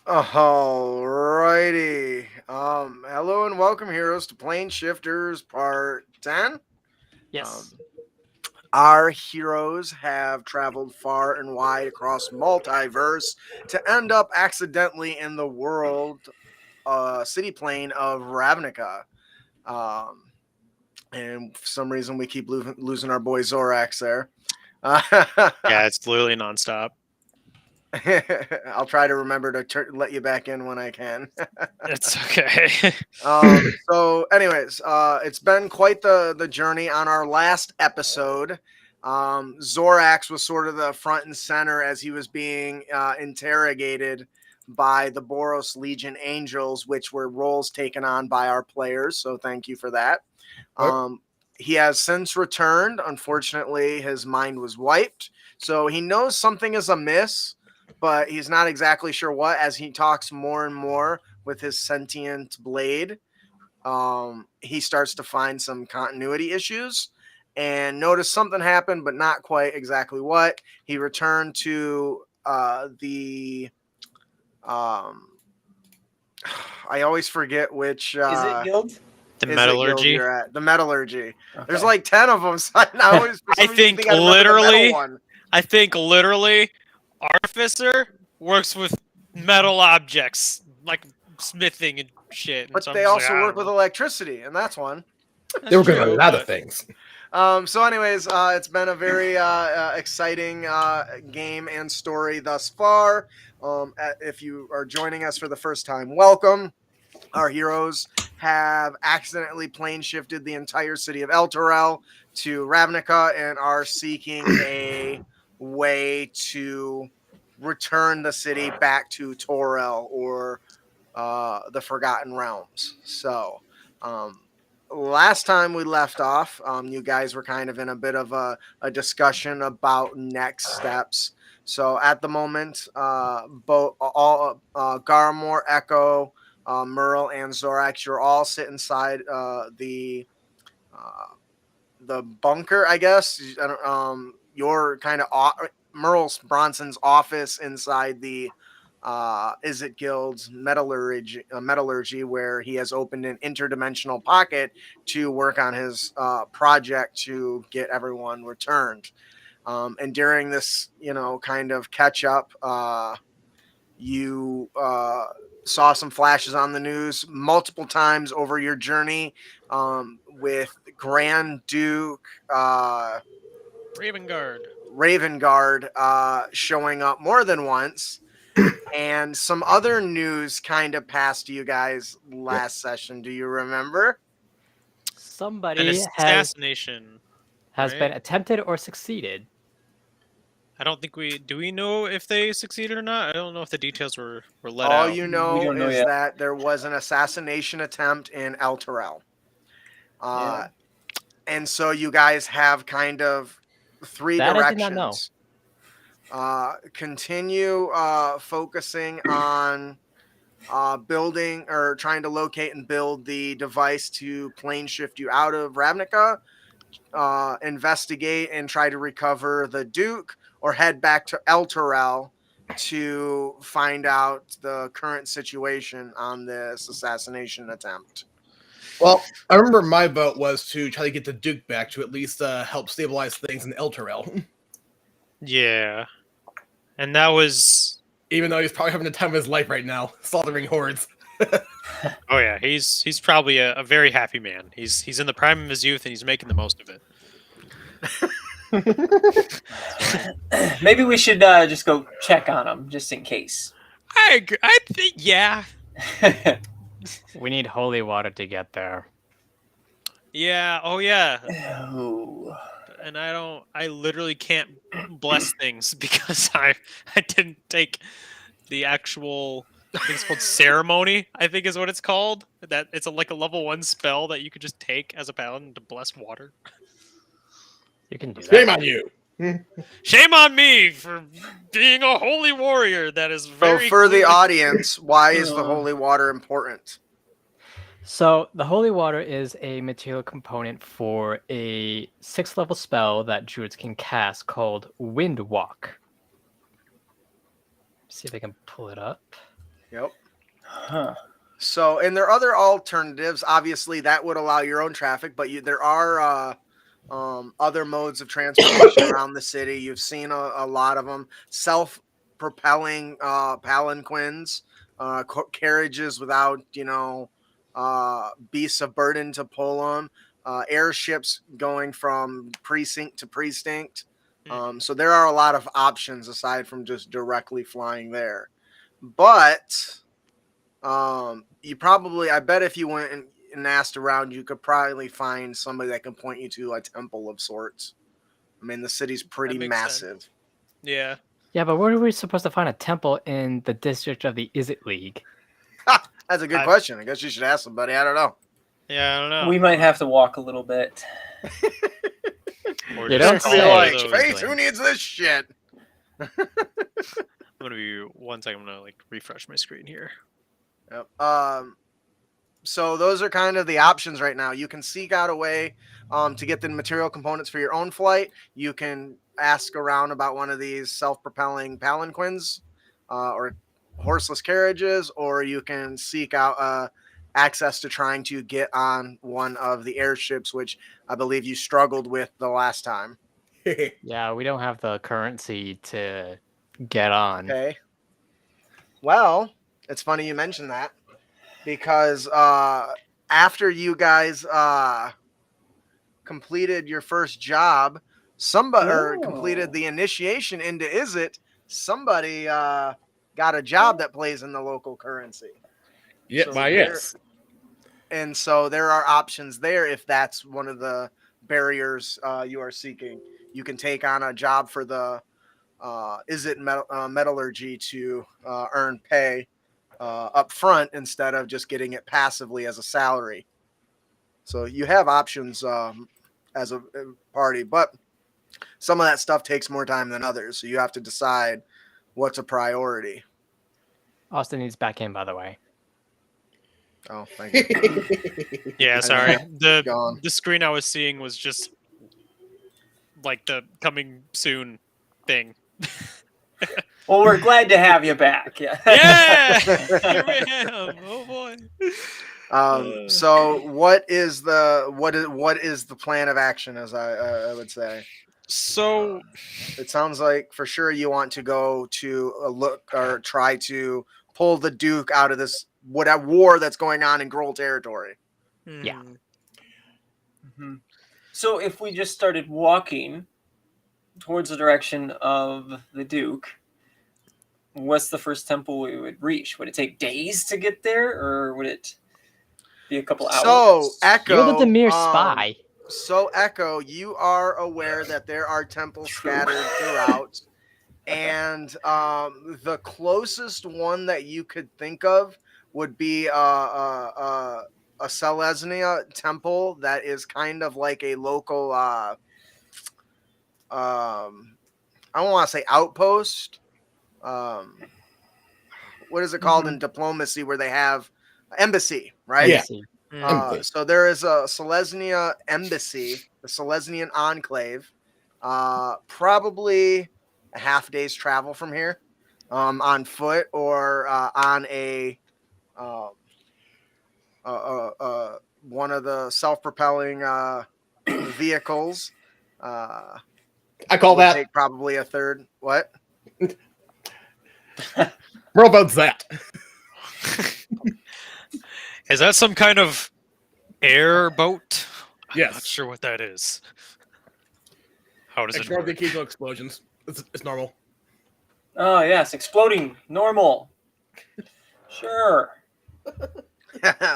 Alrighty. Hello and welcome, heroes, to Planeshifters Part 10. Yes. Our heroes have traveled far and wide across multiverse to end up accidentally in the world, city plane of Ravnica. And for some reason, we keep losing our boy Zorax there. Yeah, it's literally nonstop. I'll try to remember to let you back in when I can. It's okay. So anyways, it's been quite the journey. On our last episode, Zorax was sort of the front and center as he was being interrogated by the Boros Legion Angels, which were roles taken on by our players. So thank you for that. He has since returned. Unfortunately, his mind was wiped. So he knows something is amiss, but he's not exactly sure what. As he talks more and more with his sentient blade, he starts to find some continuity issues and notice something happened, but not quite exactly what. He returned to the I always forget which Is it guild? The metallurgy. You're at the metallurgy. Okay. There's like 10 of them. So I always I think literally Artificer works with metal objects like smithing and shit. But they also work with electricity, and that's one. They work with a lot of things. So anyways, it's been a very exciting game and story thus far. If you are joining us for the first time, welcome. Our heroes have accidentally plane shifted the entire city of Toril to Ravnica and are seeking a way to return the city back to Toril or the Forgotten Realms. So last time we left off, you guys were kind of in a bit of a discussion about next steps. So at the moment, Garmor, Echo, Merle, and Zorax, you're all sit inside the bunker, I guess. You're kind of Merle Bronson's office inside the Izzet Guild's metallurgy, where he has opened an interdimensional pocket to work on his project to get everyone returned. And during this, kind of catch up, you saw some flashes on the news multiple times over your journey with Grand Duke Ravfenguard showing up more than once. And some other news kind of passed you guys last session. Do you remember? Somebody An assassination has been attempted or succeeded. I don't think do we know if they succeeded or not? I don't know if the details were let out. All you know is that there was an assassination attempt in Toril. And so you guys have kind of three directions. I did not know. Continue focusing on building or trying to locate and build the device to plane shift you out of Ravnica, investigate and try to recover the Duke, or head back to Toril to find out the current situation on this assassination attempt. Well, I remember my vote was to try to get the Duke back to at least help stabilize things in Toril. Yeah. And that was... Even though he's probably having the time of his life right now, slaughtering hordes. Oh yeah, he's probably a very happy man. He's in the prime of his youth and he's making the most of it. Maybe we should just go check on him, just in case. I think, yeah. We need holy water to get there. Yeah, oh yeah. Oh. And I literally can't bless things because I didn't take the actual, I think it's called ceremony, I think is what it's called. That it's like a level 1 spell that you could just take as a paladin to bless water. You can do that. Shame on you. Shame on me for being a holy warrior. That is very. So for the audience, why is the holy water important? So the holy water is a material component for a 6th level spell that druids can cast called Wind Walk. See if I can pull it up. Yep. Huh. So, and there are other alternatives. Obviously, that would allow your own traffic, but there are other modes of transportation around the city. You've seen a lot of them. Self-propelling palanquins, carriages without, beasts of burden to pull them. Airships going from precinct to precinct. So there are a lot of options aside from just directly flying there. But I bet if you went and asked around, you could probably find somebody that can point you to a temple of sorts. I mean, the city's pretty makes massive. sense. Yeah. Yeah, but where are we supposed to find a temple in the district of the Is It League? That's a good question. I guess you should ask somebody. I don't know. Yeah, I don't know. We might have to walk a little bit. Or You just don't Be say. like, those Faith, who things. needs this shit? I'm gonna be one second. I'm gonna like refresh my screen here. Yep. So those are kind of the options right now. You can seek out a way to get the material components for your own flight. You can ask around about one of these self-propelling palanquins or horseless carriages, or you can seek out access to trying to get on one of the airships, which I believe you struggled with the last time. Yeah, we don't have the currency to get on. Okay. Well, it's funny you mentioned that because after you guys completed your first job, or completed the initiation into Is It, somebody got a job that plays in the local currency. Yeah, So yes. And so there are options there if that's one of the barriers you are seeking. You can take on a job for the Is It metallurgy to earn pay up front instead of just getting it passively as a salary. So you have options as a party, but some of that stuff takes more time than others. So you have to decide what's a priority. Austin needs back in, by the way. Oh, thank you. Yeah, sorry. Gone. The screen I was seeing was just like the coming soon thing. Well, we're glad to have you back. Yeah. Yeah, here we am. Oh boy. So what is the plan of action, as I would say? So It sounds like for sure you want to go to look or try to pull the Duke out of this war that's going on in Gruul territory. Yeah. Mm-hmm. So if we just started walking towards the direction of the Duke, what's the first temple we would reach? Would it take days to get there, or would it be a couple hours? So Echo, You're the Demir spy. So Echo, you are aware that there are temples scattered throughout, and the closest one that you could think of would be a Selesnya temple that is kind of like a local I don't want to say outpost. What is it called in diplomacy where they have embassy, right? Yeah. Embassy. So there is a Selesnya embassy, the Selesnyan enclave, probably a half day's travel from here, on foot or on one of the self-propelling vehicles. I call would that. take probably a third. What? Whereabouts that? is that some kind of airboat? I'm Yes. not sure what that is. How does it Ignore the work? occasional explosions. It's normal. Oh yes, exploding normal. Sure.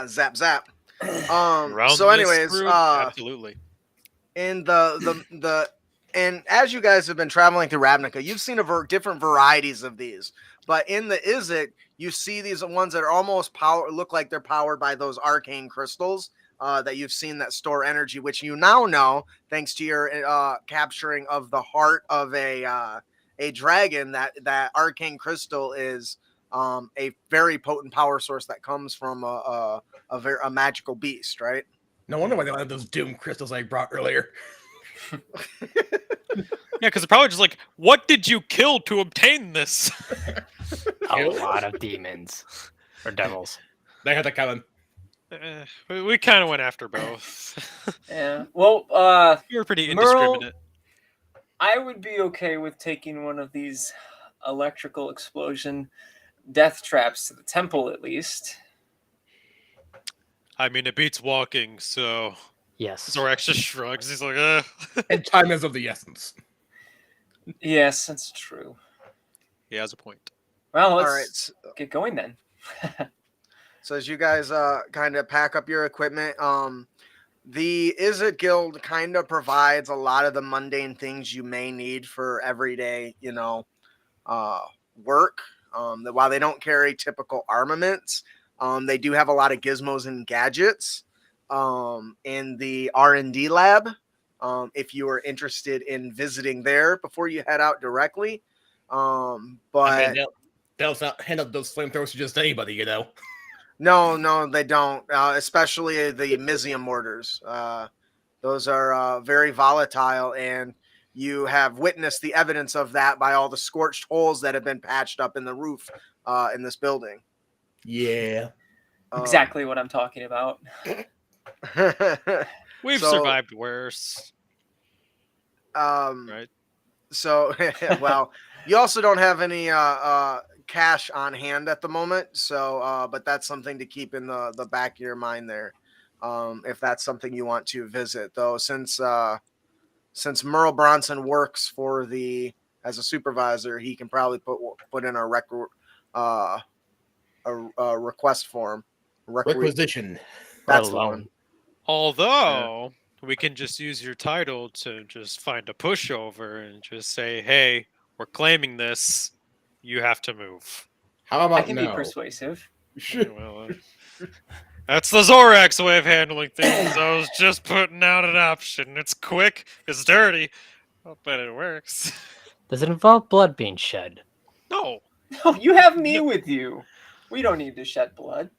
Zap zap. Around So this anyways, screw? Absolutely. in and as you guys have been traveling through Ravnica, you've seen different varieties of these. But in the Is It, you see these ones that are almost look like they're powered by those arcane crystals that you've seen that store energy, which you now know thanks to your capturing of the heart of a dragon. That arcane crystal is a very potent power source that comes from a magical beast, right? No wonder why they don't have those doom crystals I brought earlier. Yeah, because they're probably just like, what did you kill to obtain this? a lot of demons or devils. They had that coming. We kind of went after both. Yeah. Well, You were pretty Merle- indiscriminate. I would be okay with taking one of these electrical explosion death traps to the temple, at least. I mean, it beats walking, so Yes. Zorax just shrugs. He's like, And time is of the essence. Yes, that's true. He has a point. Well, let's All right. So, get going then. so as you guys kind of pack up your equipment, the Izzet Guild kind of provides a lot of the mundane things you may need for everyday, work. While they don't carry typical armaments, they do have a lot of gizmos and gadgets in the R&D lab. If you are interested in visiting there before you head out directly. But I mean, they'll not hand out those flamethrowers to just anybody, you know. no, they don't. Especially the Mizium mortars. Those are very volatile, and you have witnessed the evidence of that by all the scorched holes that have been patched up in the roof in this building. Yeah. Exactly what I'm talking about. We've So- survived worse, right? So, well, you also don't have any cash on hand at the moment. So, but that's something to keep in the back of your mind there. If that's something you want to visit, though, since Merle Bronson works for as a supervisor, he can probably put in a request form. Requisition. That's the Or one. loan. Although we can just use your title to just find a pushover and just say, "Hey, we're claiming this. You have to move." How about I can be no? persuasive. Well, that's the Zorax way of handling things. I was just putting out an option. It's quick, it's dirty, but it works. Does it involve blood being shed? No. No, you have me with you. We don't need to shed blood.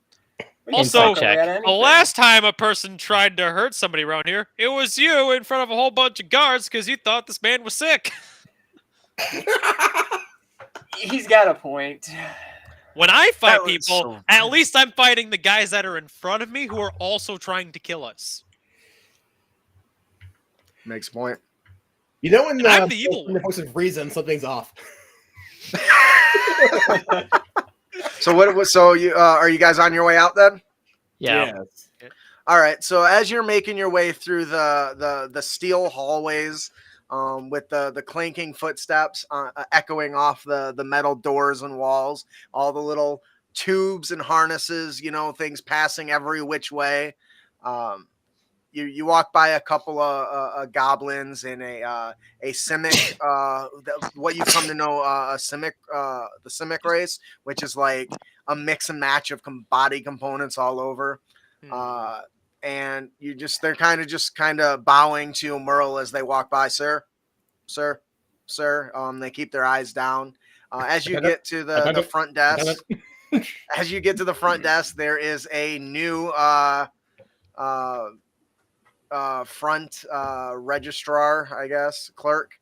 We can Also, suck away check. at The anything. last time a person tried to hurt somebody around here, it was you in front of a whole bunch of guards because you thought this man was sick. He's got a point. When I fight That was people, so at funny. least I'm fighting the guys that are in front of me who are also trying to kill us. Makes a point. You know when And I'm the evil when one. the voice of reason, something's off. So what? So you are you guys on your way out then? Yeah. Yes. All right. So as you're making your way through the steel hallways, with the clanking footsteps echoing off the metal doors and walls, all the little tubes and harnesses, things passing every which way. You walk by a couple of goblins and a Simic, what you've come to know a Simic, the Simic race, which is like a mix and match of body components all over. And they're kind of bowing to Merle as they walk by. Sir. They keep their eyes down. As you get to the front desk, there is a new front registrar, I guess, clerk.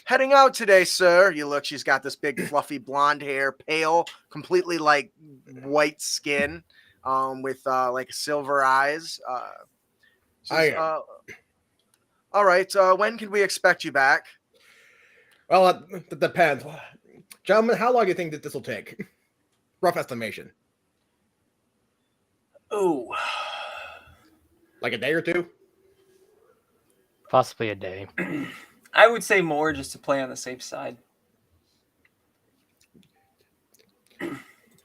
Heading out today, sir. You look, she's got this big fluffy blonde hair, pale, completely like white skin, with like silver eyes. Says, all right, when can we expect you back? Well, it depends. Gentlemen, how long do you think that this will take? Rough estimation. Ooh. Like a day or two? Possibly a day. I would say more just to play on the safe side.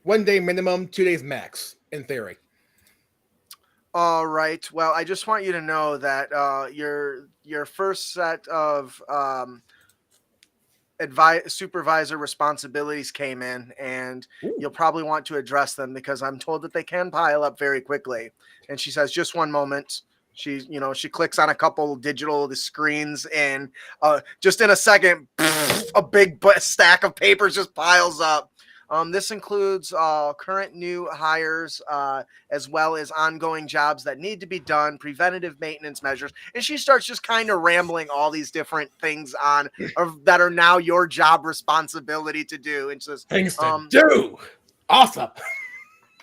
1 day minimum, 2 days max, in theory. All right. Well, I just want you to know that your first set of supervisor responsibilities came in, and you'll probably want to address them because I'm told that they can pile up very quickly. And she says, "Just one moment." She clicks on a couple digital screens, and just in a second, a big stack of papers just piles up. This includes current new hires, as well as ongoing jobs that need to be done, preventative maintenance measures. And she starts just kind of rambling all these different things on that are now your job responsibility to do. And says, Things to do. Awesome.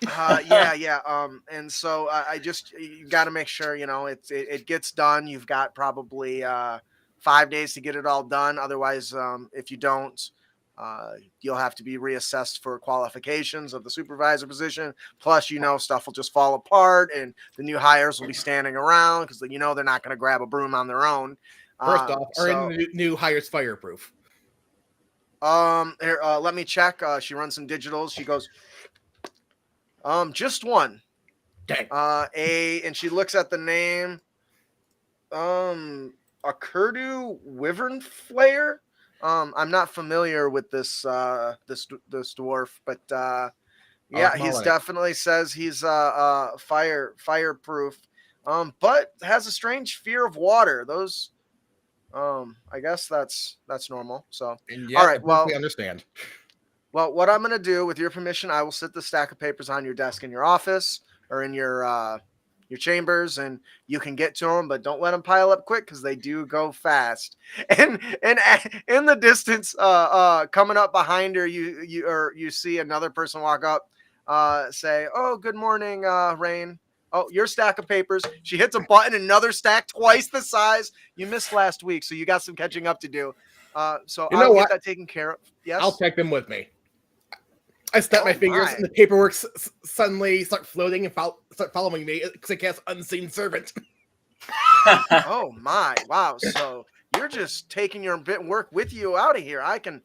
yeah. And so I just, you got to make sure, it gets done. You've got probably 5 days to get it all done. Otherwise, if you don't, you'll have to be reassessed for qualifications of the supervisor position. Plus, stuff will just fall apart and the new hires will be standing around because, they're not going to grab a broom on their own. First off, are the new hires fireproof? Here, let me check. She runs some digitals. She goes, just one. Dang. And she looks at the name. A Kurdu Wyvern Flayer. I'm not familiar with this dwarf, but he's definitely says he's fireproof. But has a strange fear of water. Those, I guess that's normal. So, all right. Well, we understand. Well, what I'm going to do, with your permission, I will sit the stack of papers on your desk in your office or in your chambers, and you can get to them, but don't let them pile up quick because they do go fast. And in the distance, coming up behind her, you see another person walk up, say, "Oh, good morning, Rain. Oh, your stack of papers." She hits a button, another stack twice the size. You missed last week, so you got some catching up to do. So I'll get that taken care of. Yes, I'll take them with me. I snap my fingers and the paperwork suddenly start floating and start following me because I cast Unseen Servant. Oh my! Wow. So you're just taking your work with you out of here. I can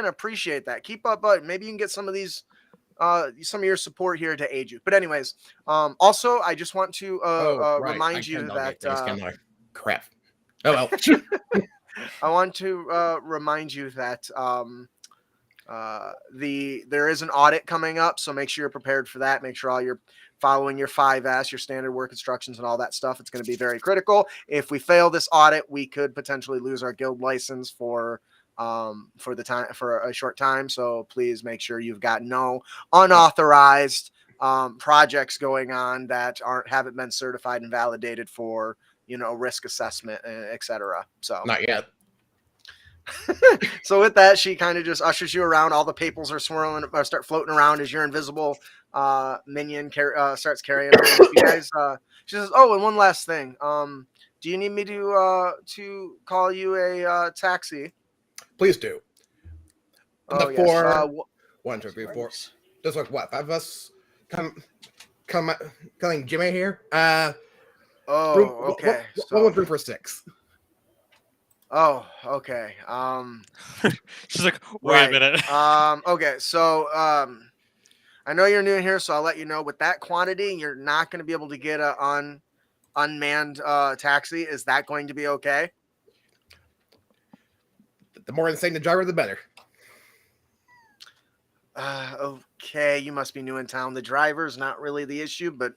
appreciate that. Keep up, but maybe you can get some of these, some of your support here to aid you. But anyways, also I just want to remind you that crap. Oh well. I want to remind you that there is an audit coming up, so make sure you're prepared for that. Make sure you're following your 5S, your standard work instructions, and all that stuff. It's going to be very critical. If we fail this audit, we could potentially lose our guild license for a short time. So please make sure you've got no unauthorized projects going on that haven't been certified and validated for risk assessment, etc. So not yet. So with that, she kind of just ushers you around. All the papers are swirling or start floating around as your invisible minion starts carrying them. You guys, she says, "Oh, and one last thing. Do you need me to call you a taxi?" Please do. Oh, yes. 1, 2, 3, 4. There's like what, 5 of us coming Jimmy here? Okay. One room for 6. Oh, okay. She's like, wait a minute. Okay, so I know you're new here, so I'll let you know with that quantity, you're not going to be able to get an unmanned taxi. Is that going to be okay? The more insane the driver, the better. Okay, you must be new in town. The driver's not really the issue, but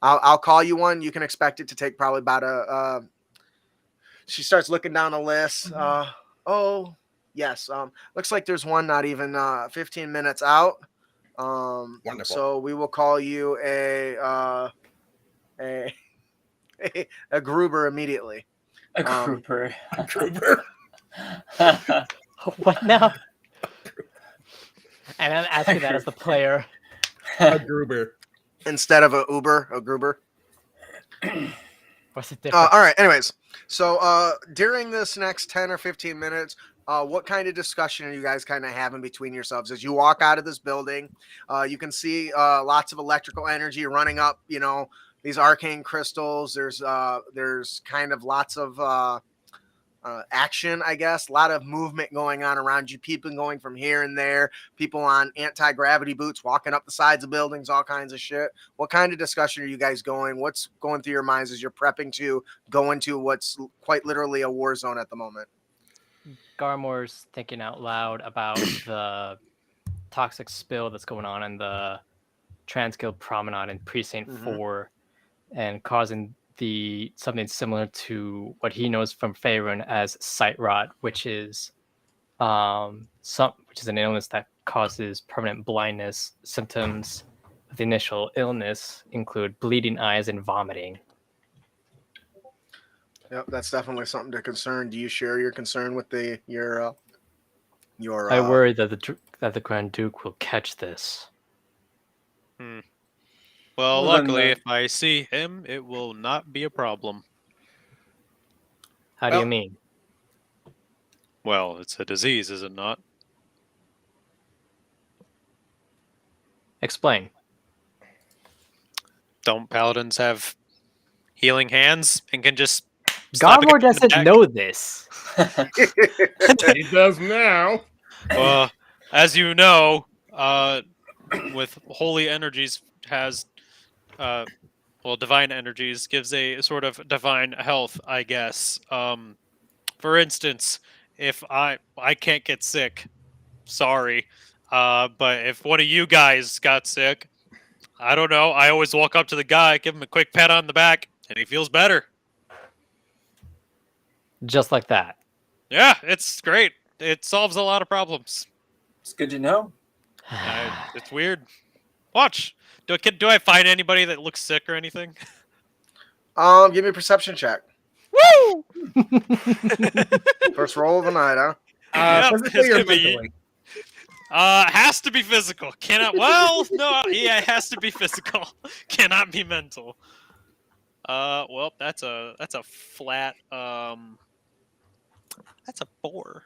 I'll call you one. You can expect it to take probably about she starts looking down a list. Oh, yes. Looks like there's one not even 15 minutes out. Wonderful. So we will call you a Gruber immediately. A Gruber. Gruber. What now? And I'm asking that as the player. A Gruber. Instead of a Gruber. What's the difference? All right. Anyways, so during this next 10 or 15 minutes, what kind of discussion are you guys kind of having between yourselves as you walk out of this building? You can see lots of electrical energy running up. These arcane crystals. There's kind of lots of action, I guess. A lot of movement going on around you. People going from here and there. People on anti-gravity boots walking up the sides of buildings. All kinds of shit. What kind of discussion are you guys going? What's going through your minds as you're prepping to go into what's quite literally a war zone at the moment? Garmore's thinking out loud about the toxic spill that's going on in the Transguild Promenade in Precinct 4 and causing something similar to what he knows from Faerun as sight rot, which is which is an illness that causes permanent blindness. Symptoms of the initial illness include bleeding eyes and vomiting. Yep, that's definitely something to concern. Do you share your concern with your? I worry that the Grand Duke will catch this. Well, Well, luckily, then, if I see him, it will not be a problem. How do you Well- mean? Well, it's a disease, is it not? Explain. Don't paladins have healing hands and can just slap a guy Garmor in the doesn't back? know this. He does now. Well, as you know, with holy energies has, divine energies gives a sort of divine health, I guess. For instance, if I can't get sick, sorry, but if one of you guys got sick, I don't know. I always walk up to the guy, give him a quick pat on the back, and he feels better. Just like that. Yeah, it's great. It solves a lot of problems. It's good to know. It's weird. Watch. Do I find anybody that looks sick or anything? Give me a perception check. Woo! First roll of the night, huh? Yep, Physically it's or gonna be- mentally? Has to be physical. Cannot. Well, no. Yeah, it has to be physical. Cannot be mental. Well, that's a flat. That's a 4.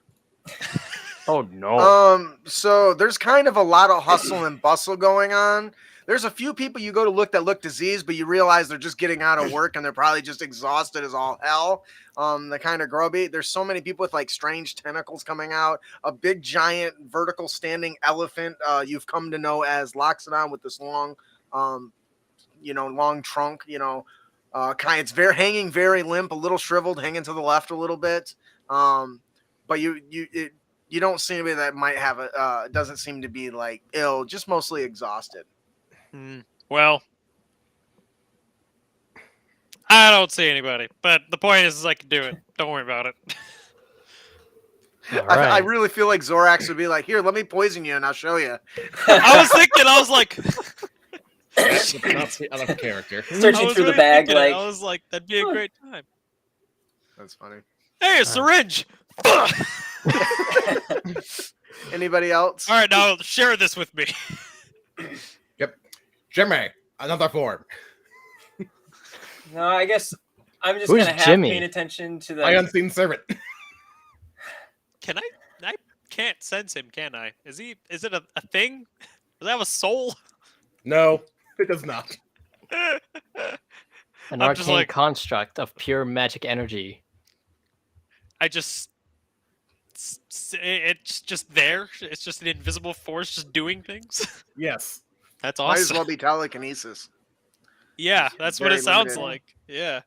Oh no. So there's kind of a lot of hustle and bustle going on. There's a few people you go to look that look diseased, but you realize they're just getting out of work and they're probably just exhausted as all hell. They're kind of grubby. There's so many people with like strange tentacles coming out. A big giant vertical standing elephant you've come to know as Loxodon with this long, long trunk. It's hanging very limp, a little shriveled, hanging to the left a little bit. But you don't see anybody that might have doesn't seem to be like ill, just mostly exhausted. Well, I don't see anybody, but the point is I can do it. Don't worry about it. All I right. really feel like Zorax would be like, here, let me poison you and I'll show you. I was like, That's out of character. Searching I was through the really bag, thinking it. like, I was like, that'd be a great time. That's funny. Hey, a syringe. Anybody else? All right, now share this with me. Jimmy, another form. no, I guess I'm just Who's gonna have Jimmy? paying attention to My the. unseen servant. Can I can't sense him, can I? Is it a thing? Does that have a soul? No, it does not. An I'm just arcane like- construct of pure magic energy. it's just there. It's just an invisible force just doing things. Yes. That's Might as awesome. well be telekinesis. Yeah, It's that's what it very sounds limited. like. Yeah.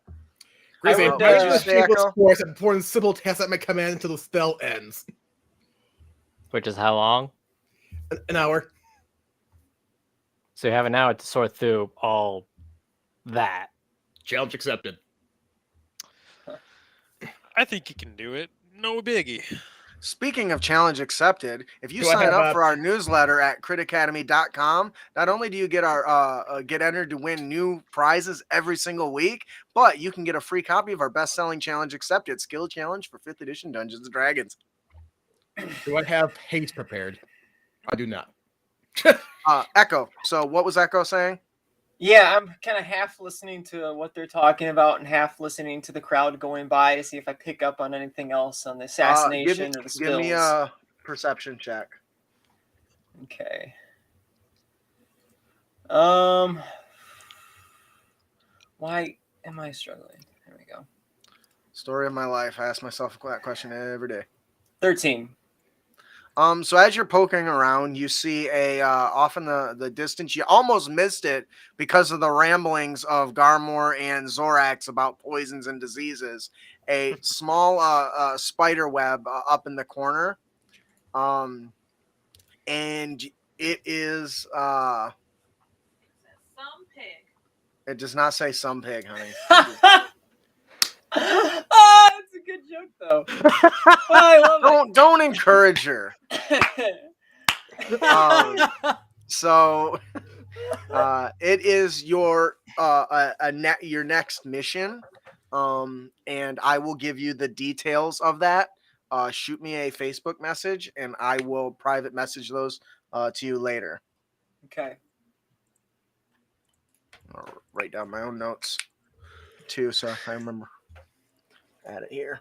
Gracie, would, imagine a say, shapeless Echo? force and perform simple tasks that may command until the spell ends. Which is how long? An hour. So you have an hour to sort through all that. Challenge accepted. I think you can do it. No biggie. Speaking of challenge accepted, if you Do I sign have up a- for our newsletter at critacademy.com, not only do you get our get entered to win new prizes every single week, but you can get a free copy of our best-selling challenge accepted skill challenge for 5th edition Dungeons and Dragons. Do I have haste prepared? I do not. Echo. So what was Echo saying? Yeah, I'm kind of half listening to what they're talking about and half listening to the crowd going by to see if I pick up on anything else on the assassination or the spills. Give me a perception check. Okay. Why am I struggling? There we go. Story of my life. I ask myself that question every day. 13. So as you're poking around, you see off in the distance. You almost missed it because of the ramblings of Garmor and Zorax about poisons and diseases. A small spider web up in the corner, and it is. Some pig. It does not say some pig, honey. Oh, that's a good joke, though. Oh, I love Don't encourage her. it. So it is your your next mission, and I will give you the details of that. Shoot me a Facebook message, and I will private message those to you later. Okay. I'll write down my own notes too, so I remember. Add it here.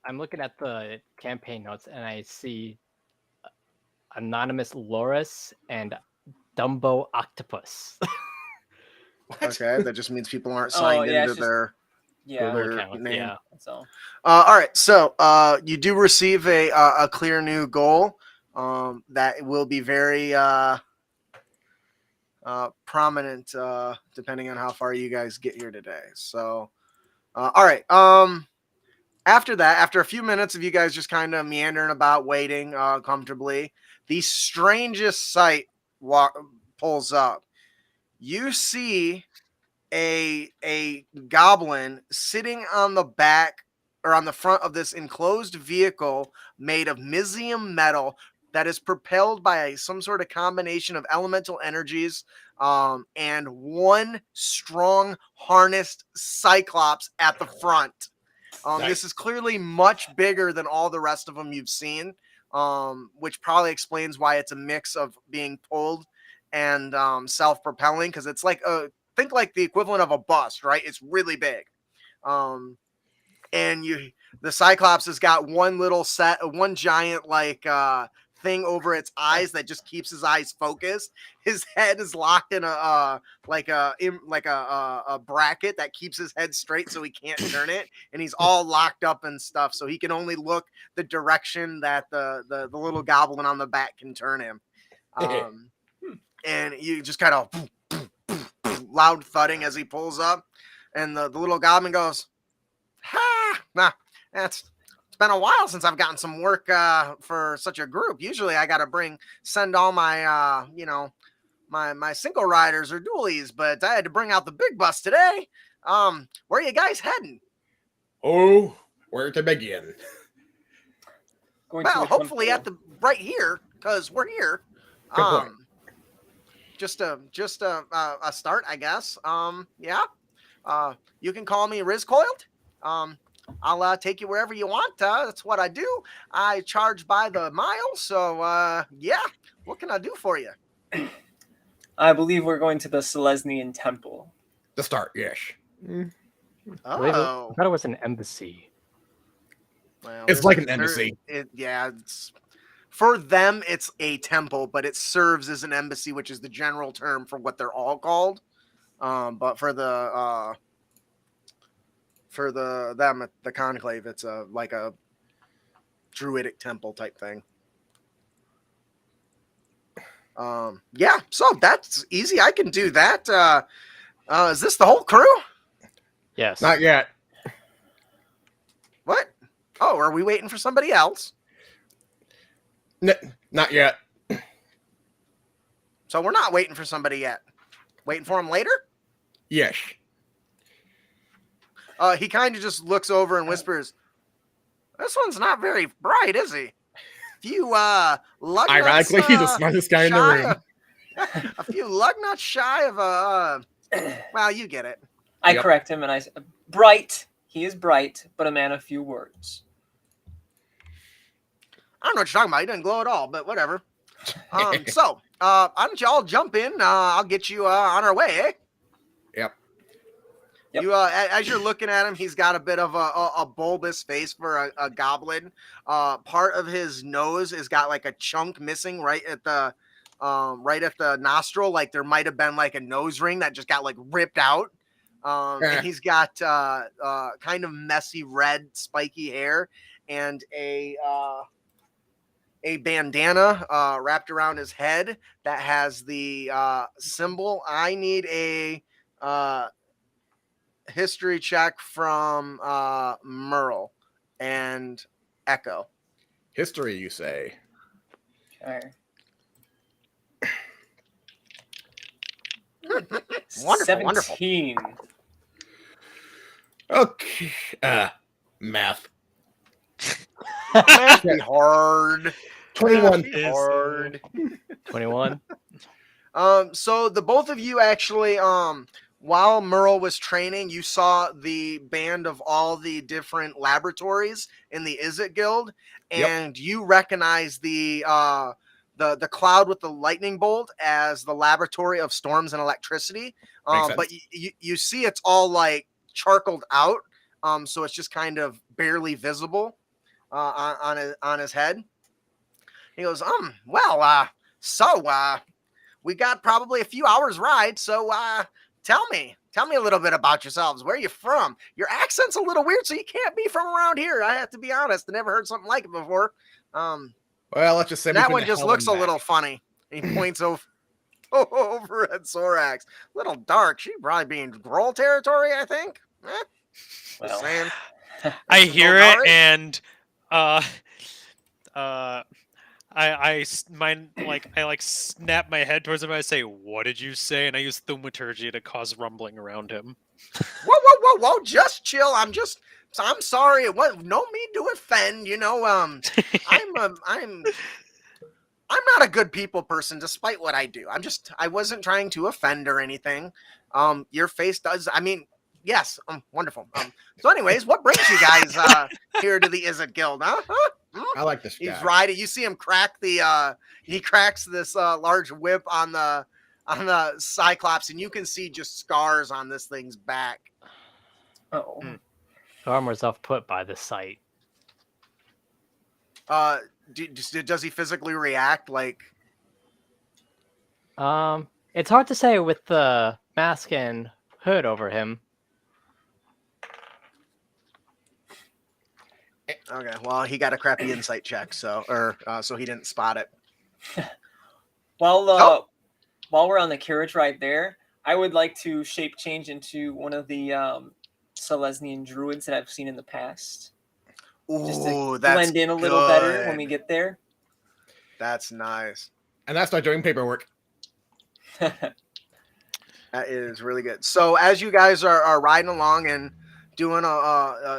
I'm looking at the campaign notes and I see Anonymous Loris and Dumbo Octopus. Okay, that just means people aren't signed into their Google their account. name. Yeah. That's all. All right, so you do receive a clear new goal that will be very prominent depending on how far you guys get here today. So, all right. After that, after a few minutes of you guys just kind of meandering about, waiting comfortably, the strangest sight pulls up. You see a goblin sitting on the back or on the front of this enclosed vehicle made of mysium metal that is propelled by some sort of combination of elemental energies and one strong harnessed cyclops at the front. Nice. This is clearly much bigger than all the rest of them you've seen, which probably explains why it's a mix of being pulled and self-propelling, because it's like think like the equivalent of a bus, right? It's really big. And the Cyclops has got one giant thing over its eyes that just keeps his eyes focused. His head is locked in a bracket that keeps his head straight so he can't turn it, and he's all locked up and stuff, so he can only look the direction that the little goblin on the back can turn him. And you just kind of loud thudding as he pulls up, and the little goblin goes, "Ha! Nah, it's been a while since I've gotten some work for such a group. Usually I got to send all my my single riders or dualies, but I had to bring out the big bus today. Where are you guys heading?" Oh, where to begin? Well, hopefully right here, because we're here. Good point. Just a start, I guess. Yeah. You can call me Rizcoiled. I'll take you wherever you want. That's what I do. I charge by the mile. So yeah. What can I do for you? I believe we're going to the Selesnian Temple. The start, yes. I thought it was an embassy. Well, It's like an embassy. It's for them. It's a temple, but it serves as an embassy, which is the general term for what they're all called. But for the conclave, it's like a druidic temple type thing. Yeah, so that's easy. I can do that. Is this the whole crew? Yes. Not yet. What? Oh, are we waiting for somebody else? Not yet. So we're not waiting for somebody yet. Waiting for him later? Yes. He kind of just looks over and whispers, "This one's not very bright, is he? Few lug Ironically, he's the smartest guy in the room. A few lug nuts shy of well, you get it." I correct him and I say, bright. He is bright, but a man of few words. I don't know what you're talking about. He doesn't glow at all, but whatever. So, why don't you all jump in? I'll get you on our way, eh? Yep. You, as you're looking at him, he's got a bit of a bulbous face for a goblin. Part of his nose has got like a chunk missing right at the nostril. Like there might have been like a nose ring that just got like ripped out. And he's got kind of messy red spiky hair and a bandana wrapped around his head that has the symbol. I need a history check from Merle and Echo. History, you say? Okay. Wonderful. 17. Okay. Math. Math be hard. 21. Math be hard. 21. So the both of you actually, while Merle was training, you saw the band of all the different laboratories in the Izzet Guild, and you recognize the cloud with the lightning bolt as the laboratory of storms and electricity. But you see it's all like charcoaled out, so it's just kind of barely visible on his head. He goes, we got probably a few hours ride, so tell me a little bit about yourselves. Where are you from? Your accent's a little weird, so you can't be from around here. I have to be honest. I never heard something like it before. Well, let's just say that one just looks a little funny. He points over at Zorax. Little dark. She'd probably be in Gruul territory, I think. Just saying. I hear it, and I snap my head towards him. And I say, "What did you say?" And I use thaumaturgy to cause rumbling around him. Whoa! Just chill. I'm sorry. It was no mean to offend. You know, I'm not a good people person, despite what I do. I wasn't trying to offend or anything. Your face does. I mean, yes. Wonderful. So, anyways, what brings you guys here to the Izzet Guild? Huh? I like this guy. He's riding. You see him crack he cracks this large whip on the Cyclops, and you can see just scars on this thing's back. Oh. Garmor's off put by the sight. Does he physically react like? It's hard to say with the mask and hood over him. Okay, well, he got a crappy insight check, so he didn't spot it. While we're on the carriage ride there, I would like to shape change into one of the Selesnian druids that I've seen in the past. Just to blend in a little better when we get there. That's nice. And that's not doing paperwork. That is really good. So as you guys are riding along and doing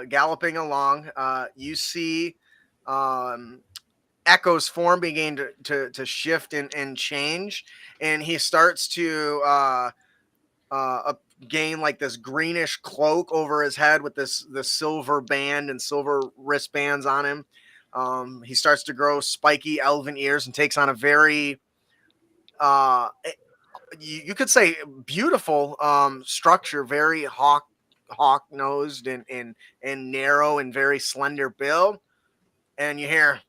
galloping along, you see Echo's form begin to shift and change, and he starts to gain like this greenish cloak over his head with the silver band and silver wristbands on him. He starts to grow spiky elven ears and takes on a very you could say beautiful structure, very hawk nosed and narrow and very slender build. And you hear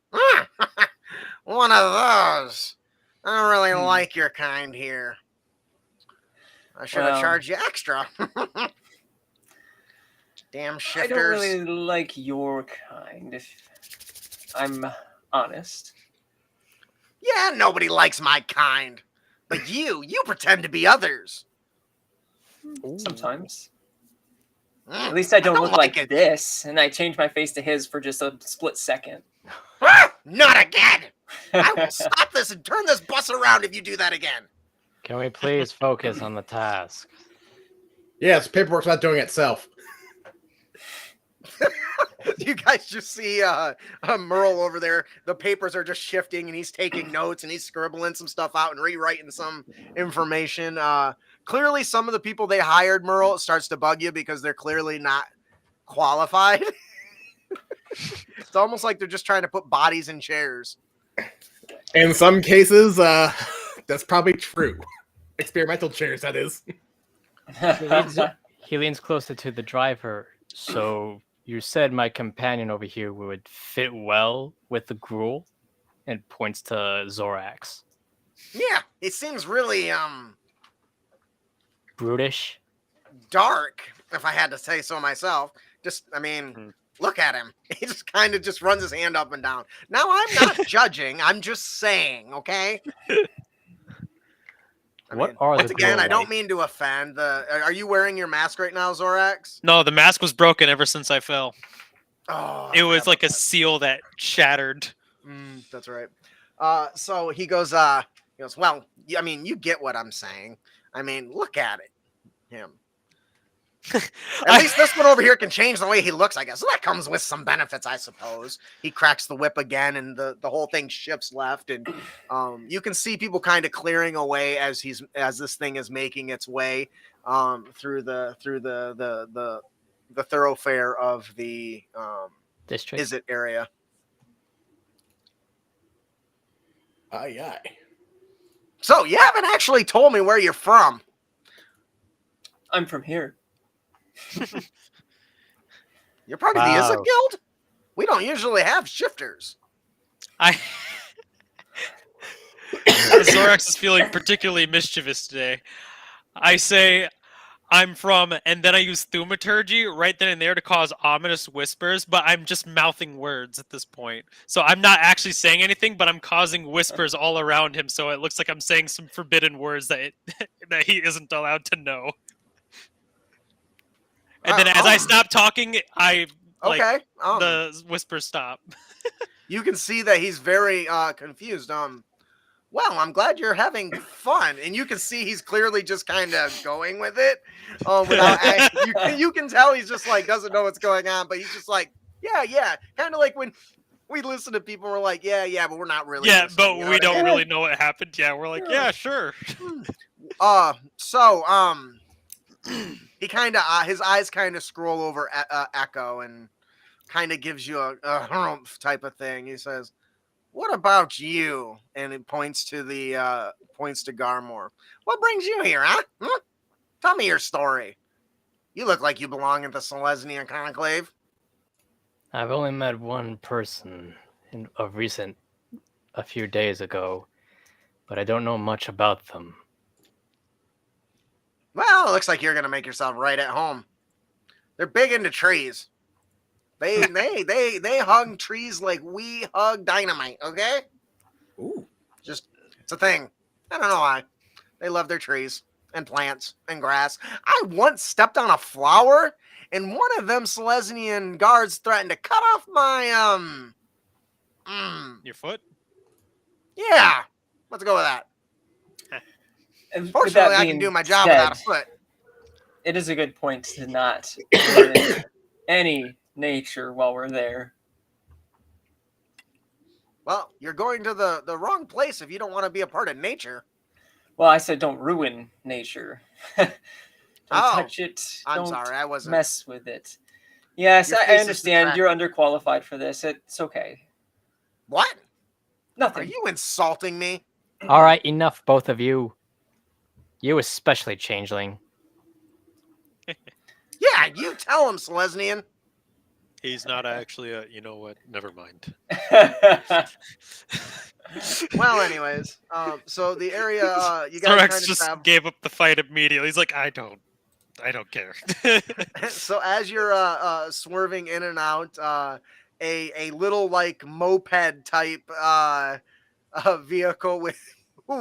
one of those. I don't really like your kind here. I should have charged you extra. Damn shifters. I don't really like your kind, if I'm honest. Yeah, nobody likes my kind. But you pretend to be others. Sometimes. At least I don't look like this, and I change my face to his for just a split second. Not again! I will stop this and turn this bus around if you do that again. Can we please focus on the task? Yes, paperwork's not doing itself. You guys just see Merle over there. The papers are just shifting, and he's taking notes, and he's scribbling some stuff out and rewriting some information. Clearly, some of the people they hired, Merle, it starts to bug you because they're clearly not qualified. It's almost like they're just trying to put bodies in chairs. In some cases, that's probably true. Experimental chairs, that is. He leans closer to the driver. So you said my companion over here would fit well with the Gruul, and points to Zorax. Yeah, it seems really brutish, dark, if I had to say so myself. Look at him. He just kind of just runs his hand up and down. Now, I'm not judging. I'm just saying, okay? Once again, I don't mean to offend. Are you wearing your mask right now, Zorax? No, the mask was broken ever since I fell. Oh, it was like a seal that shattered. That's right. So he goes, well, I mean, you get what I'm saying. I mean, look at it. Him. At least this one over here can change the way he looks, I guess. So that comes with some benefits, I suppose. He cracks the whip again, and the whole thing shifts left, and you can see people kind of clearing away as this thing is making its way through the thoroughfare of the District. Is it area. Aye, aye. So you haven't actually told me where you're from. I'm from here. You're part of the Is It Wow. Guild? We don't usually have shifters. Zorax is feeling particularly mischievous today. I say, I'm from, and then I use thaumaturgy right then and there to cause ominous whispers, but I'm just mouthing words at this point. So I'm not actually saying anything, but I'm causing whispers all around him, so it looks like I'm saying some forbidden words that he isn't allowed to know. And then as I stop talking, I Okay. the whispers stop. You can see that he's very confused. Well, I'm glad you're having fun, and you can see he's clearly just kind of going with it. You can tell he's just like doesn't know what's going on, but he's just like, yeah, kind of like when we listen to people, we're like, yeah, but we're not really. Yeah, listening, but you know we what I don't mean? really know what happened. Yeah, we're like, yeah, sure. He kind of his eyes kind of scroll over Echo and kind of gives you a humph type of thing. He says, "What about you?" And it points to Garmor. "What brings you here, huh? Tell me your story. You look like you belong in the Selesnian Conclave." I've only met one person a few days ago, but I don't know much about them. Well, it looks like you're gonna make yourself right at home. They're big into trees. They hug trees like we hug dynamite. Okay, Ooh. just it's a thing. I don't know why. They love their trees and plants and grass. I once stepped on a flower, and one of them Selesnian guards threatened to cut off my Your foot? Yeah, let's go with that. And with Fortunately, that I can being do my job said, without a foot. It is a good point to not ruin any nature while we're there. Well, you're going to the wrong place if you don't want to be a part of nature. Well, I said don't ruin nature. Don't touch it. I'm Don't sorry, I wasn't. mess with it. Yes, Your I face is understand. You're underqualified for this. It's okay. What? Nothing. Are you insulting me? All right, enough, both of you. You especially, Changeling. Yeah, you tell him, Selesnian. He's not actually a. You know what? Never mind. Well, anyways, so the area you guys Zorax kind of just have. gave up the fight immediately. He's like, I don't care. So as you're swerving in and out, a little like moped type vehicle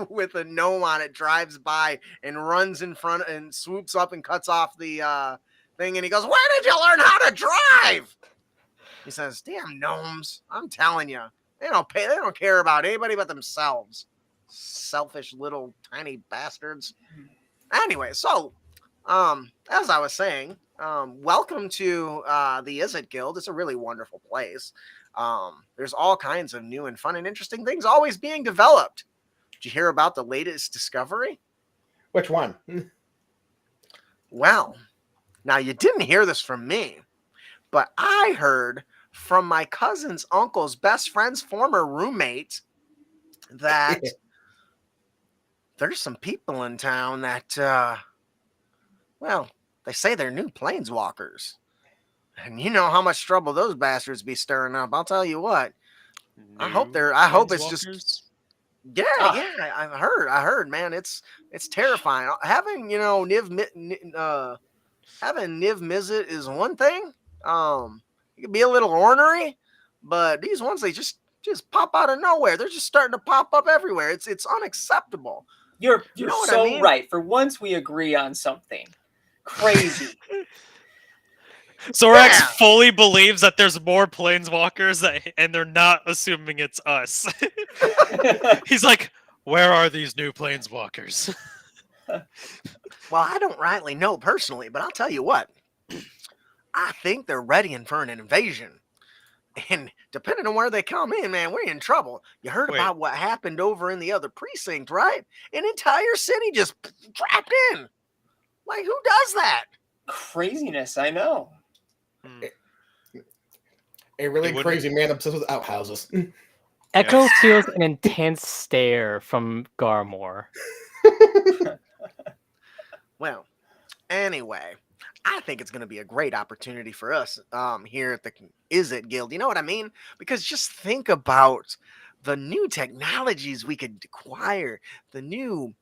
with a gnome on it drives by and runs in front and swoops up and cuts off the thing, and he goes, "Where did you learn how to drive?" He says, "Damn gnomes! I'm telling you, they don't care about anybody but themselves. Selfish little tiny bastards." Anyway, so as I was saying, welcome to the Is It Guild. It's a really wonderful place. There's all kinds of new and fun and interesting things always being developed. Did you hear about the latest discovery? Which one? Well, now you didn't hear this from me, but I heard from my cousin's uncle's best friend's former roommate that there's some people in town that, well, they say they're new planeswalkers. And you know how much trouble those bastards be stirring up. I'll tell you what. I hope it's just. Yeah, I've heard, man, it's terrifying. Having, Niv Mizzet is one thing. It can be a little ornery, but these ones, they just pop out of nowhere. They're just starting to pop up everywhere. It's unacceptable. You're You know what so I mean? right. For once, we agree on something. Crazy. Zorax Yeah. fully believes that there's more planeswalkers, and they're not assuming it's us. He's like, where are these new planeswalkers? Well, I don't rightly know personally, but I'll tell you what. I think they're readying for an invasion. And depending on where they come in, man, we're in trouble. You heard Wait. about what happened over in the other precinct, right? An entire city just trapped in. Like, who does that? Craziness, I know. A really wouldn't- crazy man obsessed with outhouses. Echo feels an intense stare from Garmore. Well, anyway, I think it's going to be a great opportunity for us here at the Is It Guild. You know what I mean? Because just think about the new technologies we could acquire, the new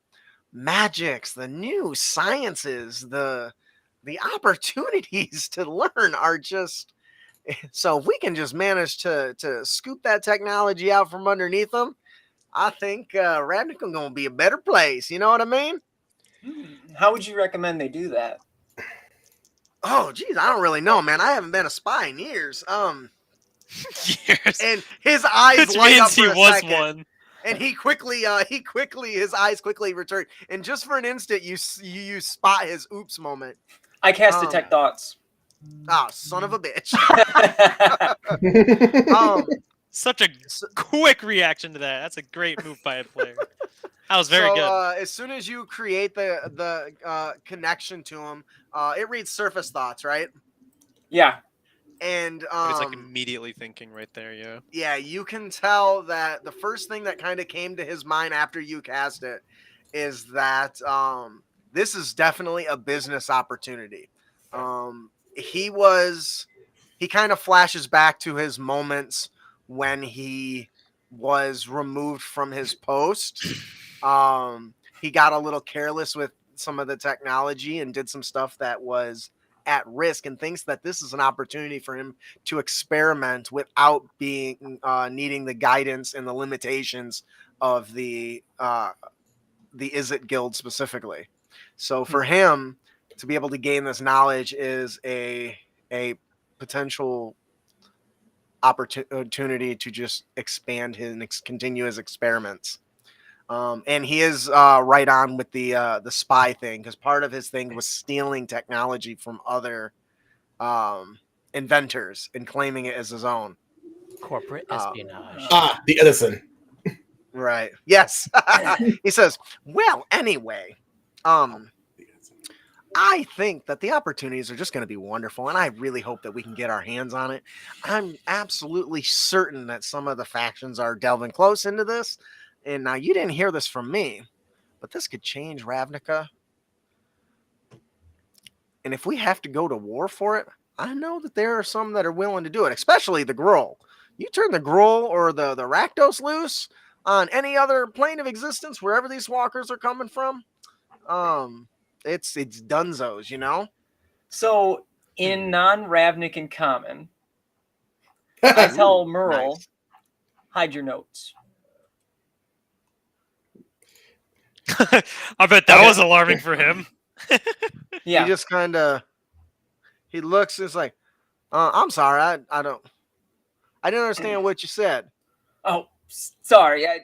magics, the new sciences, the opportunities to learn are just. So if we can just manage to scoop that technology out from underneath them, I think Ravnica going to be a better place. You know what I mean? How would you recommend they do that? Oh, geez, I don't really know, man. I haven't been a spy in years. Years. And his eyes Which light up means he for a was second, one. and his eyes quickly return, and just for an instant, you spot his oops moment. I cast detect thoughts. Ah, son of a bitch. Such a quick reaction to that. That's a great move by a player. That was very good. As soon as you create the connection to him, it reads surface thoughts, right? Yeah. And It's like immediately thinking right there, yeah. yeah, you can tell that the first thing that kind of came to his mind after you cast it is that this is definitely a business opportunity. He kind of flashes back to his moments when he was removed from his post. He got a little careless with some of the technology and did some stuff that was at risk, and thinks that this is an opportunity for him to experiment without being needing the guidance and the limitations of the Is It Guild specifically. So for him to be able to gain this knowledge is a potential opportunity to just expand his continue his experiments. And he is right on with the spy thing, because part of his thing was stealing technology from other inventors and claiming it as his own. Corporate espionage. The Edison. Right. Yes. He says, well, anyway, I think that the opportunities are just going to be wonderful, and I really hope that we can get our hands on it. I'm absolutely certain that some of the factions are delving close into this. And now you didn't hear this from me, but this could change Ravnica. And if we have to go to war for it, I know that there are some that are willing to do it, especially the Gruul. You turn the Gruul or the Rakdos loose on any other plane of existence, wherever these walkers are coming from, it's dunzos, you know? So, in non-Ravnican common, I tell Merle, Nice. hide your notes. I bet that was alarming for him. Yeah. He just kind of, he looks, it's like, I'm sorry, I didn't understand what you said. Oh, sorry. I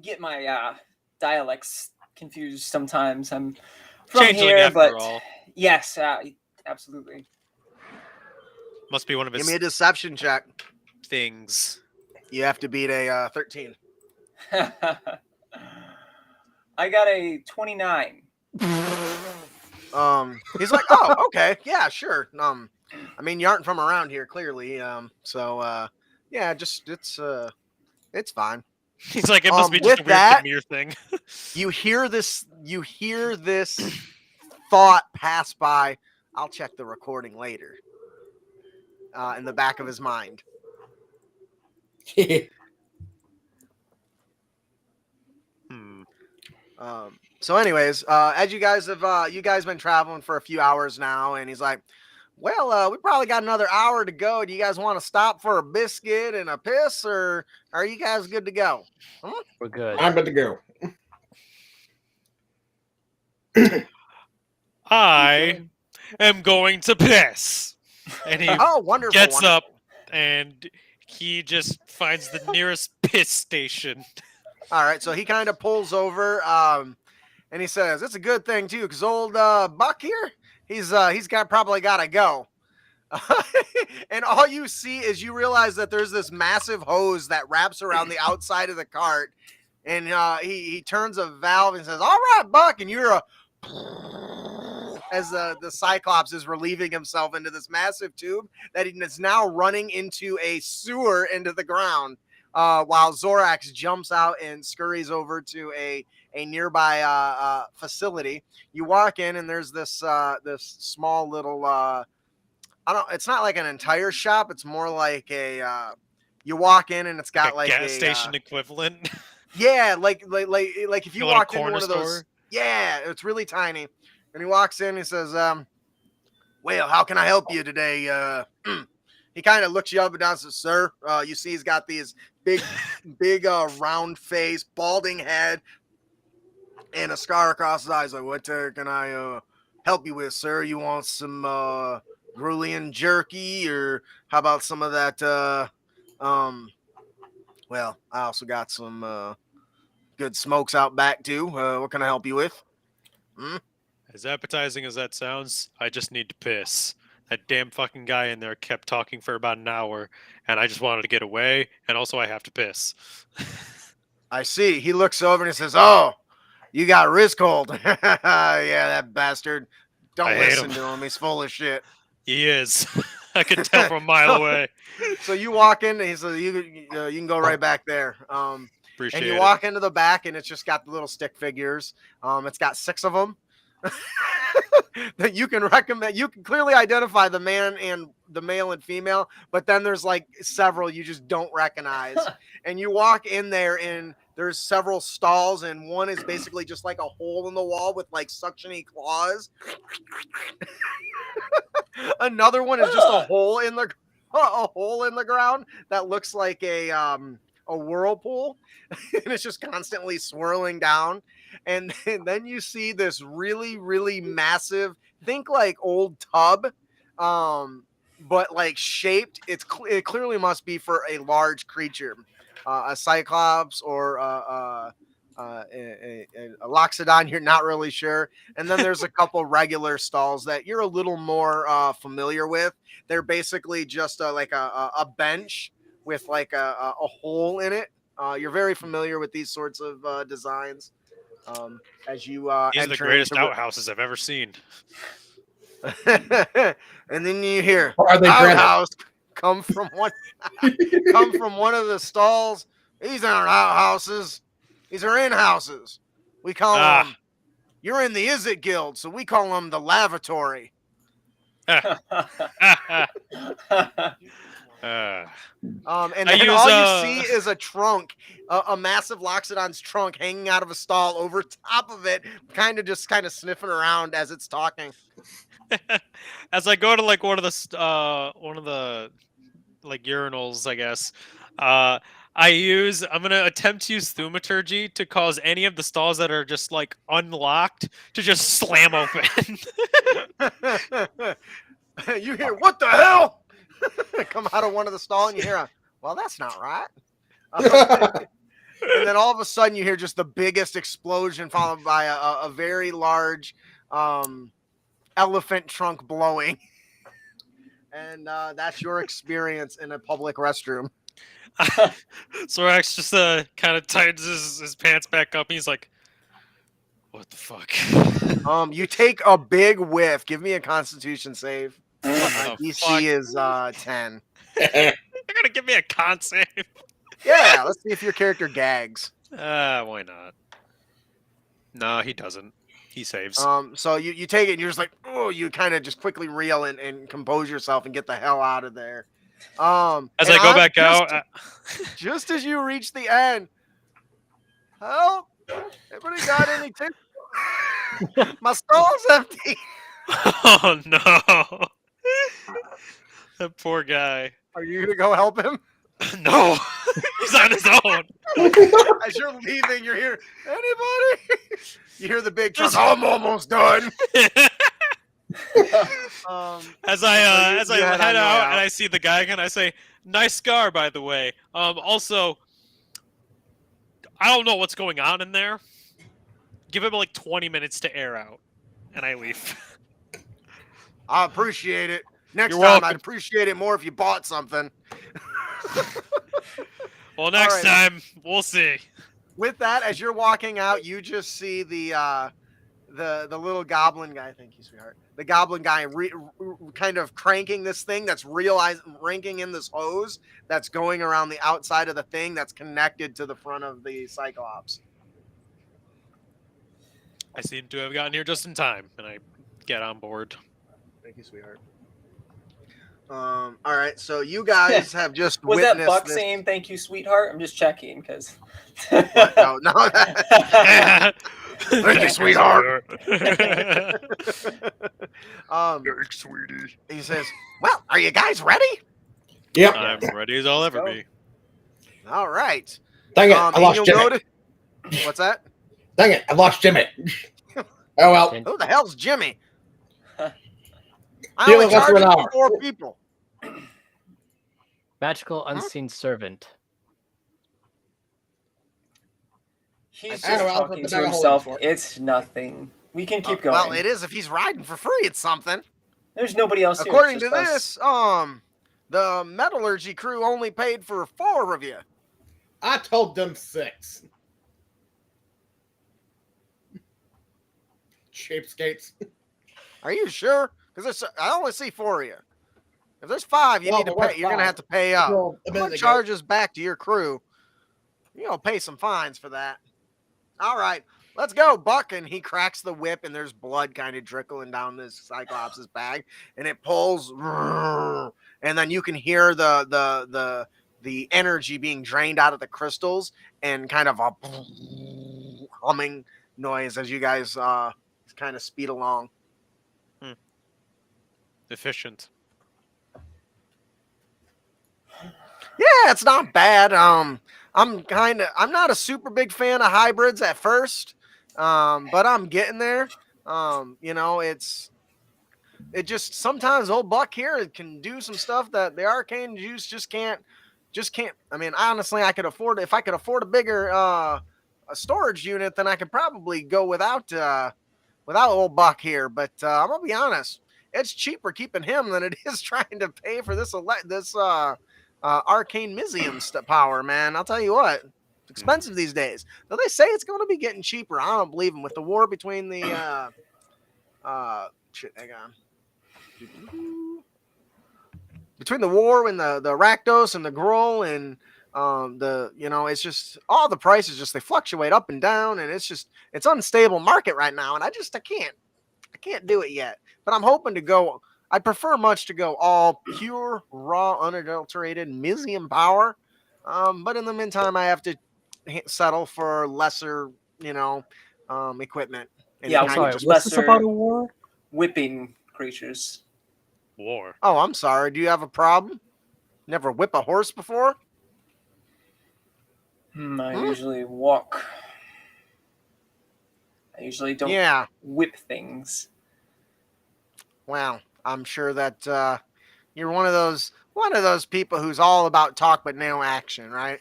get my dialects confused sometimes. I'm from Changeling here, after but all. yes, absolutely. Must be one of Give his me a deception check. things. You have to beat a 13. I got a 29. He's like, oh, okay, yeah, sure. I mean, you aren't from around here, clearly. So yeah, just it's fine. He's like, it must be just with a weird that- Demir thing. You hear this thought pass by. I'll check the recording later. In the back of his mind. So anyways, as you guys have been traveling for a few hours now, and he's like, well, we probably got another hour to go. Do you guys want to stop for a biscuit and a piss, or are you guys good to go? We're good. I'm good to go. I am going to piss. And he Oh, wonderful. gets wonderful. up and he just finds the nearest piss station. All right, so he kind of pulls over, and he says, it's a good thing, too, because old Buck here, he's probably got to go. And all you see is you realize that there's this massive hose that wraps around the outside of the cart, and he turns a valve and says, "All right, Buck," and you're a as the Cyclops is relieving himself into this massive tube that is now running into a sewer into the ground, while Zorax jumps out and scurries over to a nearby facility. You walk in and there's this small little it's not like an entire shop. It's more like a you walk in and it's got like gas station equivalent. Yeah, like if you walked into one of those. Store? Yeah, it's really tiny. And he walks in and he says, well, how can I help you today? He kind of looks you up and down and says, sir, you see he's got these big round face, balding head, and a scar across his eyes. Like, what can I help you with, sir? You want some Gruulian jerky, or how about some of that well, I also got some good smokes out back too. What can I help you with? As appetizing as that sounds, I just need to piss. That damn fucking guy in there kept talking for about an hour, and I just wanted to get away, and also I have to piss. I see. He looks over and he says, oh, you got wrist hold. Yeah, that bastard. Don't listen to him. He's full of shit. He is. I can tell from a mile away. So you walk in, and he says, you can go right back there. Appreciate and you it. walk into the back, and it's just got the little stick figures. It's got 6 of them. That you can recommend. You can clearly identify the man and the male and female, but then there's like several you just don't recognize. And you walk in there and there's several stalls, and one is basically just like a hole in the wall with like suctiony claws. Another one is just a hole in the ground that looks like a whirlpool, and it's just constantly swirling down. And then you see this really, really massive, think like old tub, but like shaped. It clearly must be for a large creature, a cyclops or a loxodon. You're not really sure. And then there's a couple regular stalls that you're a little more familiar with. They're basically just like a bench with like a hole in it. You're very familiar with these sorts of designs. As you These are the greatest outhouses I've ever seen. And then you hear Are they outhouse come from one of the stalls. These aren't outhouses. These are in-houses. We call them. You're in the Is It Guild, so we call them the lavatory. And then all you see is a trunk, a massive Loxodon's trunk hanging out of a stall over top of it, kind of sniffing around as it's talking. As I go to like one of the like urinals, I guess, I'm gonna attempt to use thaumaturgy to cause any of the stalls that are just like unlocked to just slam open. You hear, what the hell? Come out of one of the stalls and you hear well, that's not right. And then all of a sudden you hear just the biggest explosion followed by a very large elephant trunk blowing. And that's your experience in a public restroom. Zorax just kind of tightens his pants back up and he's like, what the fuck? You take a big whiff. Give me a Constitution save. Oh, DC fuck. is 10. You're gonna give me a con save? Yeah, let's see if your character gags. Why not? No, he doesn't. He saves. So you take it and you're just like, oh, you kind of just quickly reel and compose yourself and get the hell out of there. As I go back out, just as you reach the end, help! Everybody got any tips? My stall's empty. Oh no! That poor guy. Are you gonna go help him? No, he's on his own. As you're leaving, you hear anybody? You hear the big truck. I'm almost done. As I head out and I I see the guy again, I say, "Nice scar, by the way." Also, I don't know what's going on in there. Give him like 20 minutes to air out, and I leave. I appreciate it. Next You're time, welcome. I'd appreciate it more if you bought something. Well, next right. time we'll see. With that, as you're walking out, you just see the little goblin guy. Thank you, sweetheart. The goblin guy kind of cranking this thing that's rinking in this hose that's going around the outside of the thing that's connected to the front of the Cyclops. I seem to have gotten here just in time, and I get on board. Thank you, sweetheart. All right, so you guys have just Was witnessed that Buck this. saying "thank you, sweetheart"? I'm just checking because. What? No. Thank you, sweetheart. Thanks, sweetie. He says, "Well, are you guys ready?" Yep. I'm ready as I'll Let's ever go. be. All right. Dang it, I and lost you'll Jimmy. go to- What's that? Dang it, I lost Jimmy. Oh well. Who the hell's Jimmy? I Deal only with us for charge an for hour. 4 people. Magical unseen servant. He's I just know, I'll talking put to the bag of himself. holding for it. It's nothing. We can keep going. Well, it is if he's riding for free. It's something. There's nobody else here. According it's to just us. this, the metallurgy crew only paid for 4 of you. I told them 6. Cheapskates. Are you sure? Because I only see 4 of you. If there's 5, you Well, need to there were pay. You're gonna 5. have to pay up. Well, a minute Put ago. charges back to your crew. You're gonna pay some fines for that. All right, let's go, Buck. And he cracks the whip, and there's blood kind of trickling down this Cyclops' bag, and it pulls, and then you can hear the energy being drained out of the crystals, and kind of a humming noise as you guys kind of speed along. Efficient. Yeah, it's not bad. I'm not a super big fan of hybrids at first, but I'm getting there. It just sometimes old Buck here can do some stuff that the arcane juice just can't. I mean, honestly, I could afford if I could afford a bigger a storage unit, then I could probably go without old Buck here. But I'm gonna be honest, it's cheaper keeping him than it is trying to pay for this arcane Mizium power, man. I'll tell you what, it's expensive these days. Though they say it's going to be getting cheaper. I don't believe them with the war between the hang on. Between the war and the Rakdos and the Gruul and it's just all the prices they fluctuate up and down, and it's unstable market right now, and I can't do it yet. But I'm hoping to go. I'd prefer much to go all pure, raw, unadulterated Mizium power. But in the meantime, I have to settle for lesser, equipment. And Yeah, kind of Sorry, just- what's this about a war? Whipping creatures. War. Oh, I'm sorry. Do you have a problem? Never whip a horse before? I usually walk. I usually don't Yeah. whip things. Well, I'm sure that you're one of those people who's all about talk but no action, right?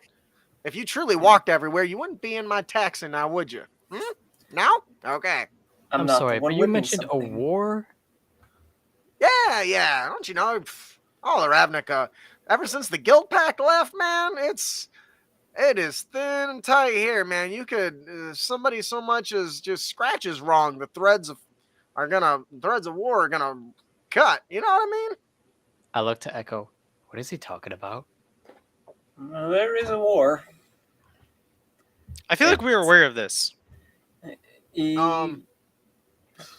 If you truly walked everywhere, you wouldn't be in my taxi now, would you? No? Okay. I'm I'm not sorry, the one but you whipping mentioned something. a war? Yeah. Don't you know? All of Ravnica, ever since the Guild Pact left, man, it is thin and tight here, man. You could somebody so much as just scratches wrong, the threads of war are gonna cut. You know what I mean? I look to Echo. What is he talking about? There is a war. I feel like we were aware of this Um,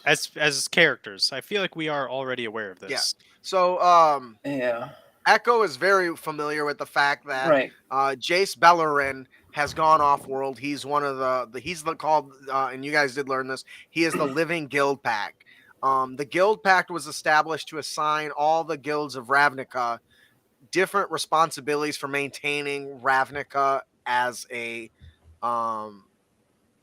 as characters. I feel like we are already aware of this. Yeah. So yeah. Echo is very familiar with the fact that Right. Jace Bellerin has gone off world. He's one of and you guys did learn this. He is the living guild pact. The guild pact was established to assign all the guilds of Ravnica different responsibilities for maintaining Ravnica as a Like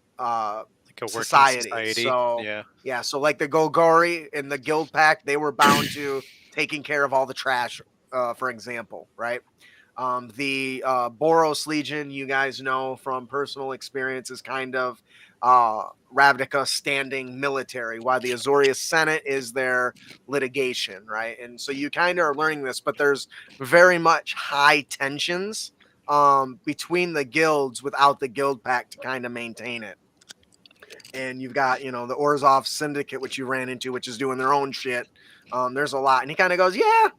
a working society. So yeah. so like the Golgari in the guild pact, they were bound to taking care of all the trash, for example, right? The Boros Legion, you guys know from personal experience, is kind of Ravnica standing military, while the Azorius Senate is their litigation, right? And so you kind of are learning this, but there's very much high tensions between the guilds without the guild pact to kind of maintain it. And you've got, the Orzhov Syndicate, which you ran into, which is doing their own shit. There's a lot. And he kind of goes, yeah,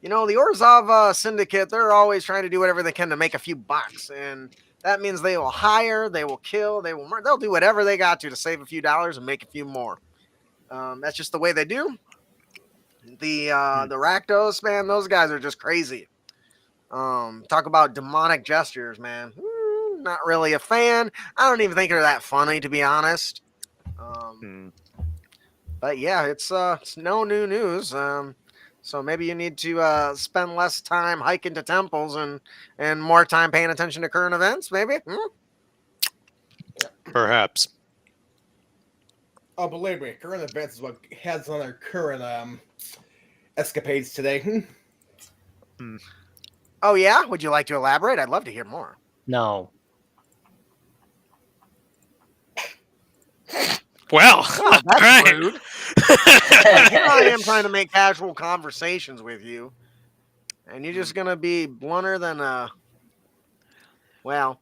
the Orzhov Syndicate, they're always trying to do whatever they can to make a few bucks. And that means they will hire, they will kill, they'll do whatever they got to save a few dollars and make a few more. That's just the way they do. The Rakdos, man, those guys are just crazy. Talk about demonic gestures, man. Not really a fan. I don't even think they're that funny, to be honest. But yeah, it's no new news. So maybe you need to spend less time hiking to temples and more time paying attention to current events, maybe? Perhaps. Oh, believe me, current events is what has on our current escapades today. Oh, yeah? Would you like to elaborate? I'd love to hear more. No. Well, Oh, that's right. rude. Here I am trying to make casual conversations with you, and you're just going to be blunter than a But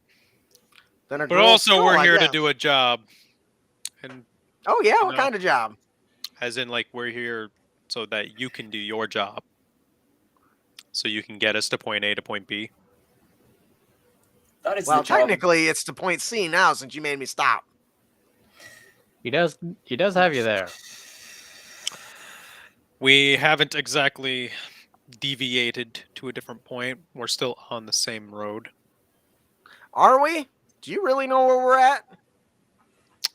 girl also, skull, we're I here to guess. do a job. And Oh, yeah? What No. kind of job? as in, like, we're here so that you can do your job. So you can get us to point A to point B. That is Well, the job. technically, it's to point C now since you made me stop. He does have you there. We haven't exactly deviated to a different point. We're still on the same road. Are we? Do you really know where we're at?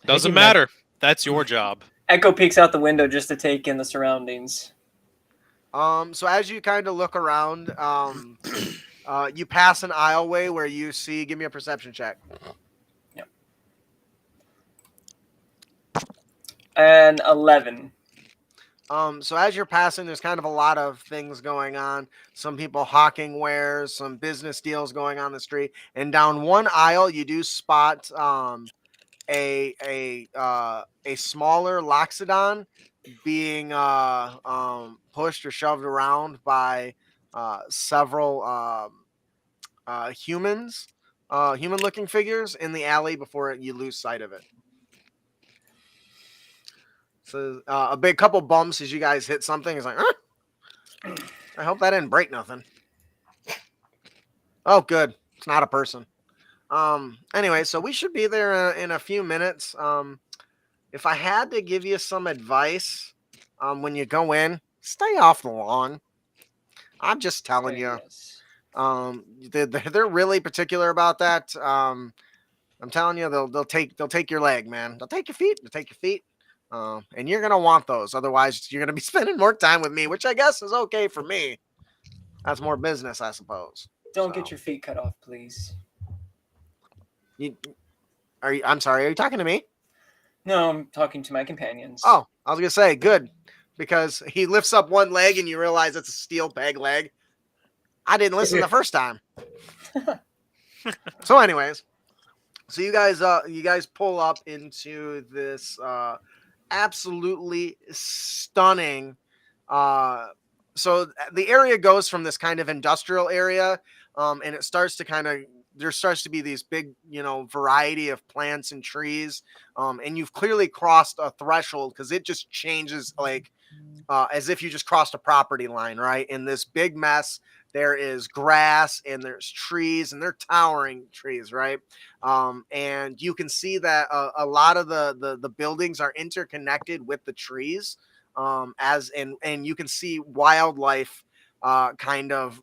Doesn't he meant- matter. That's your job. Echo peeks out the window just to take in the surroundings. So as you kind of look around, you pass an aisleway where you see. Give me a perception check. And 11. So as you're passing, there's kind of a lot of things going on. Some people hawking wares, some business deals going on the street, and down one aisle, you do spot a smaller Loxodon being pushed or shoved around by several humans, human-looking figures in the alley before you lose sight of it. So a big couple bumps as you guys hit something. It's like, I hope that didn't break nothing. Oh, good. It's not a person. Anyway, so we should be there in a few minutes. If I had to give you some advice, when you go in, stay off the lawn. I'm just telling you. Yes. They're really particular about that. I'm telling you, they'll take your leg, man. They'll take your feet. They'll take your feet. And you're gonna want those. Otherwise, you're gonna be spending more time with me, which I guess is okay for me. That's more business, I suppose. Don't So. get your feet cut off, please. I'm sorry. Are you talking to me? No, I'm talking to my companions. Oh, I was gonna say good, because he lifts up one leg and you realize it's a steel peg leg. I didn't listen the first time. So, anyways, so you guys pull up into this absolutely stunning. So the area goes from this kind of industrial area, and it starts to there starts to be these big, variety of plants and trees, and you've clearly crossed a threshold because it just changes like as if you just crossed a property line, right? In this big mess, there is grass and there's trees, and they're towering trees, right? And you can see that a lot of the buildings are interconnected with the trees, and you can see wildlife kind of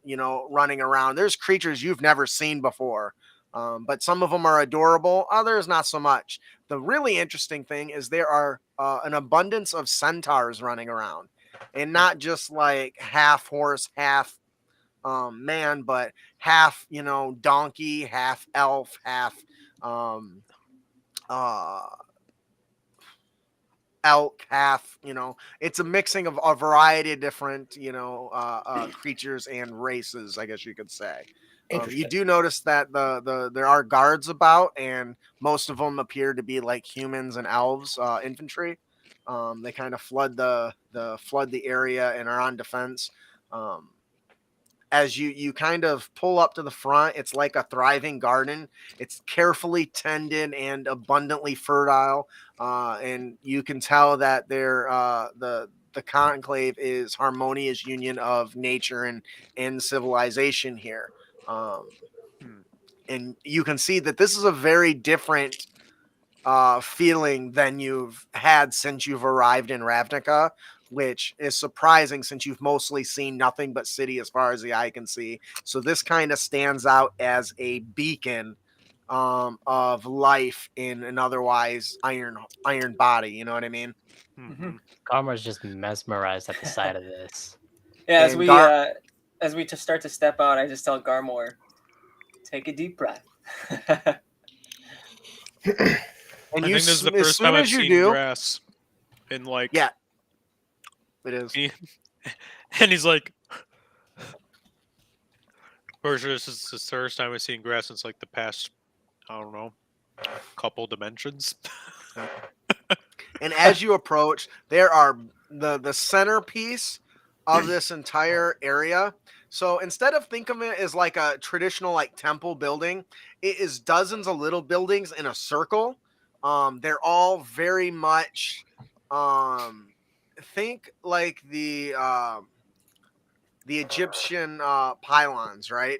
running around. There's creatures you've never seen before, but some of them are adorable, others not so much. The really interesting thing is there are an abundance of centaurs running around, and not just like half horse, half man, but half donkey, half elf, half elk, half, it's a mixing of a variety of different, creatures and races, I guess you could say. You Interesting. do notice that there are guards about, and most of them appear to be like humans and elves, infantry. They kind of flood the area and are on defense. As you kind of pull up to the front, it's like a thriving garden. It's carefully tended and abundantly fertile, and you can tell that the conclave is harmonious union of nature and civilization here. And you can see that this is a very different feeling than you've had since you've arrived in Ravnica, which is surprising since you've mostly seen nothing but city as far as the eye can see. So this kind of stands out as a beacon of life in an otherwise iron body. You know what I mean? Mhm. Garmor's just mesmerized at the sight of this. Yeah, as And we start to step out, I just tell Garmor, take a deep breath. And I you, think this is the as first soon time I've as you seen do, grass in like. yeah, it is. And he's like, "For sure, this is the first time I've seen grass since like the past, I don't know, couple dimensions." And as you approach, there are the centerpiece of this entire area. So instead of think of it as like a traditional like temple building, it is dozens of little buildings in a circle. They're all very much think like the Egyptian pylons, right?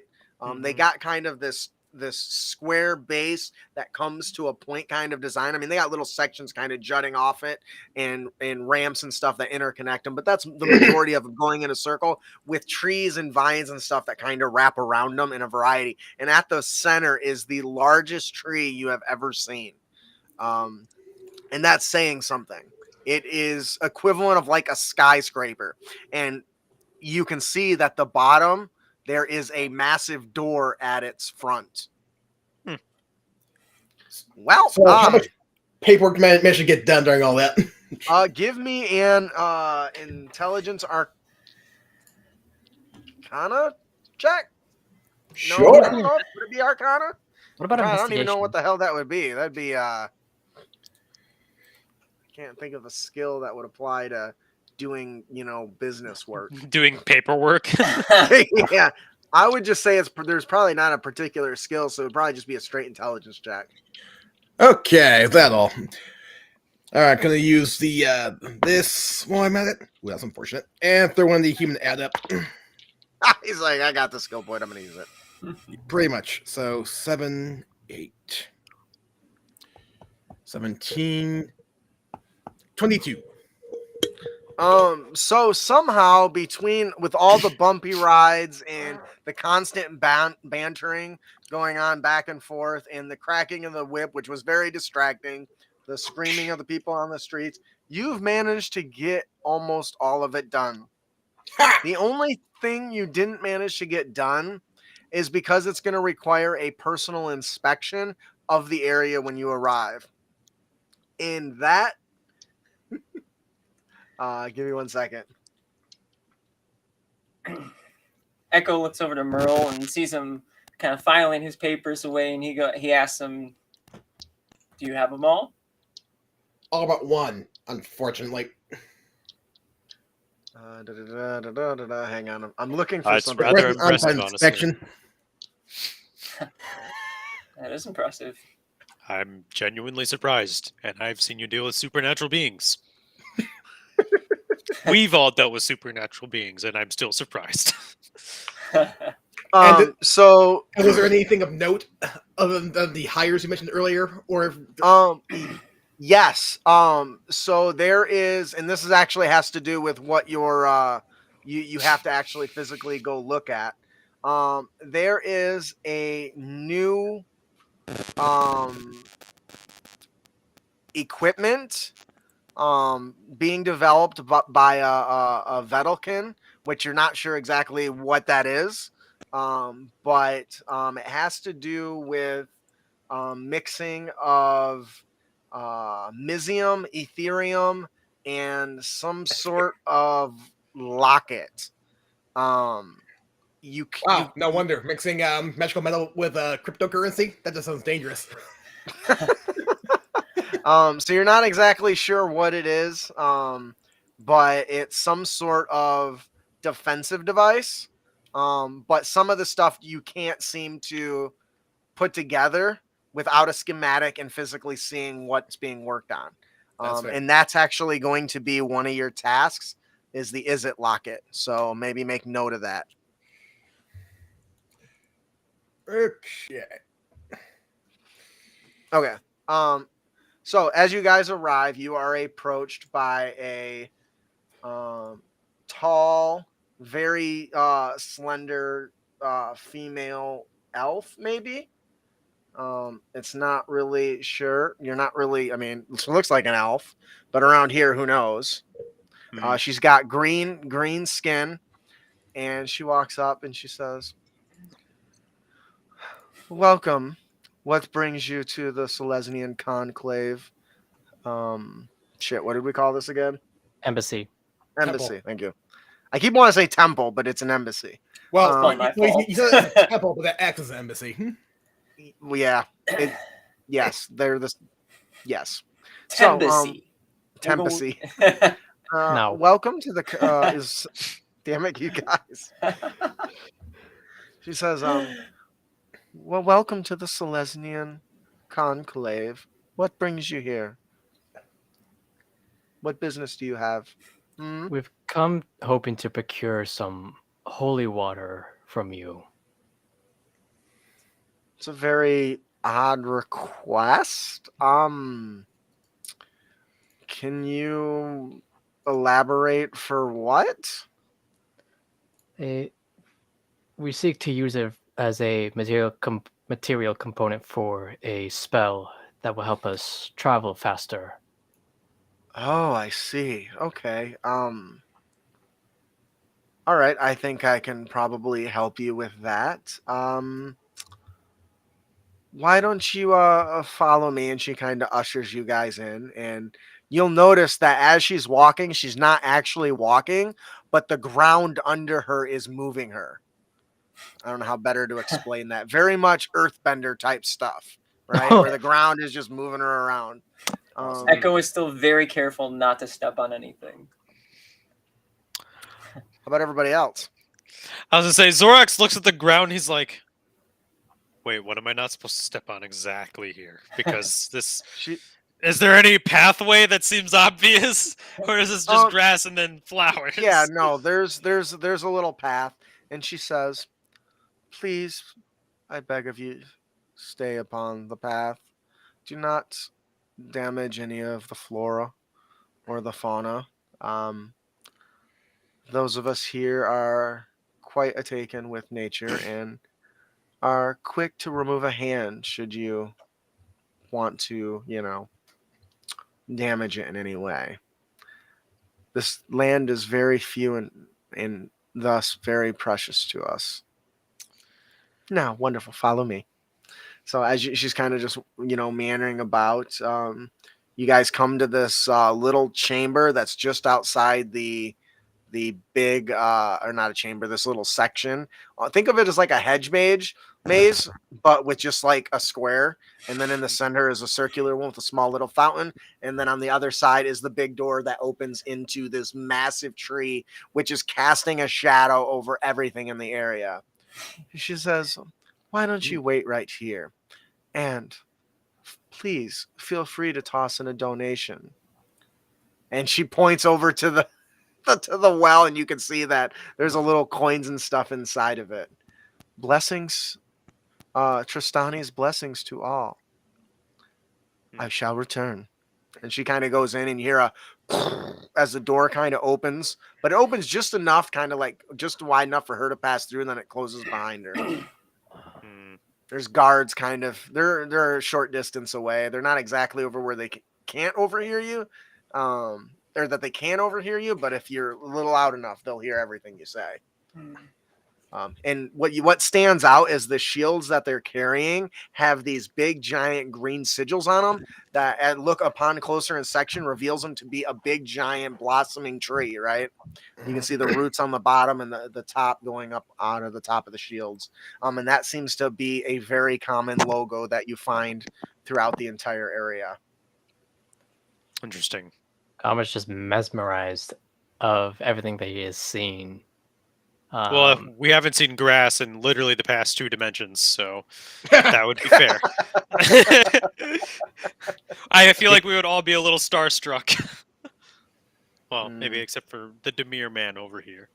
They got kind of this square base that comes to a point kind of design. I mean, they got little sections kind of jutting off it and ramps and stuff that interconnect them, but that's the majority of them going in a circle with trees and vines and stuff that kind of wrap around them in a variety. And at the center is the largest tree you have ever seen. And that's saying something. It is equivalent of like a skyscraper. And you can see that the bottom, there is a massive door at its front. Well, So how much paperwork managed to get done during all that? give me an intelligence arcana check. Sure. No, would it be arcana? What about I don't even know investigation? what the hell that would be. That'd be can't think of a skill that would apply to doing, business work. Doing paperwork. Yeah. I would just say there's probably not a particular skill, so it would probably just be a straight intelligence check. Okay, is that all? All right, gonna use the this while I'm at it. Well, that's unfortunate. And throw in the human add up. He's like, I got the skill point. I'm gonna use it. Pretty much. So 7, 8, 17, 22. So somehow with all the bumpy rides and the constant bantering going on back and forth and the cracking of the whip, which was very distracting, the screaming of the people on the streets, you've managed to get almost all of it done. The only thing you didn't manage to get done is because it's going to require a personal inspection of the area when you arrive. And that give me 1 second. Echo looks over to Merle and sees him kind of filing his papers away, and he asks him, "Do you have them all?" All but one, unfortunately. Hang on, I'm looking for It's something. rather Where's the impressive, on-time honestly. inspection? That is impressive. I'm genuinely surprised, and I've seen you deal with supernatural beings. We've all dealt with supernatural beings, and I'm still surprised. So Was there anything of note other than the hires you mentioned earlier, or yes. So there is, and this is actually has to do with what your you have to actually physically go look at. There is a new equipment being developed by a Vedelkin, which you're not sure exactly what that is, but it has to do with mixing of Mysium, Ethereum, and some sort of locket. You Wow, no wonder. Mixing magical metal with cryptocurrency? That just sounds dangerous. So you're not exactly sure what it is, but it's some sort of defensive device. But some of the stuff you can't seem to put together without a schematic and physically seeing what's being worked on. That's fair. And that's actually going to be one of your tasks is the Is It locket. So maybe make note of that. Okay. Okay. So as you guys arrive, you are approached by a tall, very slender female elf, maybe. It's not really sure. You're not really, I mean, it looks like an elf, but around here, who knows? She's got green skin, and she walks up and she says, "Welcome. What brings you to the Silesian Conclave?" Shit, what did we call this again? Embassy. Embassy. Temple. Thank you. I keep wanting to say temple, but it's an embassy. Well, not my fault. you said it's a temple, but that acts as an embassy. Well, yeah. Yes, they're this. Yes. Tembassy. Tembassy. No. Welcome to the. Is damn it, you guys. She says, "Well, welcome to the Silesian Conclave. What brings you here? What business do you have?" We've come hoping to procure some holy water from you. It's a very odd request. Can you elaborate for what? We seek to use it as a material component for a spell that will help us travel faster. Oh, I see. Okay. All right. I think I can probably help you with that. Why don't you follow me? And she kind of ushers you guys in, and you'll notice that as she's walking, she's not actually walking, but the ground under her is moving her. I don't know how better to explain that. Very much earthbender type stuff, right? Where the ground is just moving her around. Echo is still very careful not to step on anything. How about everybody else? I was gonna say, Zorax looks at the ground. He's like, "Wait, what am I not supposed to step on exactly here? Because this is there any pathway that seems obvious, or is this just grass and then flowers?" Yeah, no. There's a little path, and she says, "Please, I beg of you, stay upon the path. Do not damage any of the flora or the fauna. Those of us here are quite taken with nature and are quick to remove a hand should you want to, damage it in any way. This land is very few and thus very precious to us. Now, wonderful. Follow me." So as she's kind of just, meandering about, you guys come to this little chamber that's just outside the big, or not a chamber, this little section. Think of it as like a hedge maze, but with just like a square. And then in the center is a circular one with a small little fountain. And then on the other side is the big door that opens into this massive tree, which is casting a shadow over everything in the area. She says, "Why don't you wait right here? And please feel free to toss in a donation." And she points over to the well, and you can see that there's a little coins and stuff inside of it. Blessings, Tristani's blessings to all. I shall return. And she kind of goes in, and you hear a as the door kind of opens, but it opens just enough, kind of like just wide enough for her to pass through, and then it closes behind her. There's guards kind of, they're a short distance away. They're not exactly over where they can't overhear you, or that they can overhear you, but if you're a little loud enough, they'll hear everything you say. And what stands out is the shields that they're carrying have these big, giant green sigils on them that, at look upon closer inspection, reveals them to be a big, giant, blossoming tree. Right? You can see the roots on the bottom and the top going up out of the top of the shields. And that seems to be a very common logo that you find throughout the entire area. Interesting. Garmor's just mesmerized of everything that he has seen. Well, we haven't seen grass in literally the past 2 dimensions, so that would be fair. I feel like we would all be a little starstruck. Well, maybe except for the Demir man over here.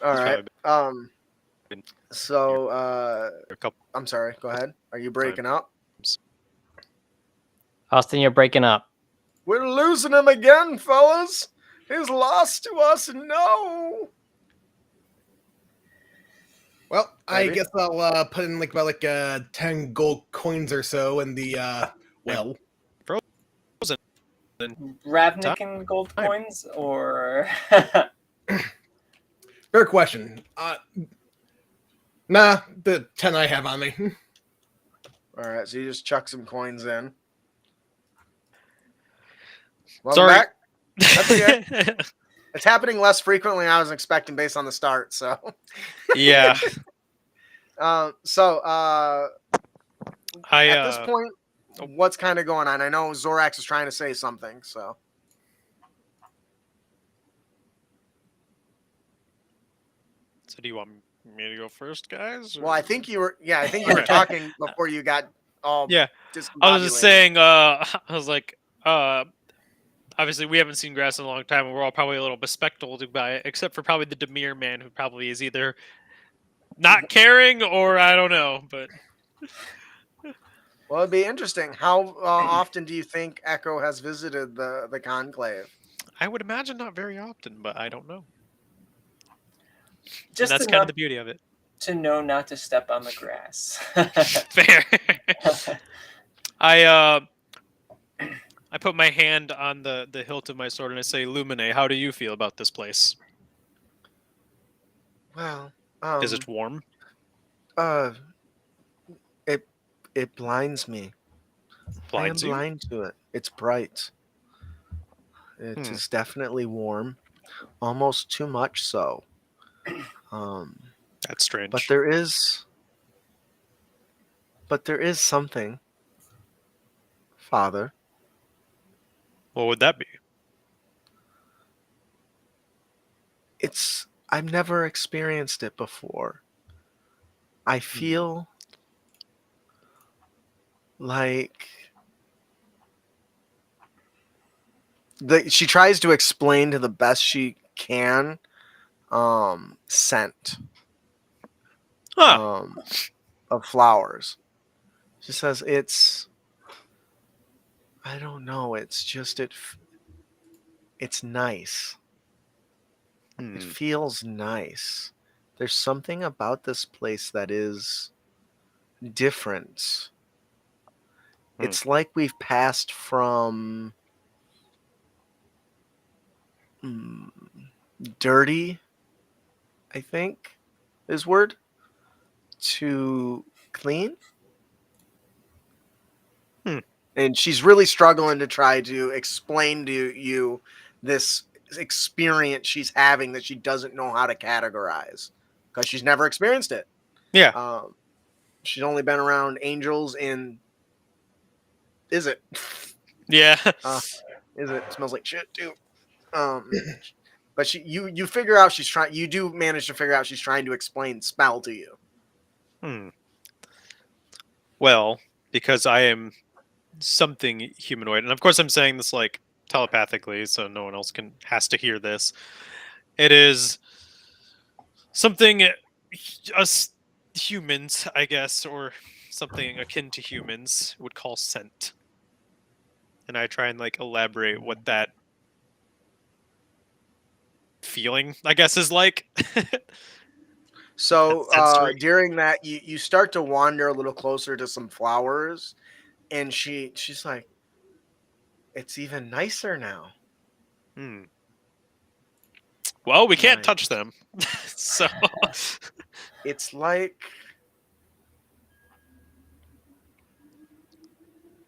All He's right. probably So, a couple. I'm sorry. Go ahead. Are you breaking up? Austin, you're breaking up. We're losing him again, fellas. He's lost to us. No. Well, I Maybe. guess I'll put in about 10 gold coins or so in the well. Ravnican gold coins or Fair question. Nah, the 10 I have on me. All right. So you just chuck some coins in. Welcome Sorry. back. That's okay. It's happening less frequently than I was expecting based on the start. So, Yeah. at this point, what's kind of going on? I know Zorax is trying to say something. So, So do you want me to go first, guys? well, I think you were talking before you got all Yeah. I was just discombobulated. saying, I was like, obviously we haven't seen grass in a long time, and we're all probably a little bespectacled by it, except for probably the Demir man, who probably is either not caring or I don't know. But Well, it'd be interesting. How often do you think Echo has visited the conclave? I would imagine not very often, but I don't know. just And that's kind of the beauty of it. to know not to step on the grass. Fair. I put my hand on the hilt of my sword and I say, Lumine, how do you feel about this place? Well, Is it warm? It blinds me. Blinds I am you? blind to it. It's bright. It is definitely warm, almost too much so. That's strange. But there is something, Father. What would that be? I've never experienced it before. I feel like she tries to explain to the best she can scent Huh. of flowers. She says I don't know, it's just it's nice. It feels nice. There's something about this place that is different. It's like we've passed from dirty, I think is word, to clean. And she's really struggling to try to explain to you this experience she's having that she doesn't know how to categorize because she's never experienced it. Yeah. She's only been around angels in. Is it? Yeah. Is it? It smells like shit too. But you figure out she's trying. You do manage to figure out she's trying to explain spell to you. Well, because I am something humanoid, and of course I'm saying this like telepathically, so no one else has to hear this. It is something us humans, I guess, or something akin to humans would call scent. And I try and like elaborate what that feeling, I guess, is like. So during that, you start to wander a little closer to some flowers, and she's like, "It's even nicer now." Well, we can't Right. touch them. So It's like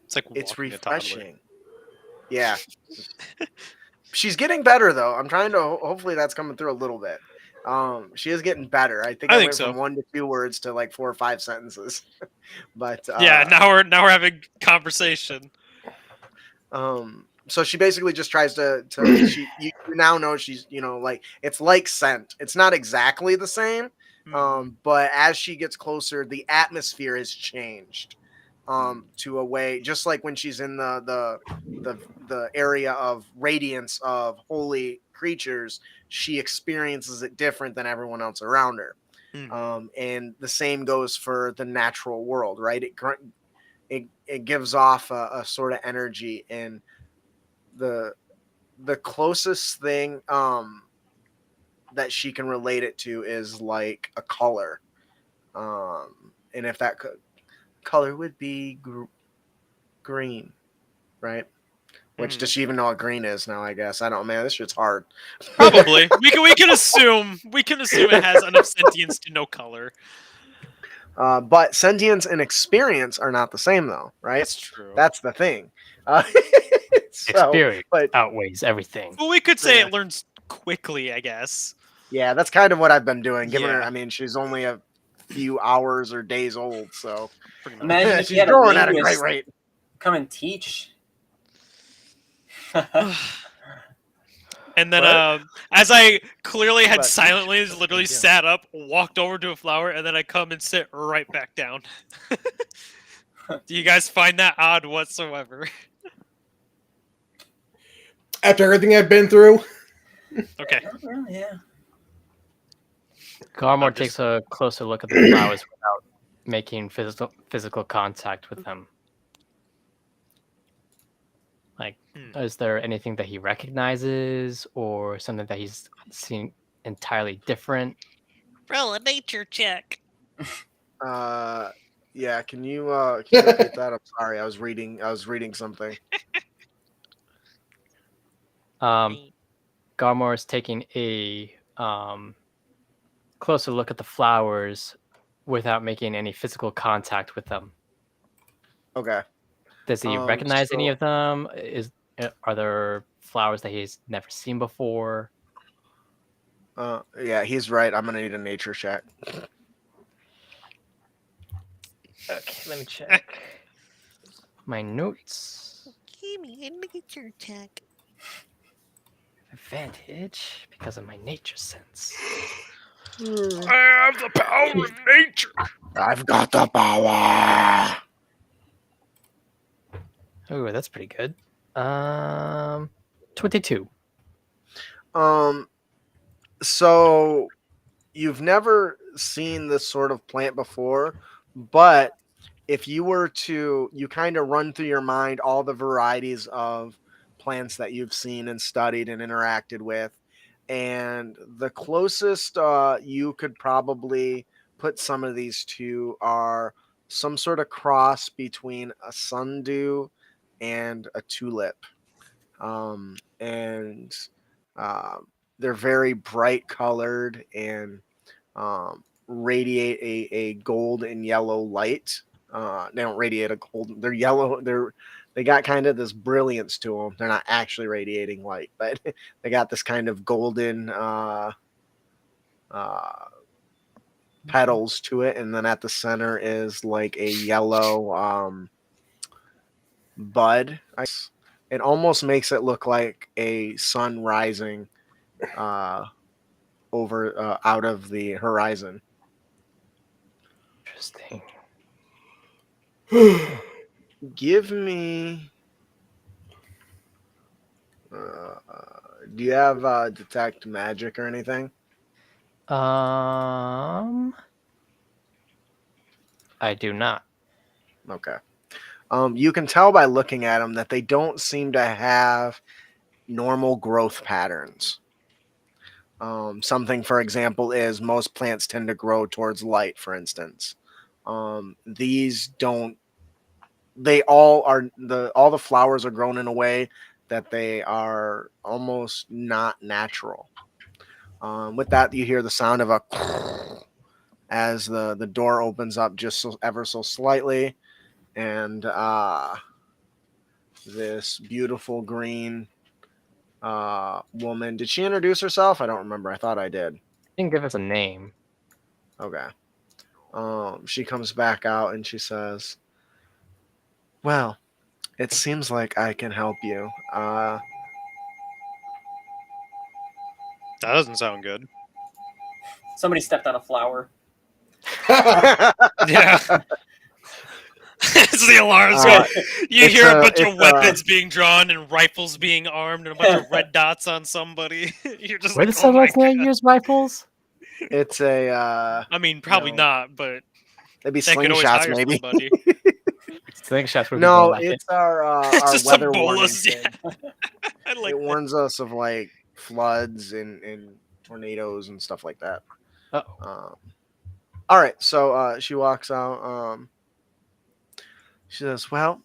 it's like it's walking a toddler. refreshing. Yeah. She's getting better though. I'm trying to hopefully that's coming through a little bit. She is getting better. I think I I think went so. from 1 to 2 words to like 4 or 5 sentences. But Yeah, now we're having conversation. So she basically just tries to you now know she's, you know, like it's like scent. It's not exactly the same. But as she gets closer, the atmosphere has changed to a way, just like when she's in the area of radiance of holy creatures, she experiences it different than everyone else around her. And the same goes for the natural world, right? It gives off a sort of energy, and the closest thing that she can relate it to is like a color, and if that color would be green, right? Which does she even know what green is now? I guess I don't. Man, this shit's hard. Probably. we can assume it has enough sentience to know color. But sentience and experience are not the same, though, right? That's true. That's the thing. Experience but outweighs everything. Well, we could say Yeah. it learns quickly, I guess. yeah, that's kind of what I've been doing. Giving her, Yeah. I mean, she's only a few hours or days old, so Pretty much. Imagine if she's you had a growing at a great linguist rate. come and teach. And then, What? as I clearly had But- silently, literally Yeah. sat up, walked over to a flower, and then I come and sit right back down. Do you guys find that odd whatsoever? After everything I've been through, Okay. Well, yeah. Garmor I'm just- takes a closer look at the flowers without making physical contact with them. Like, is there anything that he recognizes or something that he's seen entirely different? Roll a nature check. Yeah, can you repeat that? I'm sorry, I was reading something. Garmor is taking a closer look at the flowers without making any physical contact with them. Okay. Does he recognize any of them? Are there flowers that he's never seen before? Yeah, he's right. I'm gonna need a nature check. Okay, let me check my notes. Give me a nature check. Advantage because of my nature sense. I have the power of nature. I've got the power. Oh, that's pretty good. 22. So you've never seen this sort of plant before, but if you were to, you kind of run through your mind all the varieties of plants that you've seen and studied and interacted with, and the closest you could probably put some of these to are some sort of cross between a sundew and a tulip, and they're very bright colored and radiate a gold and yellow light. They don't radiate a gold. They're yellow. They got kind of this brilliance to them. They're not actually radiating light, but they got this kind of golden petals to it. And then at the center is like a yellow bud. It almost makes it look like a sun rising over out of the horizon. Interesting. Give me. Do you have detect magic or anything? I do not. Okay. You can tell by looking at them that they don't seem to have normal growth patterns. Something, for example, is most plants tend to grow towards light, for instance. These don't. They all are all the flowers are grown in a way that they are almost not natural. With that, you hear the sound of a as the door opens up just ever so slightly, and this beautiful green woman. Did she introduce herself? I don't remember. I thought I did. You can give us a name. Okay. She comes back out and she says, "Well, it seems like I can help you. That doesn't sound good. Somebody stepped on a flower. Yeah. It's the alarms. You hear a bunch of weapons being drawn and rifles being armed and a bunch of red dots on somebody. You're just Were like, the oh my Soviets going God. to use rifles? It's a I mean, probably No. not, but it'd be they could always slingshots hire maybe. somebody. Slingshots would be No, more like it's it. our Just weather some warning bolas, thing. yeah. I like It that. warns us of like floods and tornadoes and stuff like that. Uh-oh. All right, so she walks out. She says, "Well,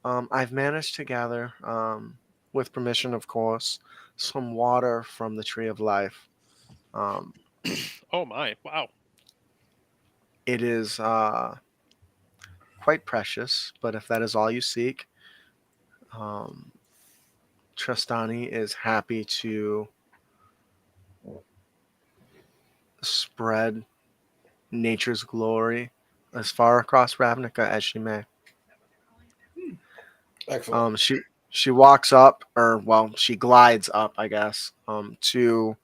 I've managed to gather, with permission, of course, some water from the Tree of Life. Um, Oh my! Wow. it is quite precious, but if that is all you seek, Tristani is happy to spread nature's glory as far across Ravnica as she may." Excellent. She walks up, or well, she glides up, I guess, to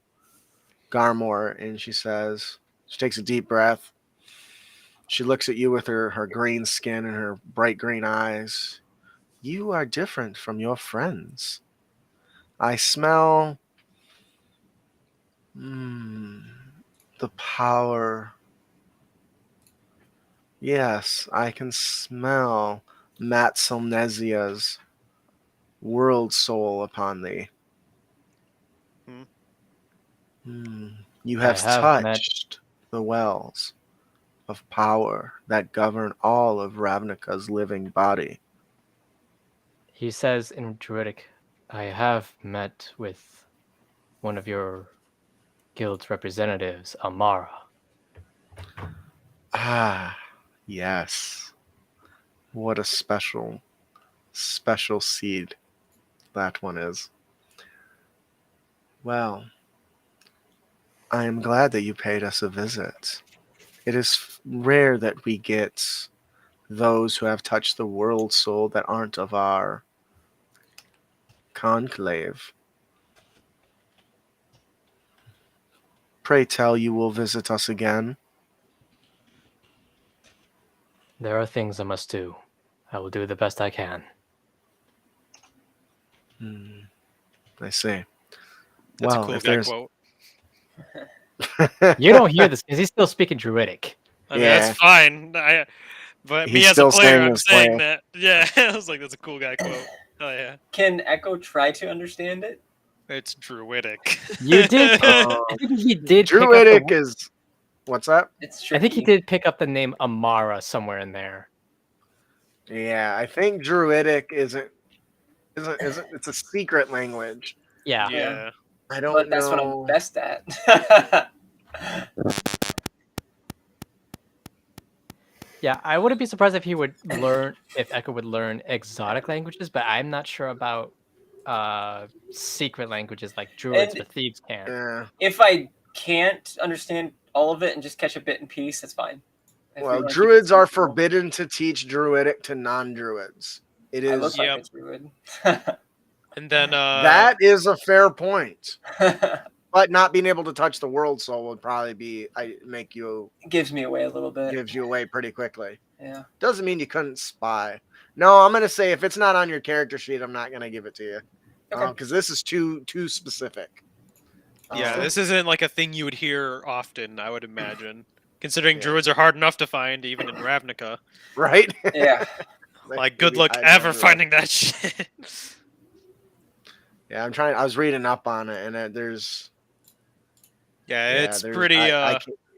Garmor, and she takes a deep breath. She looks at you with her green skin and her bright green eyes. "You are different from your friends. I smell the power. Yes, I can smell Mat Solnezia's world soul upon thee. You have touched the wells of power that govern all of Ravnica's living body." He says in Druidic, "I have met with one of your guild's representatives, Amara." Ah, yes. What a special seed that one is. Well, I am glad that you paid us a visit. It is rare that we get those who have touched the world soul that aren't of our conclave. Pray tell you will visit us again. There are things I must do. I will do the best I can. I see. That's Well, a cool if guy there's quote. You don't hear this because he's still speaking Druidic. I mean, Yeah. that's fine. But me He's as a still player, saying I'm his saying play. that. Yeah, I was like, that's a cool guy quote. Oh yeah, Can Echo try to understand it? it's druidic. You did. I think he did. Druidic is what's that? It's I think he tricky. did pick up the name Amara somewhere in there. Yeah, I think Druidic isn't. It's a secret language. Yeah. Yeah. I don't But know. that's what I'm best at. Yeah, I wouldn't be surprised if he would learn, if Echo would learn exotic languages, but I'm not sure about secret languages like druids, And- but thieves can. Yeah. If I can't understand all of it and just catch a bit in piece, that's fine. If we Well, wanna keep it druids are simple. forbidden to teach Druidic to non-druids. It I is look Yep. like a druid. And then that is a fair point. But not being able to touch the world soul would probably make you Gives me away a little bit. gives you away pretty quickly. Yeah. Doesn't mean you couldn't spy. No, I'm gonna say if it's not on your character sheet, I'm not gonna give it to you Okay. because this is too specific. yeah, this isn't like a thing you would hear often, I would imagine. Considering Yeah. druids are hard enough to find even in Ravnica. right. Yeah. Like, good Maybe luck hide ever under it. finding that shit. Yeah, I'm trying. I was reading up on it, and there's. Yeah, it's there's- pretty.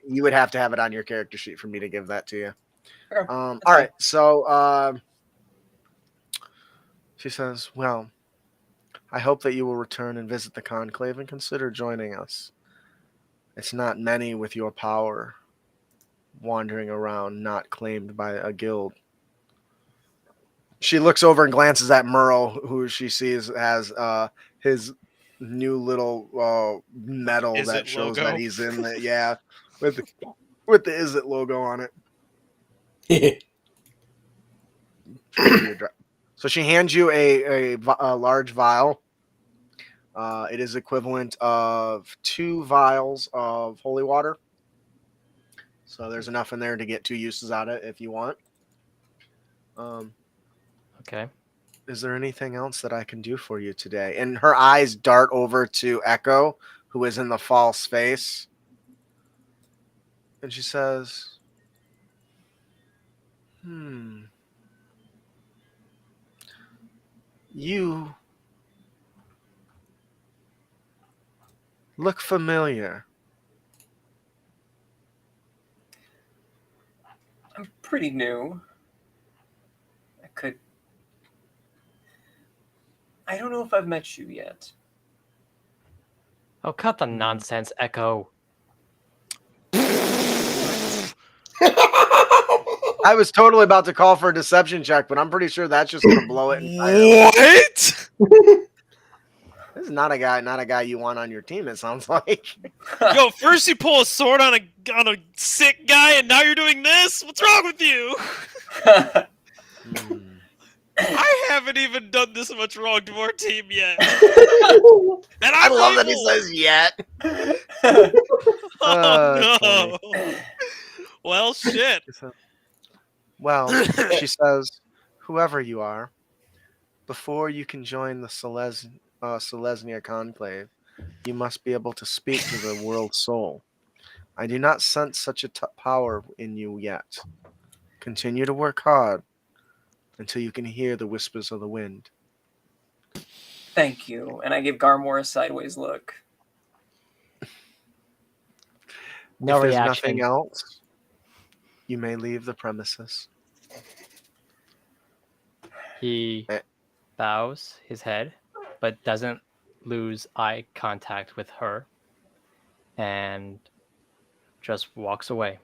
you would have to have it on your character sheet for me to give that to you. Okay, All fine. right. So she says, "Well, I hope that you will return and visit the conclave and consider joining us. It's not many with your power wandering around, not claimed by a guild. She looks over and glances at Merle, who she sees has his new little medal Is that it shows logo? that he's in the with the Is It logo on it. So she hands you a large vial. It is equivalent of 2 vials of holy water. So there's enough in there to get 2 uses out of it if you want. Okay. Is there anything else that I can do for you today? And her eyes dart over to Echo, who is in the false face. And she says, you look familiar. I'm pretty new. I don't know if I've met you yet. Oh, cut the nonsense, Echo. I was totally about to call for a deception check, but I'm pretty sure that's just going to blow it entirely. What? This is not a guy you want on your team, it sounds like. Yo, first you pull a sword on a sick guy, and now you're doing this? What's wrong with you? I haven't even done this much wrong to our team yet. And I love that he says yet. Oh, no. Well, shit. Well, she says, whoever you are, before you can join the Selesnya Conclave, you must be able to speak to the world soul. I do not sense such a power in you yet. Continue to work hard until you can hear the whispers of the wind. Thank you. And I give Garmore a sideways look. No if there's reaction. nothing else, you may leave the premises. He bows his head, but doesn't lose eye contact with her, and just walks away.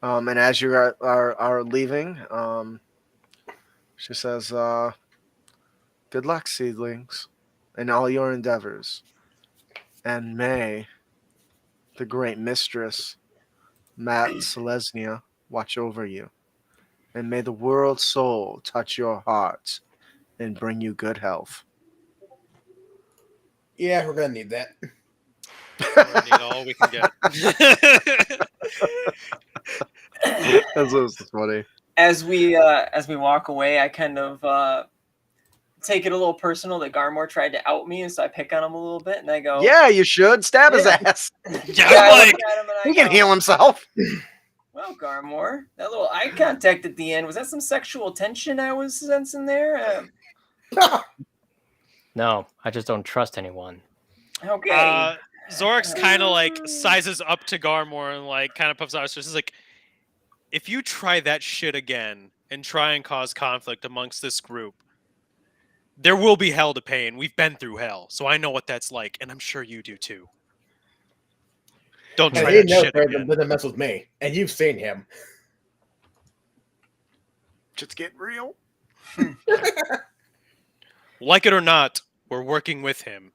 And as you are leaving, she says, good luck, seedlings, in all your endeavors. And may the great mistress, Mat Selesnya, watch over you. And may the world soul touch your heart and bring you good health. Yeah, we're gonna need that. We're gonna need all we can get. That's so funny. As we walk away, I kind of take it a little personal that Garmore tried to out me, and so I pick on him a little bit, and I go, Yeah, you should. Stab his Yeah. ass. Yeah, I I'm like, look at him and I He can go, heal himself. Well, Garmore, that little eye contact at the end, was that some sexual tension I was sensing there? No, I just don't trust anyone. Okay. Zorax kind of like sizes up to Garmore and like kind of puffs out. So it's like, if you try that shit again and try and cause conflict amongst this group, there will be hell to pay, and we've been through hell, so I know what that's like, and I'm sure you do too. Don't And try he that knows shit again. doesn't mess with me, and you've seen him. Just get real. Like it or not, we're working with him.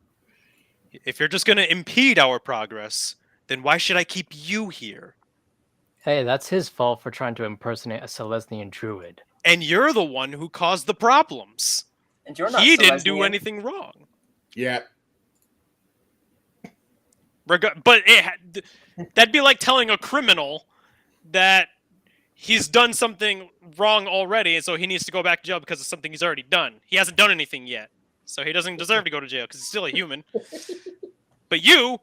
If you're just going to impede our progress, then why should I keep you here? Hey, that's his fault for trying to impersonate a Selesnyan druid. And you're the one who caused the problems. And you're not He didn't do Selesnyan. anything wrong. Yeah. But that'd be like telling a criminal that he's done something wrong already, and so he needs to go back to jail because of something he's already done. He hasn't done anything yet, so he doesn't deserve to go to jail because he's still a human. But you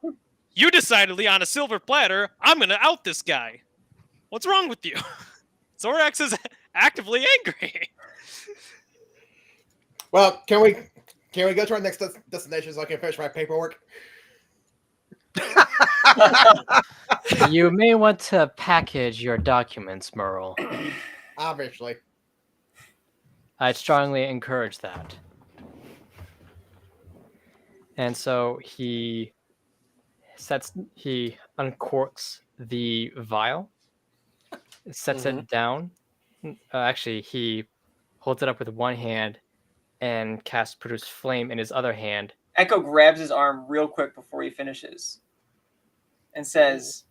decidedly on a silver platter, I'm going to out this guy. What's wrong with you? Zorax is actively angry. Well, can we go to our next destination so I can finish my paperwork? You may want to package your documents, Merle. Obviously. I'd strongly encourage that. And so he he uncorks the vial, sets it down. Actually, he holds it up with one hand and casts produce flame in his other hand. Echo grabs his arm real quick before he finishes and says,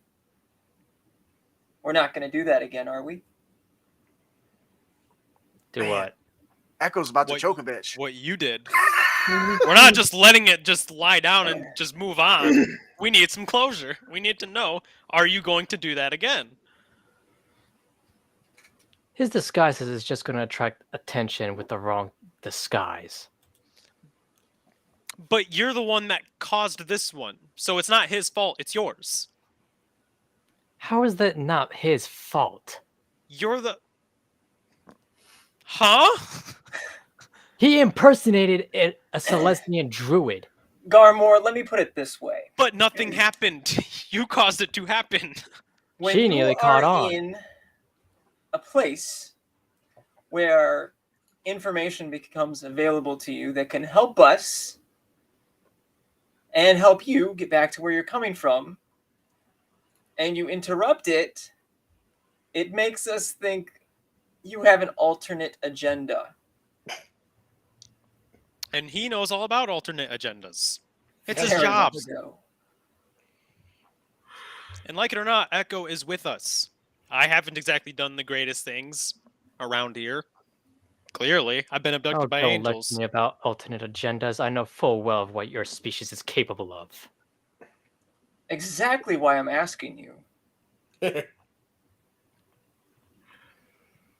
"We're not going to do that again, are we?" Do Man. what? Echo's about to choke a bitch. What you did. We're not just letting it just lie down and just move on. We need some closure. We need to know, are you going to do that again? His disguise is just going to attract attention with the wrong disguise. But you're the one that caused this one. So it's not his fault, it's yours. How is that not his fault? You're the... Huh? He impersonated a Celestian druid. Garmor, let me put it this way. But nothing happened. You caused it to happen. When She you nearly are caught on. in a place where information becomes available to you that can help us and help you get back to where you're coming from, and you interrupt it, it makes us think you have an alternate agenda. And he knows all about alternate agendas. It's his Fair job. enough, though. And like it or not, Echo is with us. I haven't exactly done the greatest things around here. Clearly, I've been abducted by don't angels. lecture me about alternate agendas. I know full well of what your species is capable of. Exactly why I'm asking you.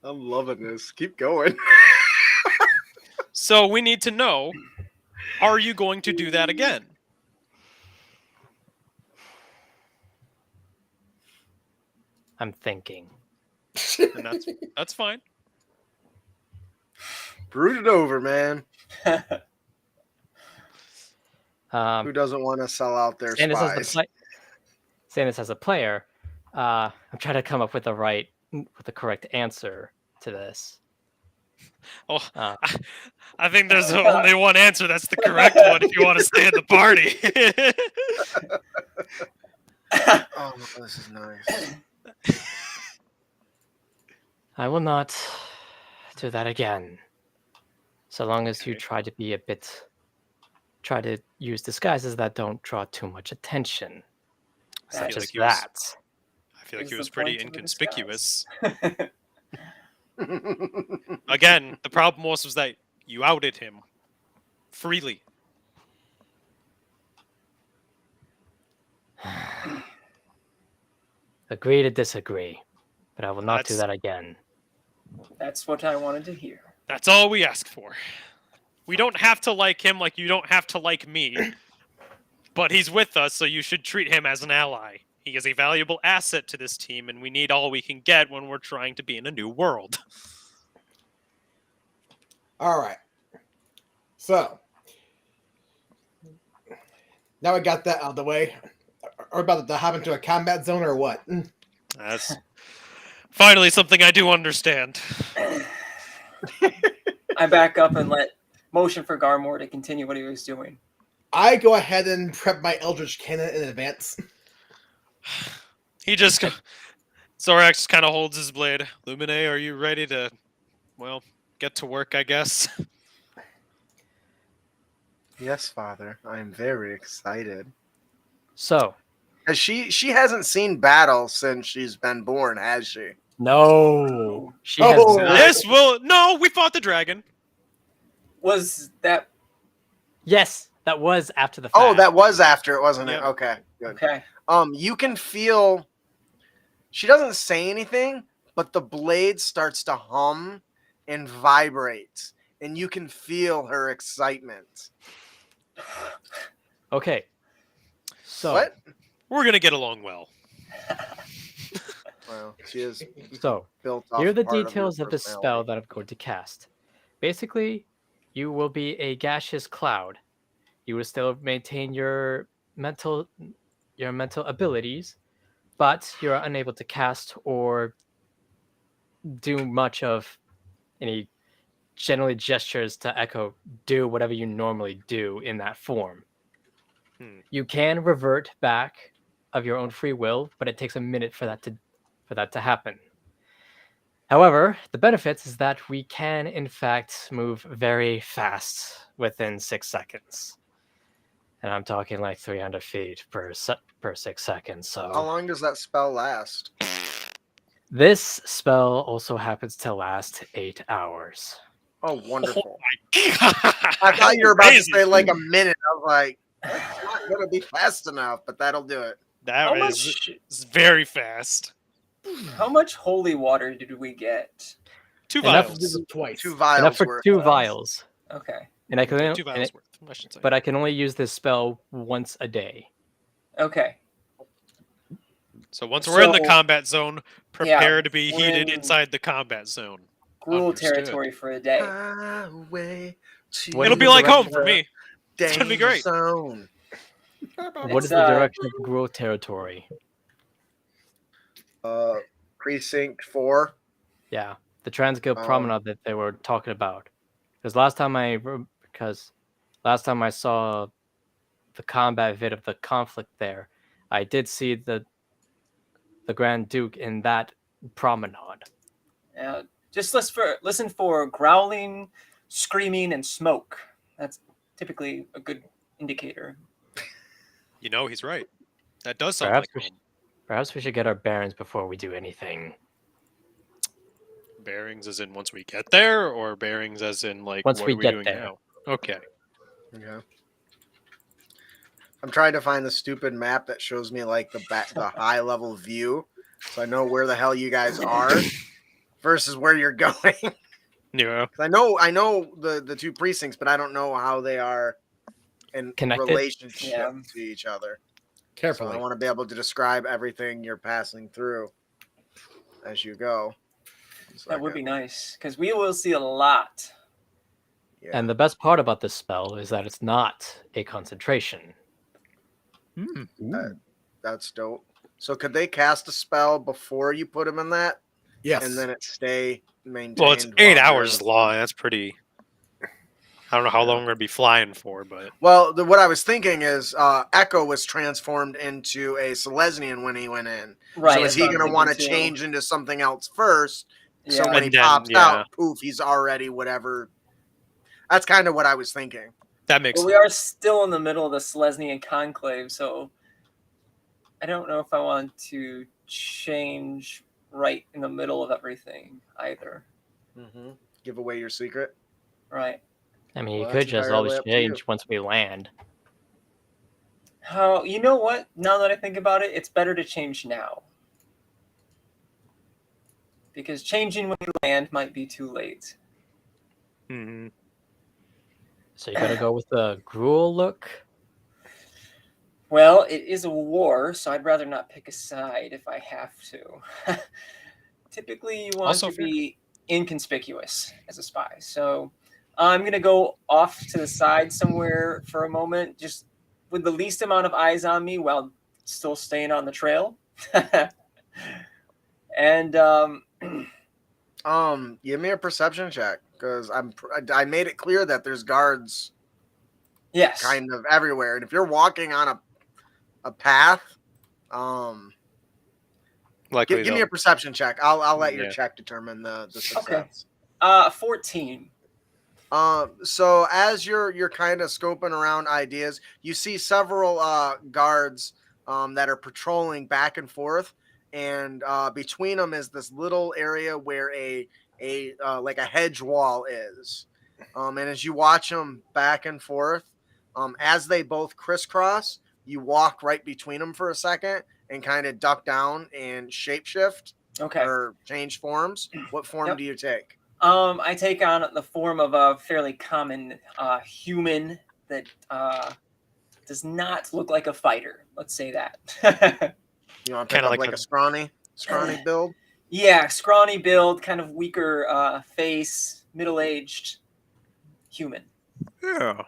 I'm loving this. Keep going. So we need to know, are you going to do that again? I'm thinking. And that's fine. Brood it over, man. Who Um, doesn't want to sell out their saying spies? saying this as a player, I'm trying to come up with the correct answer to this. Oh, Uh, I think there's only one answer. That's the correct one if you want to stay in the party. Oh, this is nice. I will not do that again. So long as you try to use disguises that don't draw too much attention, I such feel as like he was- that. I feel like Is he the was pretty point of the inconspicuous. Again, the problem was that you outed him freely. Agree to disagree, but I will not do That's- that again. That's what I wanted to hear. That's all we ask for. We don't have to like him like you don't have to like me. But he's with us, so you should treat him as an ally. He is a valuable asset to this team, and we need all we can get when we're trying to be in a new world. All right. So now we got that out of the way. Are we about to hop into a combat zone or what? That's finally something I do understand. I back up and motion for Garmor to continue what he was doing. I go ahead and prep my Eldritch Cannon in advance. He just... Zorax kind of holds his blade. Lumine, are you ready to, well, get to work, I guess? Yes, Father. I am very excited. So, Has she hasn't seen battle since she's been born, has she? no, she has Oh. not. This will... No, we fought the dragon. Was that Yes, that was after the fact. Oh, that was after it, wasn't Yep. it? Okay, good. okay? You can feel. She doesn't say anything, but the blade starts to hum and vibrate, and you can feel her excitement. Okay. So, What? We're going to get along well. Well, she is So, built off. here are the part details your of the spell personality. that I'm going to cast. Basically, you will be a gaseous cloud. You will still maintain your mental abilities, but you're unable to cast or do much of any generally gestures to echo do whatever you normally do in that form. You can revert back of your own free will, but it takes a minute for that to happen. However, the benefits is that we can, in fact, move very fast within 6 seconds. And I'm talking like 300 feet per 6 seconds. How So long does that spell last? this spell also happens to last 8 hours. Oh, wonderful. God. I thought you were about to Amazing. say like a minute. I was like, that's not going to be fast enough, but that'll do it. That How is much? it's very fast. How much holy water did we get? 2 Enough vials. Did it twice. 2 vials Enough for worth. 2 vials. Okay. And I can Yeah, only, 2 vials worth, I should say. but I can only use this spell once a day. Okay. So once we're in the So- combat zone, prepare to be we're heated in- inside the combat zone. Gruul Understood. territory for a day. Highway to What It'll is be the like home direction for of- me. It's gonna be great. Zone. What is It's, the direction of Gruul territory? Precinct 4. Yeah, the Transguild Um, promenade that they were talking about. Because last time I saw the combat vid of the conflict there, I did see the Grand Duke in that promenade. Just listen for growling, screaming, and smoke. That's typically a good indicator. You know, he's right. That does sound Perhaps like we home. Perhaps we should get our bearings before we do anything. Bearings as in once we get there, or bearings as in like Once what we are we get doing there. now? Okay. Yeah. I'm trying to find the stupid map that shows me like the high level view, so I know where the hell you guys are versus where you're going. Yeah. 'Cause I know the 2 precincts, but I don't know how they are in Connected? relationship Yeah. to each other. So Carefully. I want to be able to describe everything you're passing through as you go. That would be nice because we will see a lot. Yeah. And the best part about this spell is that it's not a concentration. That's dope. So could they cast a spell before you put them in that, Yes. and then it stay maintained? Well, it's while 8 they're- hours long. That's pretty. I don't know how long we're gonna be flying for, but Well, what I was thinking is Echo was transformed into a Selesnian when he went in. Right. So is that's he what I'm going to want to thinking, too. change into something else first? Yeah. So when he And then, pops yeah. out, poof, he's already whatever. That's kind of what I was thinking. that makes But we sense. are still in the middle of the Selesnian conclave, so I don't know if I want to change right in the middle of everything either. Mm-hmm. Give away your secret. Right. I mean, Well, you that's could just entirely always up to you. change once we land. How you know what? Now that I think about it, it's better to change now. Because changing when you land might be too late. Mhm. So you gotta go with the Gruul look. Well, it is a war, so I'd rather not pick a side if I have to. Typically, you want Also to fair. be inconspicuous as a spy. So I'm going to go off to the side somewhere for a moment, just with the least amount of eyes on me while still staying on the trail. And Give me a perception check because I made it clear that there's guards yes. kind of everywhere, and if you're walking on a path, Likely give me a perception check. I'll let your Yeah. check determine the success. 14. So as you're kind of scoping around ideas, you see several guards that are patrolling back and forth, and between them is this little area where a like a hedge wall is. And as you watch them back and forth, as they both crisscross, you walk right between them for a second and kind of duck down and shapeshift Okay. or change forms. What form Yep. do you take? I take on the form of a fairly common human that does not look like a fighter. Let's say that. You want to pick Kinda up like like a- a scrawny build? Yeah, scrawny build, kind of weaker face, middle-aged human. Yeah.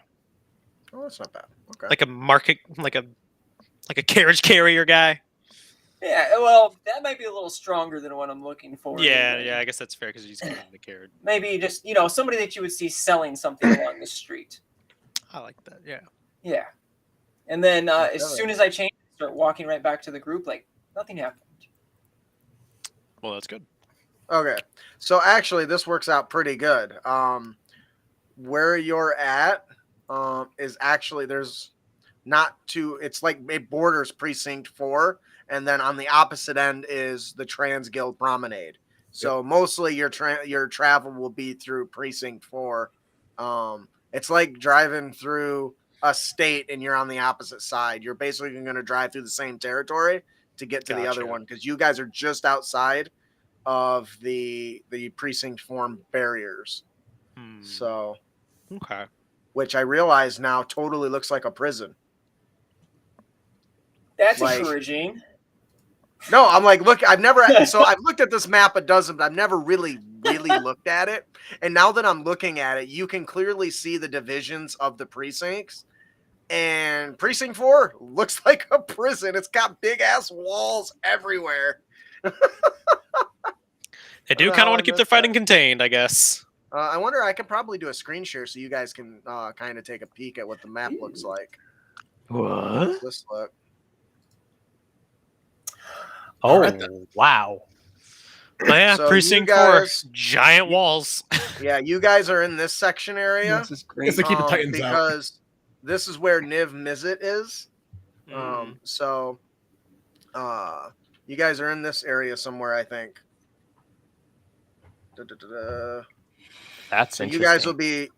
Oh, that's not bad. Okay. Like a market, like a carriage carrier guy. Yeah, well, that might be a little stronger than what I'm looking for. Yeah, anyway. yeah. I guess that's fair because he's carrying the carriage. Maybe just, somebody that you would see selling something along the street. I like that. Yeah. Yeah. And then as soon as I change, start walking right back to the group like nothing happened. Well, that's good. Okay, so actually, this works out pretty good. Where you're at is actually there's not too. It's like it borders precinct 4, and then on the opposite end is the Trans Guild Promenade. So mostly your travel will be through precinct 4. It's like driving through a state and you're on the opposite side. You're basically going to drive through the same territory to get to the other one because you guys are just outside of the precinct 4 barriers. So, okay, which I realize now totally looks like a prison. That's Like- encouraging. No, I'm like, look, I've looked at this map a dozen, but I've never really looked at it. And now that I'm looking at it, you can clearly see the divisions of the precincts. And precinct 4 looks like a prison. It's got big ass walls everywhere. They do kind of want to keep their fighting contained, I guess. I wonder, I could probably do a screen share so you guys can kind of take a peek at what the map looks like. What? What's this look? Oh, Alright wow. Oh, yeah, So you precinct guys- 4, giant walls. Yeah, you guys are in this section area. This is great. It's to keep the Titans out. because this is where Niv Mizzet is. So you guys are in this area somewhere, I think. That's So interesting. you guys will be,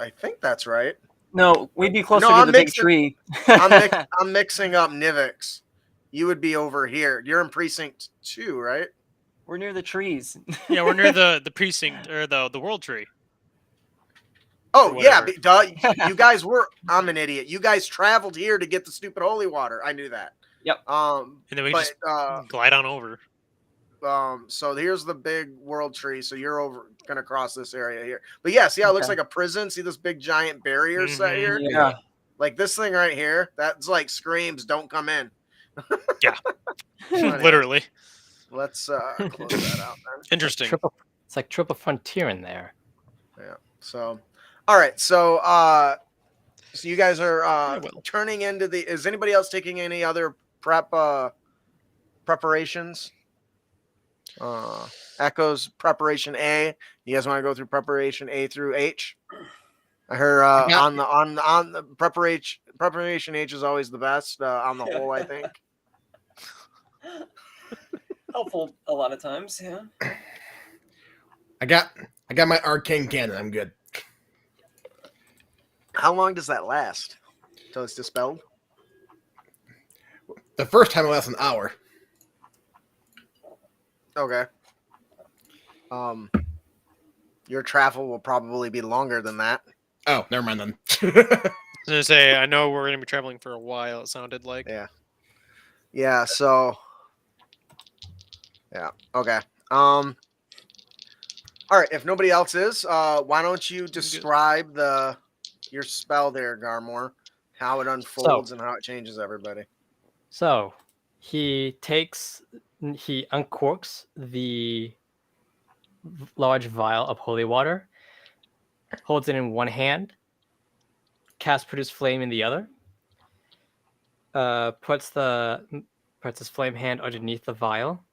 I think that's right. No, we'd be closer No, to I'm the big mixing- tree. I'm mixing up Nivix. You would be over here. You're in precinct 2, right? We're near the trees. Yeah, we're near the precinct or the world tree. Oh Or yeah, whatever. duh. You guys were. I'm an idiot. You guys traveled here to get the stupid holy water. I knew that. Yep. And then we But just glide on over. so here's the big world tree. So you're gonna cross this area here. But yeah, see how it looks Okay. like a prison? See this big giant barrier set Mhm. here? Yeah. Like this thing right here. That's like screams, "Don't come in." Anyway, Literally. Let's close that out then. Interesting. It's like triple frontier in there. So, all right. So, so you guys are will. turning into the. Is anybody else taking any other preparations? Echoes preparation A. You guys want to go through preparation A through H? I heard Yeah. on the preparation H is always the best on the whole. I think. Helpful a lot of times, yeah. I got my arcane cannon. I'm good. How long does that last? Till it's dispelled? The first time it lasts an hour. Okay. Your travel will probably be longer than that. Oh, never mind then. I was gonna say, I know we're gonna be traveling for a while. It sounded like. Yeah. Yeah. So. Yeah. Okay. All right. If nobody else is, why don't you describe your spell there, Garmore? How it unfolds and how it changes everybody. So he uncorks the large vial of holy water, holds it in one hand, casts produce flame in the other, puts his flame hand underneath the vial,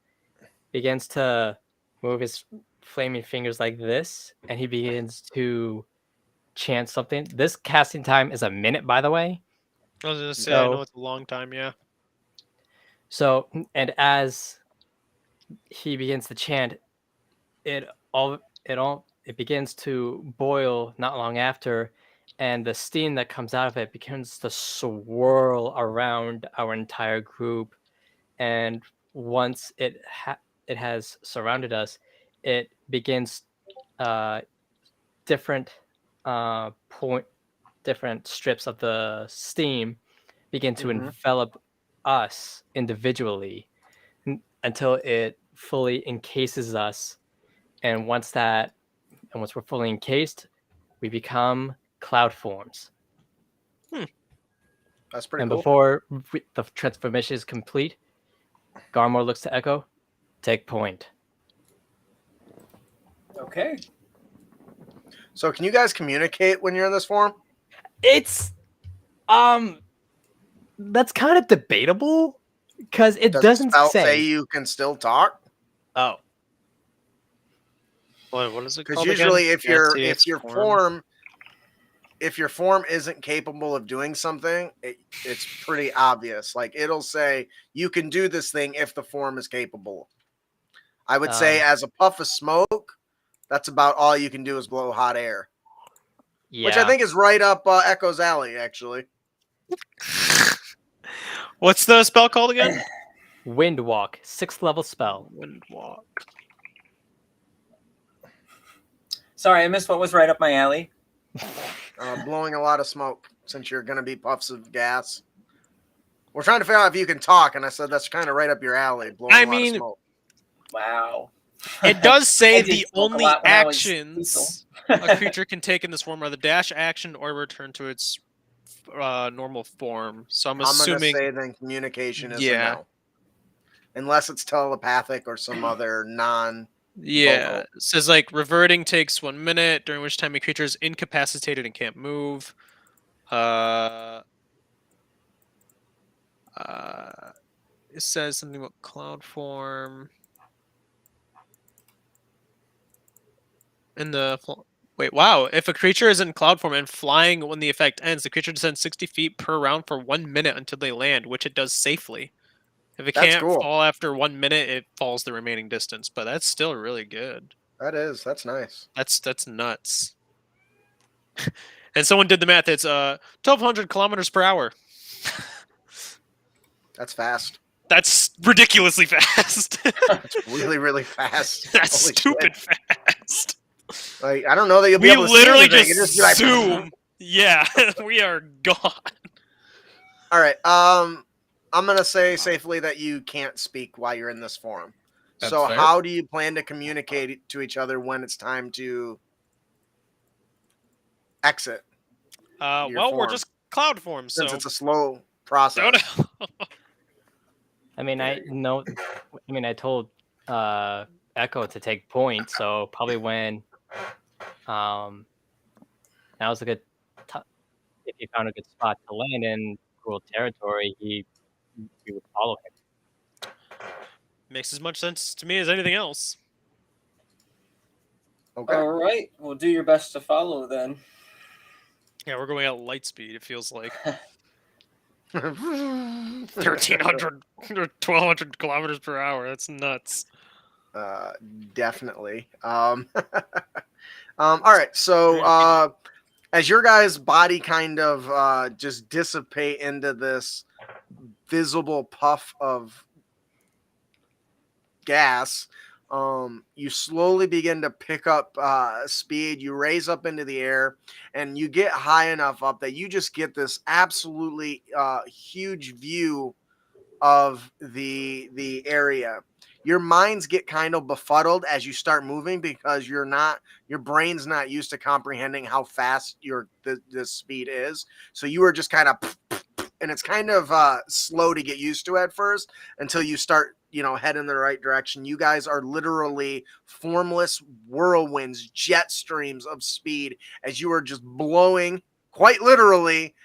begins to move his flaming fingers like this, and he begins to chant something. This casting time is a minute, by the way. I was gonna say, I know So- it's a long time. Yeah. So, and as he begins to chant, it begins to boil not long after, and the steam that comes out of it begins to swirl around our entire group. And once it has surrounded us, it begins different strips of the steam begin to envelop us individually until it fully encases us. And once we're fully encased, we become cloud forms. That's pretty And cool. before the transformation is complete, Garmore looks to Echo. Take point. Okay. So, can you guys communicate when you're in this form? It's That's kind of debatable because it Does doesn't the spell say. say you can still talk? Oh. What is it Because called usually, again? if your form isn't capable of doing something, it's pretty obvious. Like it'll say you can do this thing if the form is capable. I would say as a puff of smoke, that's about all you can do is blow hot air, Yeah. which I think is right up Echo's alley, actually. What's the spell called again? Wind Walk, 6th level spell. Wind Walk. Sorry, I missed what was right up my alley. Blowing a lot of smoke, since you're going to be puffs of gas. We're trying to figure out if you can talk, and I said that's kind of right up your alley. Blowing a lot of smoke. Wow. It does say I did the smoke a only lot when I was actions lethal. a creature can take in this form are the dash action or return to its normal form. So I'm I'm going to assuming. say then communication is a Yeah. no. Unless it's telepathic or some other non... Yeah. vocal. It says like reverting takes 1 minute, during which time a creature is incapacitated and can't move. It says something about cloud form. Wait, wow. If a creature is in cloud form and flying when the effect ends, the creature descends 60 feet per round for 1 minute until they land, which it does safely. If it That's can't cool. fall after 1 minute, it falls the remaining distance. But that's still really good. That's nice. That's nuts. And someone did the math. It's 1,200 kilometers per hour. That's fast. That's ridiculously fast. That's really, really fast. That's Holy stupid shit. fast. Like, I don't know that you'll be We able to literally see anything. just It'll just be like, zoom. Yeah, we are gone. All right. I'm gonna say safely that you can't speak while you're in this forum. That's so fair. how do you plan to communicate to each other when it's time to exit? Well, form. we're just cloud form, so Since it's a slow process. don't know. I mean, I told Echo to take point, so probably when that was a good if he found a good spot to land in Gruul territory, we would follow him. Makes as much sense to me as anything else. Okay. All right, we'll do your best to follow then. Yeah, we're going at light speed. It feels like 1,300. 1,300 or 1,200 kilometers per hour. That's nuts. Definitely. All right. So as your guys' body kind of just dissipate into this visible puff of gas, you slowly begin to pick up speed. You raise up into the air, and you get high enough up that you just get this absolutely huge view of the area. Your minds get kind of befuddled as you start moving because your brain's not used to comprehending how fast this speed is. So you are just kind of, and it's kind of slow to get used to at first until you start, head in the right direction. You guys are literally formless whirlwinds, jet streams of speed as you are just blowing quite literally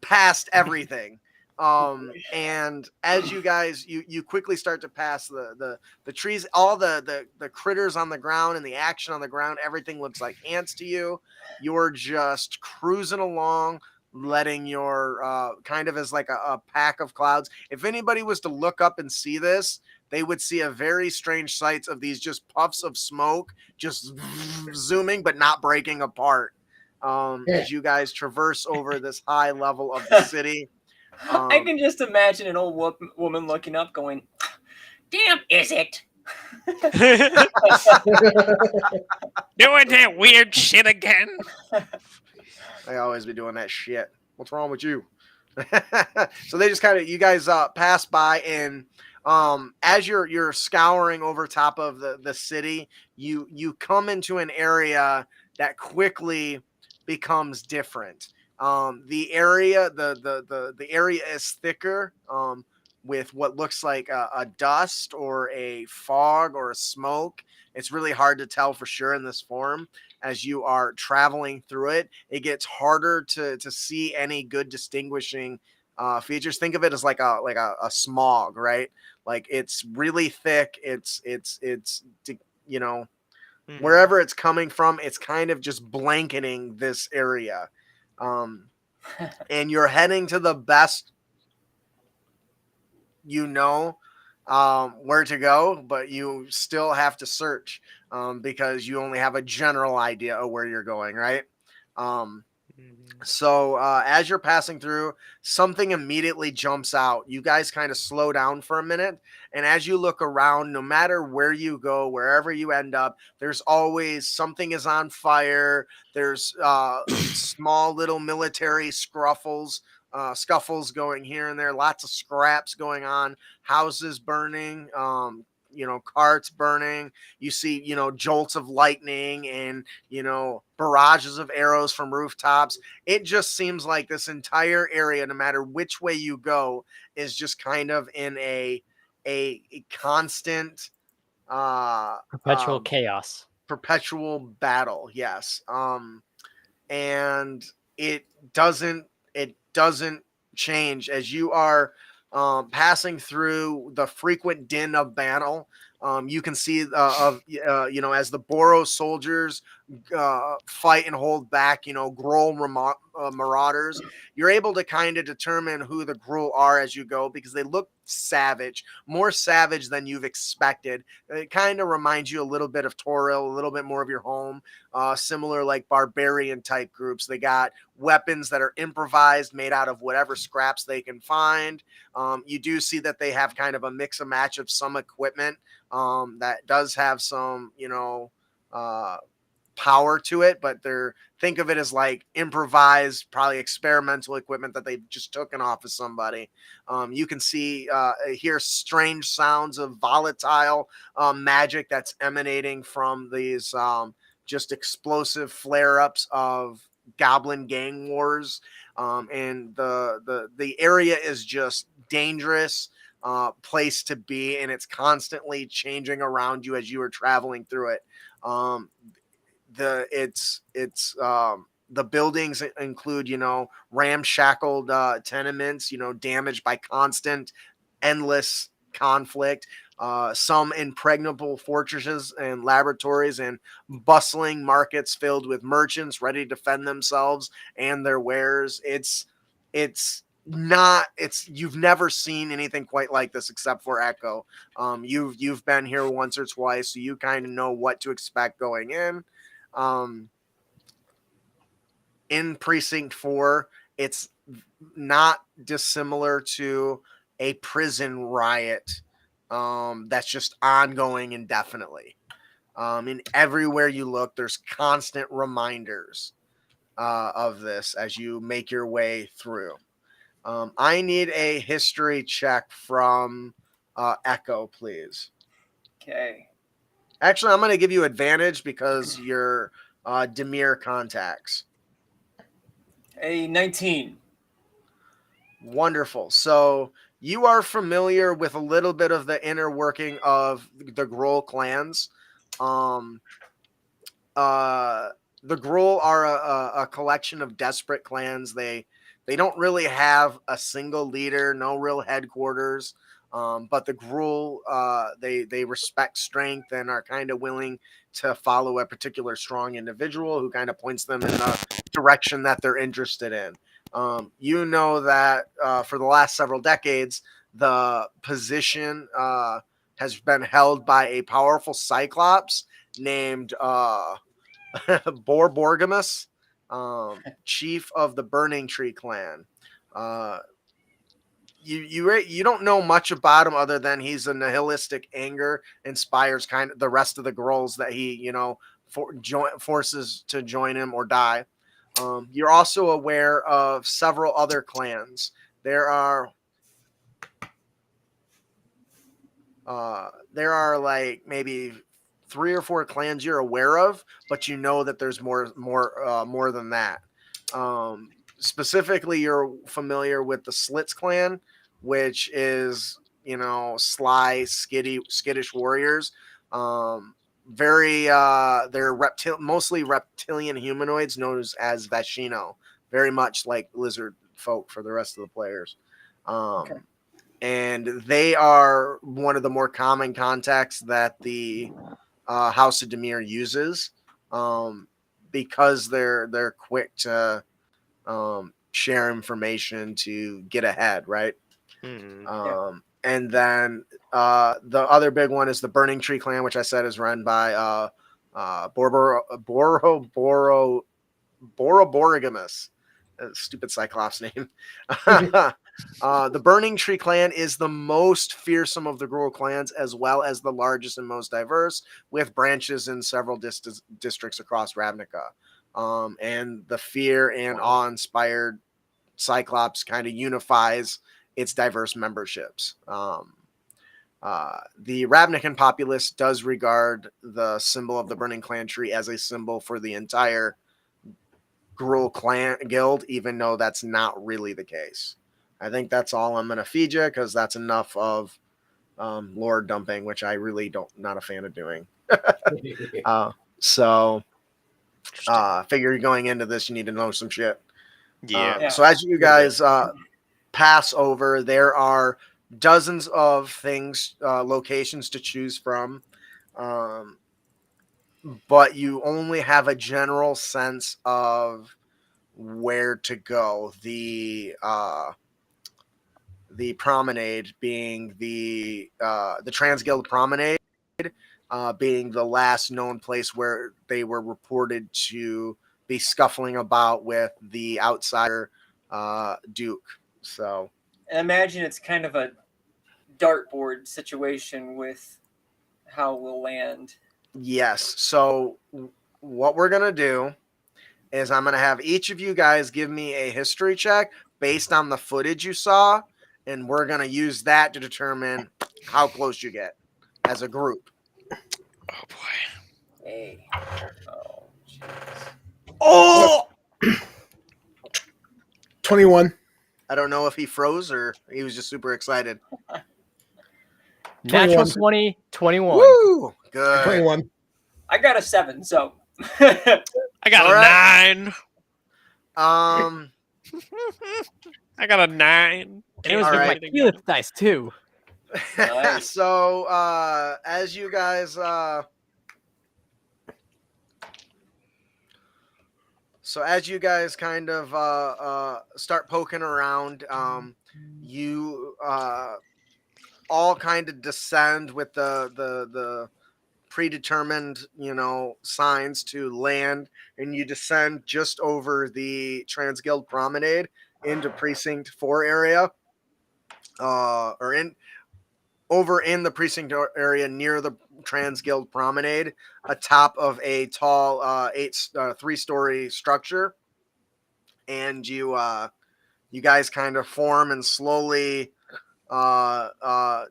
past everything. And as you guys, you quickly start to pass the trees, all the critters on the ground and the action on the ground, everything looks like ants to you. You're just cruising along, letting your kind of as like a pack of clouds. If anybody was to look up and see this, they would see a very strange sights of these just puffs of smoke, just zooming, but not breaking apart. As you guys traverse over this high level of the city. I can just imagine an old woman looking up going, "Damn, is it?" Doing that weird shit again. I always be doing that shit. What's wrong with you? So they just kind of, you guys pass by, and as you're scouring over top of the city, you come into an area that quickly becomes different. The area, the area is thicker, with what looks like a dust or a fog or a smoke. It's really hard to tell for sure in this form. As you are traveling through it, it gets harder to see any good distinguishing features. Think of it as like a smog, right? Like it's really thick. It's you know, Mhm. wherever it's coming from, it's kind of just blanketing this area. And you're heading to the best where to go, but you still have to search because you only have a general idea of where you're going, right? So as you're passing through, something immediately jumps out. You guys kind of slow down for a minute. And as you look around, no matter where you go, wherever you end up, there's always something is on fire. There's small little military scuffles going here and there, lots of scraps going on, houses burning, carts burning. You see, jolts of lightning and, barrages of arrows from rooftops. It just seems like this entire area, no matter which way you go, is just kind of in a constant Perpetual chaos. perpetual battle. Yes. And it doesn't change as you are passing through the frequent din of battle. You can see as the Boros soldiers fight and hold back, Gruul marauders. You're able to kind of determine who the Gruul are as you go because they look savage, more savage than you've expected. It kind of reminds you a little bit of Toril, a little bit more of your home, similar like barbarian type groups. They got weapons that are improvised, made out of whatever scraps they can find. You do see that they have kind of a mix and match of some equipment that does have some, power to it, but think of it as like improvised, probably experimental equipment that they've just taken off of somebody. You can hear strange sounds of volatile magic that's emanating from these just explosive flare-ups of goblin gang wars, and the area is just dangerous place to be, and it's constantly changing around you as you are traveling through it. The buildings include, ramshackled tenements, damaged by constant, endless conflict, some impregnable fortresses and laboratories, and bustling markets filled with merchants ready to defend themselves and their wares. You've never seen anything quite like this except for Echo. You've been here once or twice, so you kind of know what to expect going in. In Precinct 4, it's not dissimilar to a prison riot that's just ongoing indefinitely. And everywhere you look, there's constant reminders of this as you make your way through. I need a history check from Echo, please. Okay. Actually, I'm going to give you advantage because you're Demir contacts. A 19. Wonderful. So you are familiar with a little bit of the inner working of the Gruul clans. The Gruul are a collection of desperate clans. They don't really have a single leader, no real headquarters. But the Gruul, they respect strength and are kind of willing to follow a particular strong individual who kind of points them in the direction that they're interested in. You know that for the last several decades, the position has been held by a powerful Cyclops named Borborgamus, chief of the Burning Tree clan. You don't know much about him other than he's a nihilistic anger inspires kind of the rest of the Grulls that he forces to join him or die. You're also aware of several other clans. There are like maybe 3 or 4 clans you're aware of, but you know that there's more than that. Specifically, you're familiar with the Slits clan, which is, sly, skittish warriors. They're mostly reptilian humanoids known as Vashino, very much like lizard folk for the rest of the players. And they are one of the more common contacts that the House of Demir uses, because they're quick to share information to get ahead, right? And then the other big one is the Burning Tree Clan, which I said is run by Boroborgamus. Stupid Cyclops name. The Burning Tree Clan is the most fearsome of the Gruul clans, as well as the largest and most diverse, with branches in several districts across Ravnica. And the fear and awe-inspired Cyclops kind of unifies its diverse memberships. The Ravnican populace does regard the symbol of the Burning Clan tree as a symbol for the entire Gruul clan guild, even though that's not really the case. I think that's all I'm going to feed you, because that's enough of lore dumping, which I really not a fan of doing. So figure going into this, you need to know some shit. So as you guys pass over, there are dozens of things, locations to choose from, but you only have a general sense of where to go. The promenade being the Transguild Promenade, being the last known place where they were reported to be scuffling about with the outsider Duke. So I imagine it's kind of a dartboard situation with how we'll land. Yes. So what we're going to do is I'm going to have each of you guys give me a history check based on the footage you saw, and we're going to use that to determine how close you get as a group. Oh boy. Hey. Oh, jeez. Oh! 21. I don't know if he froze or he was just super excited. Natural 20, 21. Woo! Good. 21. I got a 7, so. I got All a right. 9. I got a 9. It was All with right. my Helix dice too. Nice. So as you guys kind of start poking around, you all kind of descend with the predetermined, signs to land, and you descend just over the Transguild Promenade into Precinct 4 area, or in the Precinct area near the Transguild Promenade, atop of a tall 3-story structure, and you guys kind of form and slowly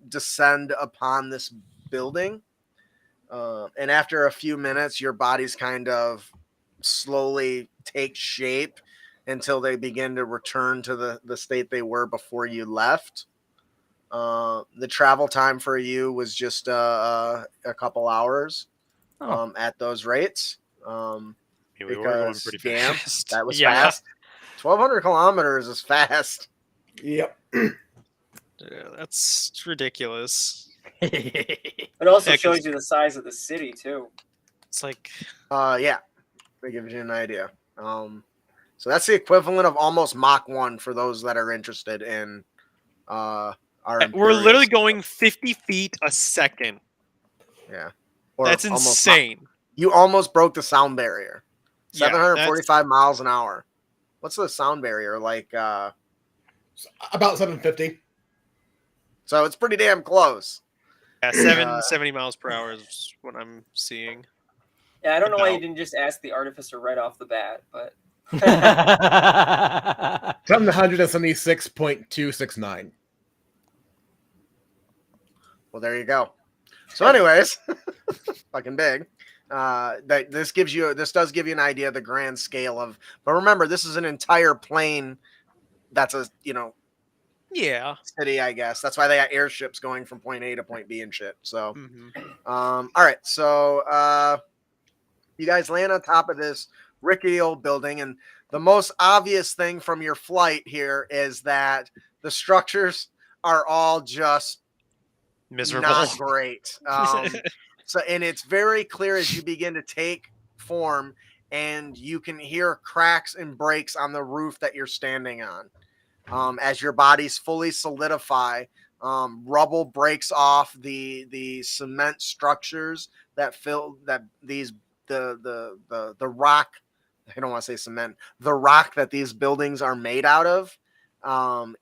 descend upon this building. And after a few minutes, your bodies kind of slowly take shape until they begin to return to the state they were before you left. The travel time for you was just a couple hours at those rates. We were going Because, pretty damn, fast. that was Yeah. fast. 1,200 kilometers is fast. Yep. Yeah, that's ridiculous. It also Yeah, 'cause- shows you the size of the city, too. It's like, Yeah, that gives you an idea. So that's the equivalent of almost Mach 1 for those that are interested in our we're literally Imperials. going 50 feet a second. Yeah. Or That's almost insane. You almost broke the sound barrier. Yeah, 745 miles an hour. What's the sound barrier? Like, About 750. so it's pretty damn close. Yeah, 770 miles per hour is what I'm seeing. Yeah, I don't know why you About. didn't just ask the artificer right off the bat, but 776.269. Well, there you go. So, anyways, fucking big. This does give you an idea of the grand scale of. But remember, this is an entire plane. That's a Yeah. city, I guess. That's why they got airships going from point A to point B and shit. So, Mhm. all right. So, you guys land on top of this rickety old building. And the most obvious thing from your flight here is that the structures are all just Miserable. not great. And it's very clear as you begin to take form, and you can hear cracks and breaks on the roof that you're standing on. As your bodies fully solidify, rubble breaks off the cement structures that fill the rock. I don't want to say cement. The rock that these buildings are made out of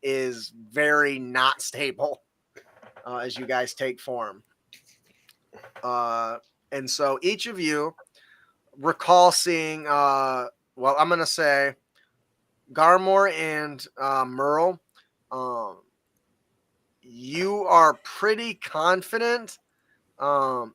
is very not stable as you guys take form. And so each of you recall seeing, I'm going to say Garmor and Merle, you are pretty confident some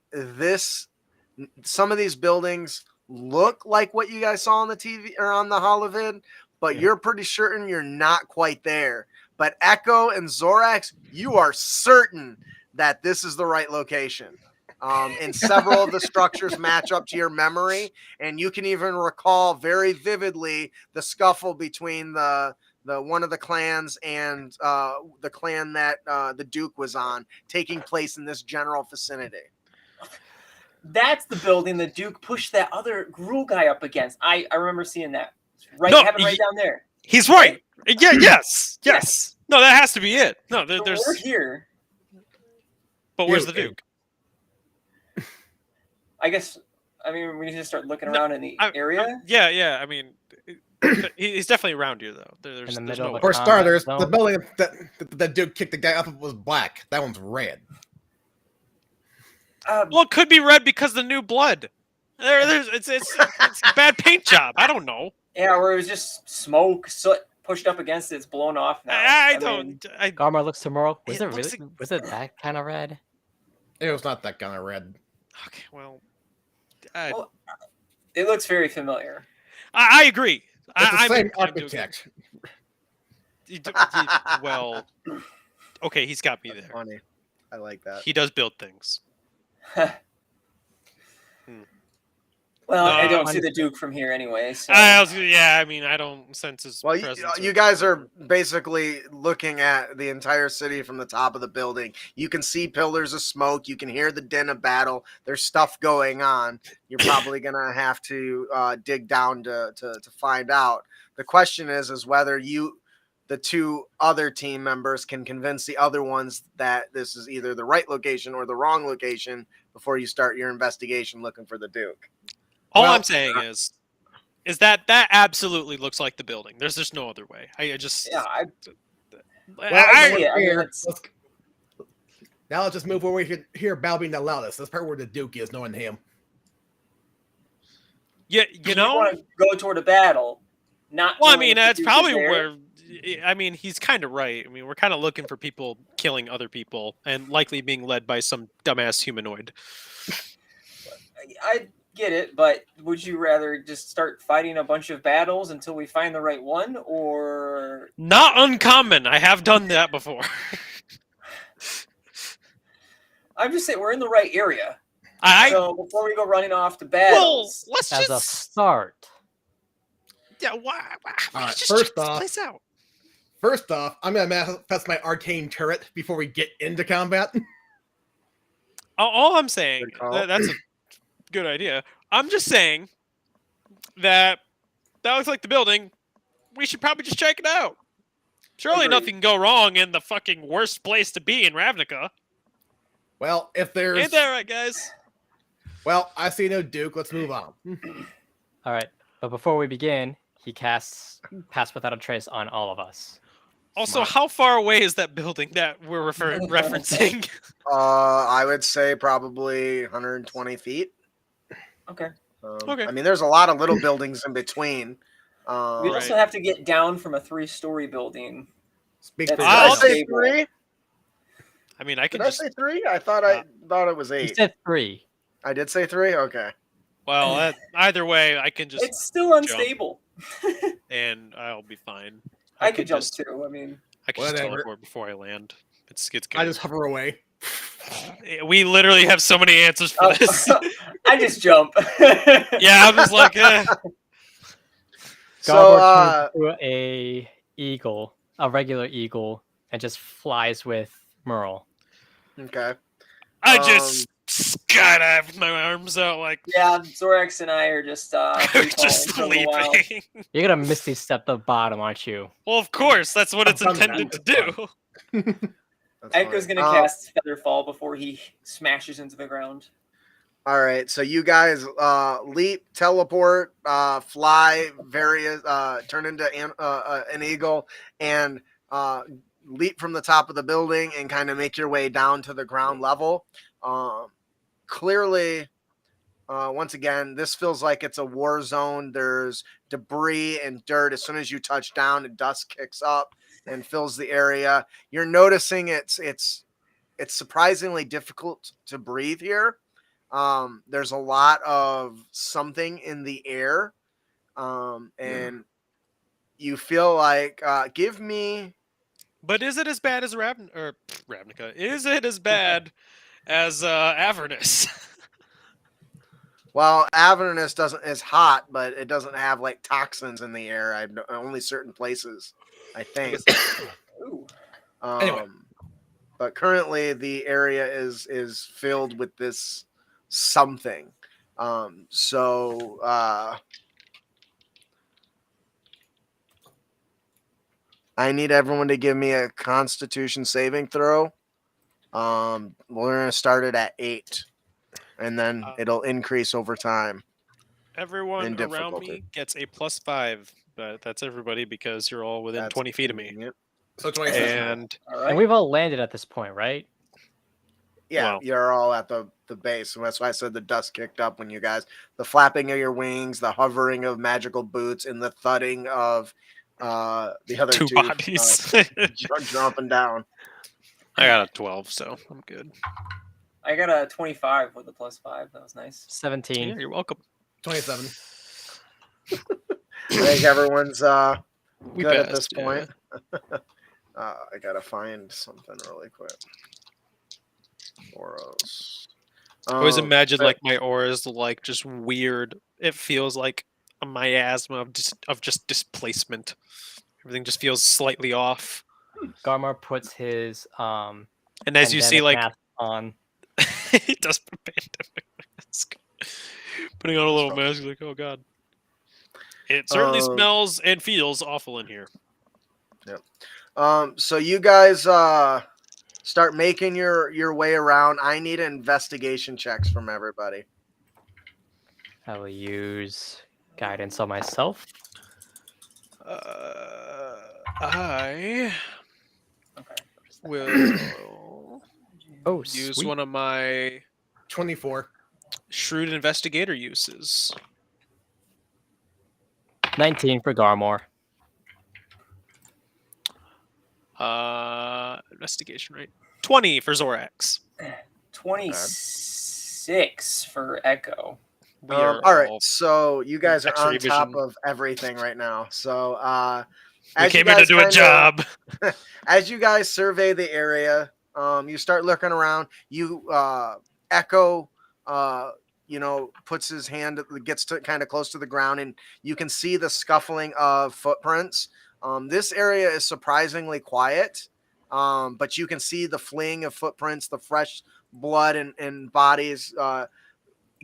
of these buildings look like what you guys saw on the TV or on the holovid, but you're pretty certain you're not quite there. But Echo and Zorax, you are certain that this is the right location. And several of the structures match up to your memory, and you can even recall very vividly the scuffle between the one of the clans and the clan that the Duke was on, taking place in this general vicinity. That's the building the Duke pushed that other Gruul guy up against. I remember seeing that. Right, No, have it right down there. He's right. Yeah. Yes. No, that has to be it. No, So there's. we're here. But where's the Duke? I guess. I mean, we need to start looking around in the area. Yeah. I mean, he's definitely around here, though. There's In the there's middle no of way. a For starters, zone. the building that the dude kicked the guy up was black. That one's red. Well, it could be red because the new blood. It's a bad paint job. I don't know. Yeah, where it was just smoke, soot pushed up against it. It's blown off now. I mean, don't. Garmar looks to Merle. Was It it looks really? like- Was it that kind of red? It was not that kind of red. Okay, well, Well, it looks very familiar. I agree. It's the I'm same inclined to agree. architect. Well, okay, he's got me there. Funny. I like that. He does build things. Well, I No, don't see the Duke from here anyway. So. I mean, I don't sense his Well, presence. you guys are basically looking at the entire city from the top of the building. You can see pillars of smoke. You can hear the din of battle. There's stuff going on. You're probably going to have to dig down to find out. The question is whether the two other team members can convince the other ones that this is either the right location or the wrong location before you start your investigation looking for the Duke. All Well, I'm saying is that absolutely looks like the building. There's just no other way. I just Yeah, Now let's just move where we can hear Bal being the loudest. That's probably where the Duke is, knowing him. yeah, you want to go toward a battle. Not. Well, I knowing mean, if the that's Duke is probably there. where. I mean, he's kind of right. I mean, we're kind of looking for people killing other people and likely being led by some dumbass humanoid. I get it, but would you rather just start fighting a bunch of battles until we find the right one, or Not uncommon. I have done that before. I'm just saying we're in the right area. So before we go running off to battles, let's As a just start. yeah. Why All right, just first check this off- place out. First off, I'm going to manifest my arcane turret before we get into combat. All I'm saying, Good call. that's a good idea. I'm just saying that looks like the building. We should probably just check it out. Surely Agreed. nothing can go wrong in the fucking worst place to be in Ravnica. Well, if there's... Ain't that right, guys? Well, I see no Duke. Let's move on. All right, but before we begin, he casts Pass Without a Trace on all of us. Also, how far away is that building that we're referencing? I would say probably 120 feet. okay. Okay. I mean, there's a lot of little buildings in between. We Right. also have to get down from a 3-story building. Speak That's for Did I I'll yourself. say three? I mean, I can Did I just. say three? I thought it was He 8. said 3. I did say 3. Okay. Well, either way, I can just It's still unstable. and I'll be fine. I could jump just, too. I mean, I can just Whatever. teleport before I land. It's good. I just hover away. We literally have so many answers for this. I just jump. Yeah, I was like, Garmor So turns into a regular eagle, and just flies with Merle. okay. I just skydive with my arms out like Yeah, Zorax and I are just free just falling for a while. sleeping. You're gonna misty step the bottom, aren't you? Well, of course, that's what it's I've done that. intended to It's do. That's Echo's funny. gonna cast Featherfall before he smashes into the ground. All right, so you guys leap, teleport, fly, turn into an eagle, and leap from the top of the building and kind of make your way down to the ground level. Clearly, once again, this feels like it's a war zone. There's debris and dirt. As soon as you touch down, the dust kicks up and fills the area. You're noticing it's surprisingly difficult to breathe here. There's a lot of something in the air, and you feel like give me. But is it as bad as Ravnica? Is it as bad as Avernus? Well, Avernus is hot, but it doesn't have like toxins in the air. Only certain places, I think. Ooh. Anyway. But currently the area is filled with this something. So I need everyone to give me a Constitution saving throw. We're gonna start it at 8, and then it'll increase over time. Everyone in around difficulty. me gets a +5, but that's everybody because you're all within That's 20 feet of me. convenient. So 27. And All right. And we've all landed at this point, right? Yeah, Wow. you're all at the base, and that's why I said the dust kicked up when you guys, the flapping of your wings, the hovering of magical boots, and the thudding of the other two two bodies. jumping down. I got a 12, so I'm good. I got a 25 with a +5. That was nice. 17. Yeah, you're welcome. 27. I think everyone's We good at passed, this yeah. point. I gotta find something really quick. Boros. I always imagine so- like my aura is like just weird. It feels like a miasma of just displacement. Everything just feels slightly off. Garmor puts his And as you see, pandemic like mask on. he does put a pandemic mask. Putting on a little mask, he's like, oh god. It certainly smells and feels awful in here. So you guys start making your way around. I need investigation checks from everybody. I will use guidance on myself. I Okay. will Oh, use sweet. one of my 24. shrewd investigator uses. 19 for Garmor. Investigation, right? 20 for Zorax. 26 for Echo. We all are right, all- so you guys are on X-ray top vision. of everything right now. So we as you came in to guys do a kinda- job. As you guys survey the area, you start looking around. You Echo, puts his hand, gets to kind of close to the ground, and you can see the scuffling of footprints. This area is surprisingly quiet, but you can see the fleeing of footprints, the fresh blood and bodies.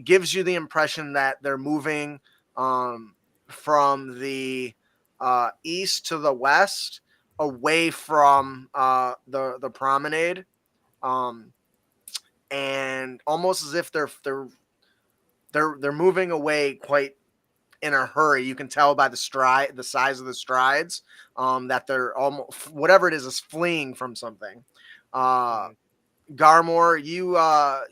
Gives you the impression that they're moving from the east to the west, away from the promenade, and almost as if they're moving away quite in a hurry. You can tell by the size of the strides, that they're almost, whatever it is fleeing from something. Garmor,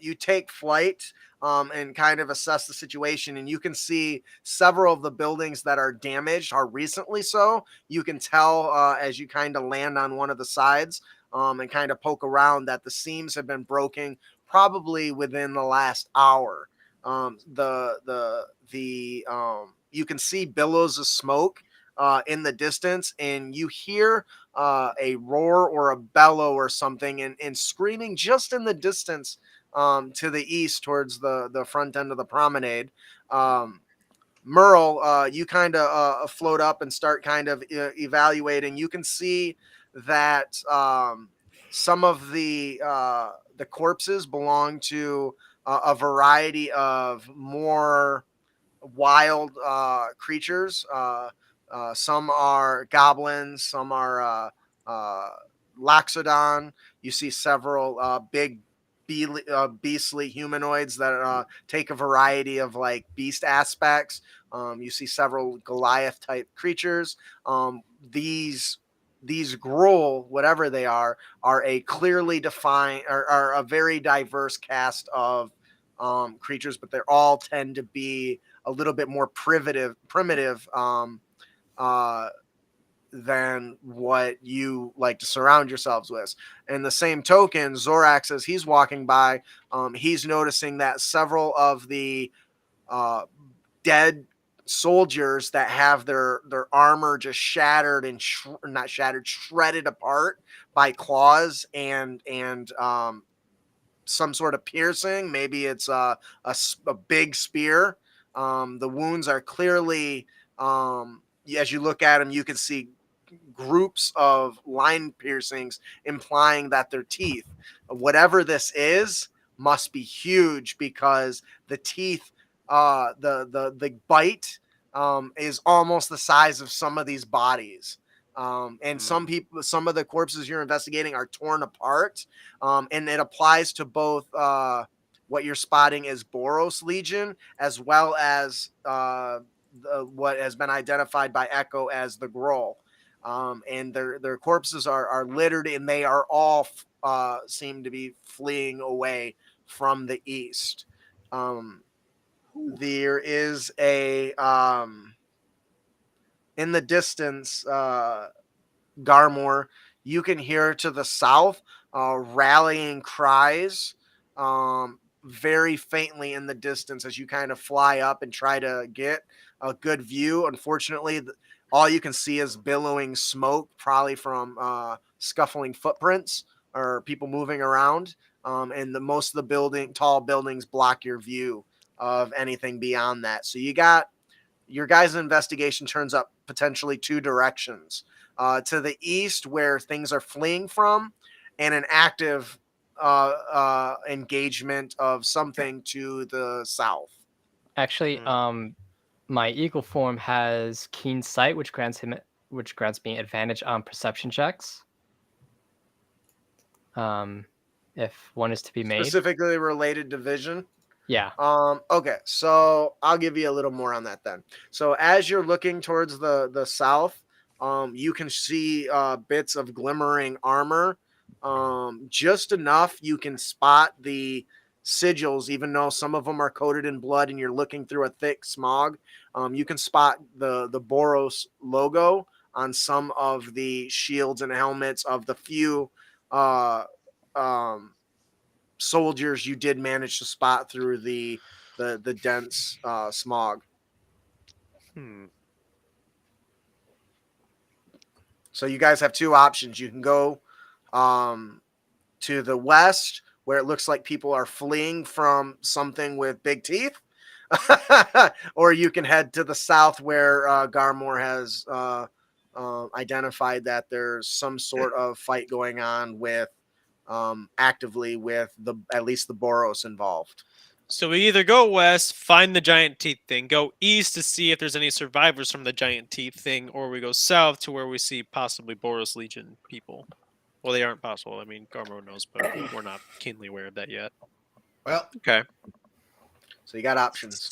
you take flight and kind of assess the situation, and you can see several of the buildings that are damaged are recently so. You can tell as you kind of land on one of the sides and kind of poke around that the seams have been broken probably within the last hour. You can see billows of smoke in the distance, and you hear a roar or a bellow or something, and screaming just in the distance to the east towards the front end of the promenade. Merle, you kind of float up and start kind of evaluating. You can see that some of the corpses belong to a variety of more wild creatures. Some are goblins, some are Loxodon. You see several big beastly humanoids that take a variety of like beast aspects. You see several Goliath type creatures. These Gruul, whatever they are a clearly defined, are a very diverse cast of creatures, but they all tend to be a little bit more primitive than what you like to surround yourselves with. And the same token, Zorax, as he's walking by, he's noticing that several of the dead soldiers that have their armor just shattered and not shattered, shredded apart by claws and some sort of piercing. Maybe it's a big spear. The wounds are clearly, as you look at them, you can see groups of line piercings, implying that they're teeth. Whatever this is must be huge, because the teeth, the bite is almost the size of some of these bodies. And some of the corpses you're investigating are torn apart. And it applies to both what you're spotting as Boros Legion, as well as what has been identified by Echo as the Gruul. And their corpses are littered, and they are all seem to be fleeing away from the east. There is a in the distance, Garmor, you can hear to the south rallying cries very faintly in the distance as you kind of fly up and try to get a good view. Unfortunately, all you can see is billowing smoke, probably from scuffling footprints or people moving around. And most of the tall buildings block your view of anything beyond that. So you got your guys' investigation turns up potentially two directions. To the east, where things are fleeing from, and an active engagement of something to the south. Actually, my eagle form has keen sight, which grants me advantage on perception checks. If one is to be made. Specifically related to vision. Yeah. Okay, so I'll give you a little more on that then. So as you're looking towards the south, you can see bits of glimmering armor. Just enough you can spot the sigils, even though some of them are coated in blood and you're looking through a thick smog. You can spot the Boros logo on some of the shields and helmets of the few soldiers you did manage to spot through the dense smog. So you guys have two options. You can go to the west, where it looks like people are fleeing from something with big teeth, or you can head to the south, where Garmor has identified that there's some sort of fight going on with actively with at least the Boros involved. So we either go west, find the giant teeth thing, go east to see if there's any survivors from the giant teeth thing, or we go south to where we see possibly Boros Legion people. Well, they aren't possible. I mean, Garmo knows, but we're not keenly aware of that yet. Well, okay. So you got options.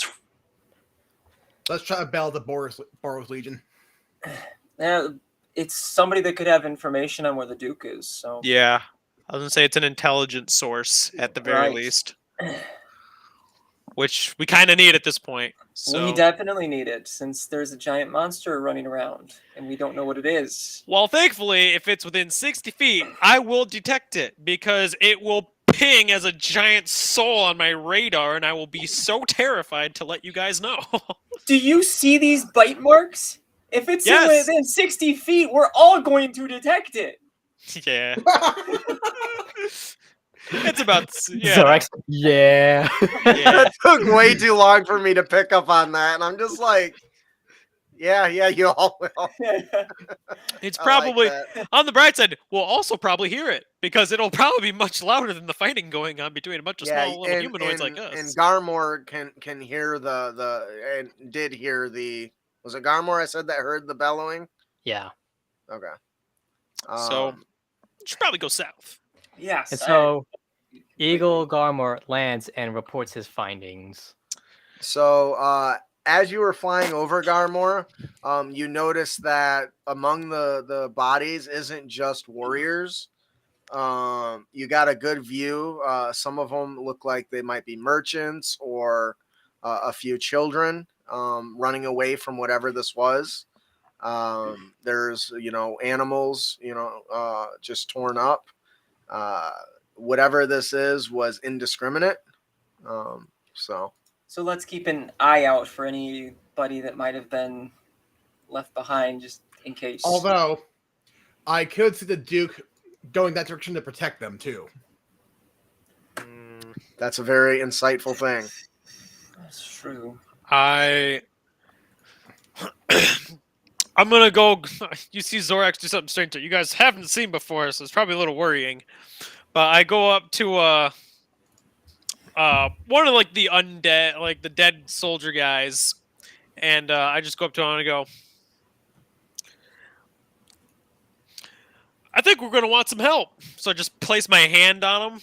Let's try to battle the Boros Legion. Yeah, it's somebody that could have information on where the Duke is. So yeah, I was gonna say it's an intelligent source at the very least, which we kind of need at this point. So. We definitely need it, since there's a giant monster running around and we don't know what it is. Well, thankfully, if it's within 60 feet, I will detect it, because it will ping as a giant soul on my radar, and I will be so terrified to let you guys know. Do you see these bite marks? If it's within 60 feet, we're all going to detect it. Yeah. It's about Zorax. Yeah. Yeah. It took way too long for me to pick up on that, and I'm just like, yeah, you all will. It's I like probably that. on the bright side. We'll also probably hear it because it'll probably be much louder than the fighting going on between a bunch of small little humanoids like us. And Garmor can hear and did hear the. Was it Garmor I said that heard the bellowing? Yeah. Okay. So should probably go south. Yes. And so Eagle Garmor lands and reports his findings. So as you were flying over Garmor, you notice that among the bodies isn't just warriors. You got a good view. Some of them look like they might be merchants or a few children running away from whatever this was. There's animals just torn up. Whatever this is was indiscriminate. So let's keep an eye out for anybody that might have been left behind, just in case. Although, I could see the Duke going that direction to protect them too. That's a very insightful thing. That's true. I'm gonna go. You see Zorax do something strange that you guys haven't seen before, so it's probably a little worrying. But I go up to one of like the undead, like the dead soldier guys, and I just go up to him and I go, I think we're gonna want some help. So I just place my hand on him,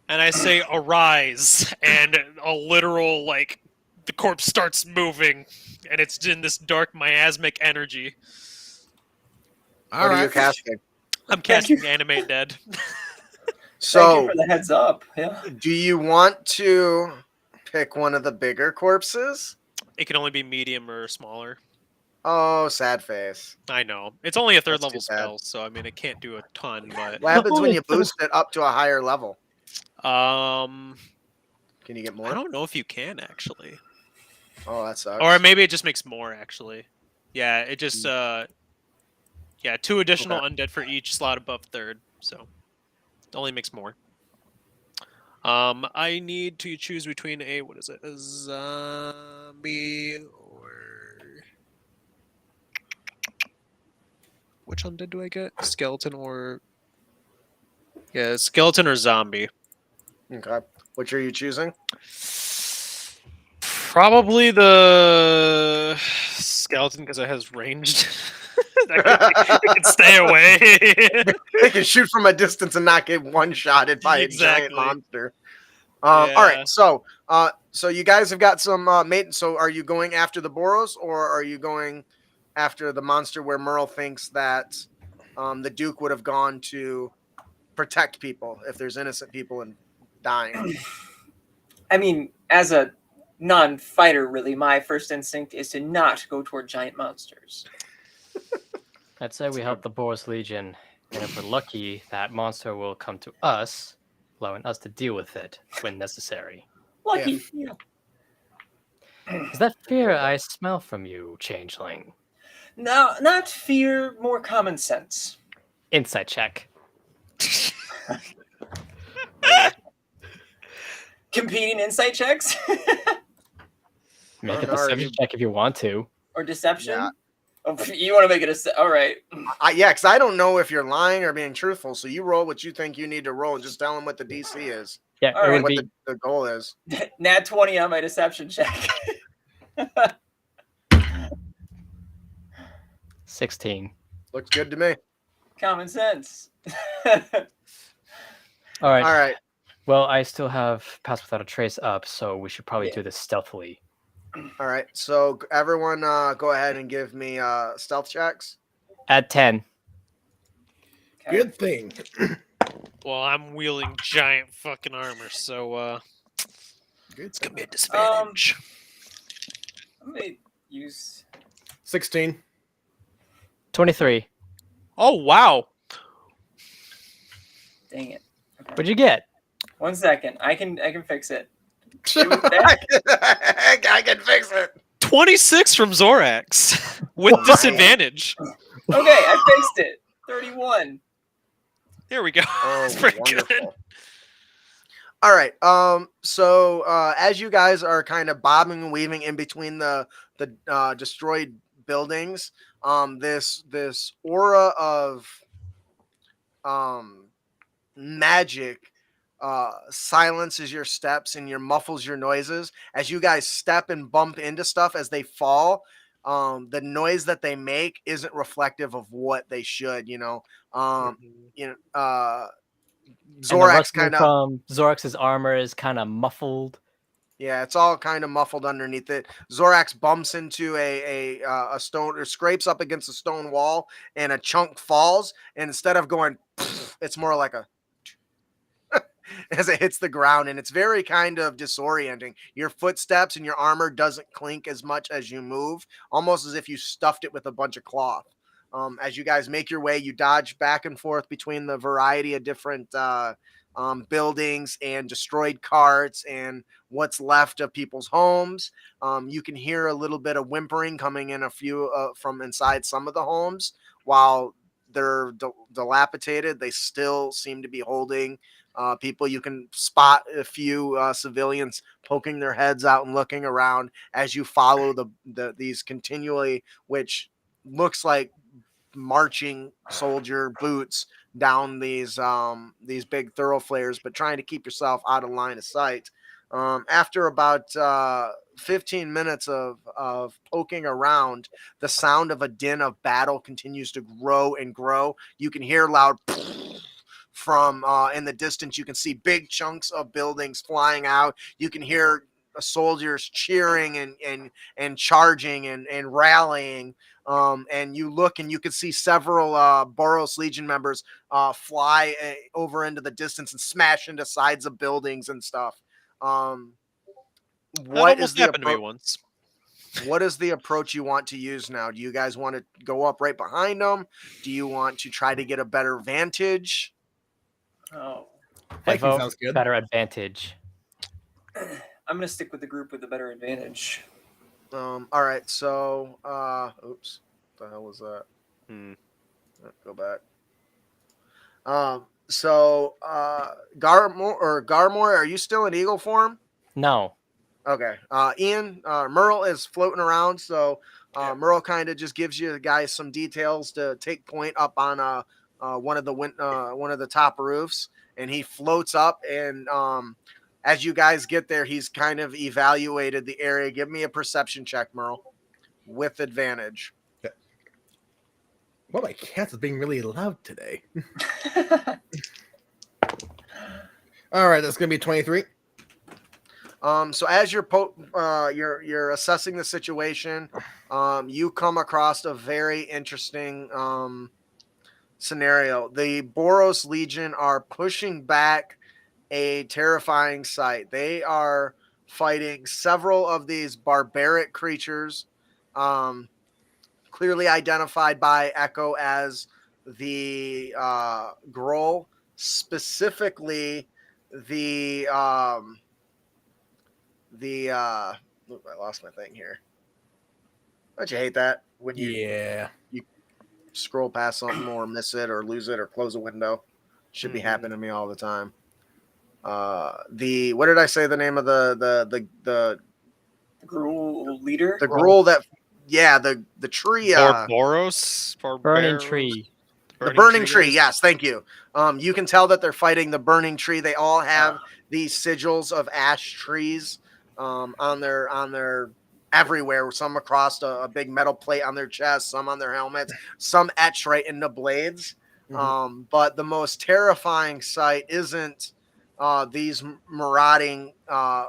and I say, "Arise!" And a literal the corpse starts moving, and it's in this dark miasmic energy. What are you casting? I'm casting Animate Dead. Thank So, you for the heads up. Yeah. do you want to pick one of the bigger corpses? It can only be medium or smaller. Oh, sad face. I know. It's only a third That's level too bad. spell, so I mean it can't do a ton, but What happens when Holy you boost it up to a higher level? um Can you get I more? don't know if you can actually. Oh, that sucks. Or maybe it just makes more actually. Yeah, it just 2 additional undead for each slot above third, so it only makes more. I need to choose between a zombie or which undead do I get? Skeleton or skeleton or zombie. Okay. Which are you choosing? Probably the skeleton because it has ranged. It can stay away. They can shoot from a distance and not get one-shotted by a giant Exactly. monster. All Yeah. right. So you guys have got some mate. So are you going after the Boros, or are you going after the monster where Merle thinks that the Duke would have gone to protect people if there's innocent people and dying? I mean, as a non-fighter, really, my first instinct is to not go toward giant monsters. I'd say we help the Boros Legion, and if we're lucky, that monster will come to us, allowing us to deal with it when necessary. Lucky. Yeah. Is that fear I smell from you, Changeling? No, not fear, more common sense. Insight check. Competing insight checks Make a Or are deception you- check if you want to. or deception. Yeah. Oh, you want to make it all right. Because I don't know if you're lying or being truthful. So you roll what you think you need to roll, and just tell them what the DC is, Yeah, All it right. would what be the goal is. Nat 20 on my deception check. 16. Looks good to me. Common sense. All right. All right. Well, I still have Pass Without a Trace up, so we should probably do this stealthily. All right. So everyone, go ahead and give me stealth checks. At 10. Okay. Good thing. Well, I'm wielding giant fucking armor, so Good. it's gonna be a disadvantage. I'm gonna use 16. 23. Oh wow! dang it. What'd you get? 1 second. I can fix it. I can fix it. 26 from Zorax with Wow. disadvantage. Okay, I fixed it. 31. There we go. Oh, That's pretty wonderful. good. All right. So as you guys are kind of bobbing and weaving in between the destroyed buildings, this aura of magic silences your steps and your muffles your noises as you guys step and bump into stuff as they fall. The noise that they make isn't reflective of what they should. Mhm. And the Zorax rustling kind of. from Zorax's armor is kind of muffled. Yeah, it's all kind of muffled underneath it. Zorax bumps into a stone or scrapes up against a stone wall, and a chunk falls. And instead of going, it's more like a as it hits the ground, and it's very kind of disorienting. Your footsteps and your armor doesn't clink as much as you move, almost as if you stuffed it with a bunch of cloth. As you guys make your way, you dodge back and forth between the variety of different buildings and destroyed carts and what's left of people's homes. You can hear a little bit of whimpering coming in a few from inside some of the homes. While they're dilapidated, they still seem to be holding people. You can spot a few civilians poking their heads out and looking around as you follow these continually, which looks like marching soldier boots down these big thoroughfares, but trying to keep yourself out of line of sight. After about 15 minutes of poking around, the sound of a din of battle continues to grow and grow. You can hear loud from in the distance. You can see big chunks of buildings flying out. You can hear soldiers cheering and charging and rallying. And you look and you can see several Boros Legion members fly over into the distance and smash into sides of buildings and stuff. That What almost is the happened to me once. what is the approach you want to use now? Do you guys want to go up right behind them? Do you want to try to get a better vantage? Oh, I Viking vote sounds good. better advantage. I'm gonna stick with the group with the better advantage. All right, so oops, what the hell was that? Go back. So Garmore, are you still in eagle form? No. Okay. Ian, Merle is floating around, so Merle kind of just gives you guys some details to take point up on one of the top roofs, and he floats up. And as you guys get there, he's kind of evaluated the area. Give me a perception check, Merle, with advantage. Well, my cat is being really loud today. All right, that's gonna be 23. So as you're assessing the situation, you come across a very interesting scenario. The Boros Legion are pushing back a terrifying sight. They are fighting several of these barbaric creatures, clearly identified by Echo as the Gruul, specifically the I lost my thing here. Don't you hate that when you scroll past something or miss it or lose it or close a window? Should be happening to me all the time. What did I say the name of the Gruul leader? The Gruul the tree Boros? Burning tree. The burning tree, guys? yes, thank you. You can tell that they're fighting the burning tree. They all have these sigils of ash trees on their everywhere. Some across a big metal plate on their chest, some on their helmets, some etched right into blades. But the most terrifying sight isn't these marauding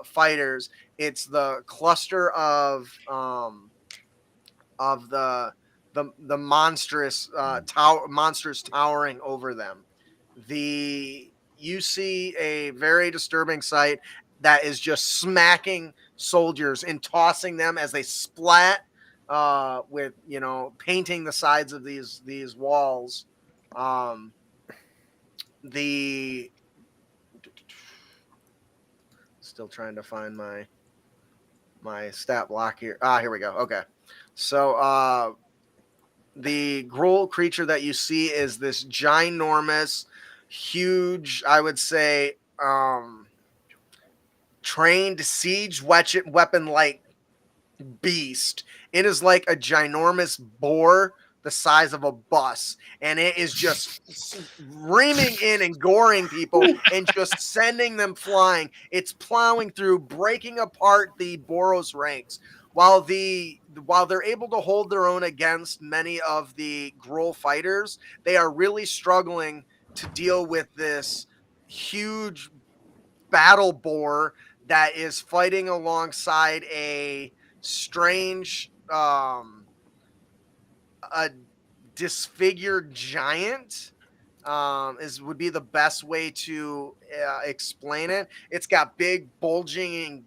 fighters. It's the cluster of the monstrous monsters towering over them. You see a very disturbing sight that is just smacking soldiers and tossing them as they splat with painting the sides of these walls. Still trying to find my stat block here. Here we go. Okay. So the Gruul creature that you see is this ginormous, huge, I would say, trained siege weapon-like beast. It is like a ginormous boar the size of a bus, and it is just reaming in and goring people and just sending them flying. It's plowing through, breaking apart the Boros ranks. While they're able to hold their own against many of the Gruul fighters, they are really struggling to deal with this huge battle boar that is fighting alongside a strange a disfigured giant would be the best way to explain it. It's got big bulging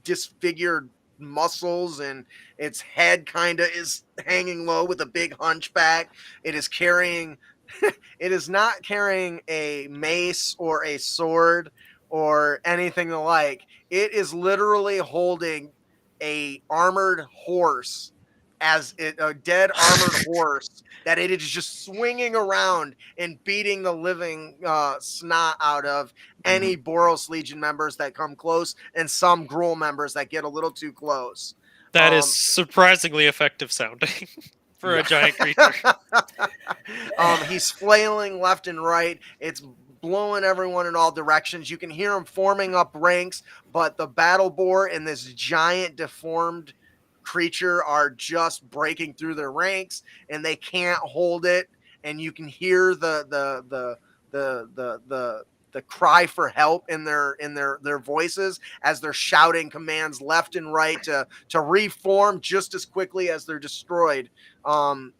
disfigured muscles, and its head kind of is hanging low with a big hunchback. It is carrying it is not carrying a mace or a sword or anything the like. It is literally holding a armored horse, a dead armored horse that it is just swinging around and beating the living snot out of any Boros Legion members that come close, and some Gruul members that get a little too close. That is surprisingly effective sounding for a giant creature. He's flailing left and right. It's blowing everyone in all directions. You can hear him forming up ranks, but the battle boar and this giant deformed creature are just breaking through their ranks, and they can't hold it. And you can hear the cry for help in their voices as they're shouting commands left and right to reform just as quickly as they're destroyed.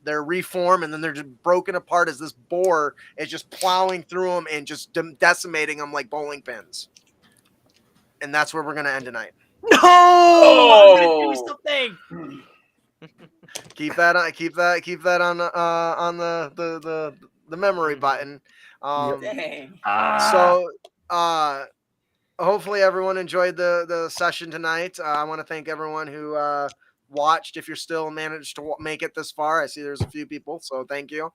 They're reform, and then they're just broken apart as this boar is just plowing through them and just decimating them like bowling pins. And that's where we're gonna end tonight. No! I'm gonna do something. Keep that on the memory button. Dang. So hopefully everyone enjoyed the session tonight. I want to thank everyone who watched. If you're still managed to make it this far, I see there's a few people, so thank you.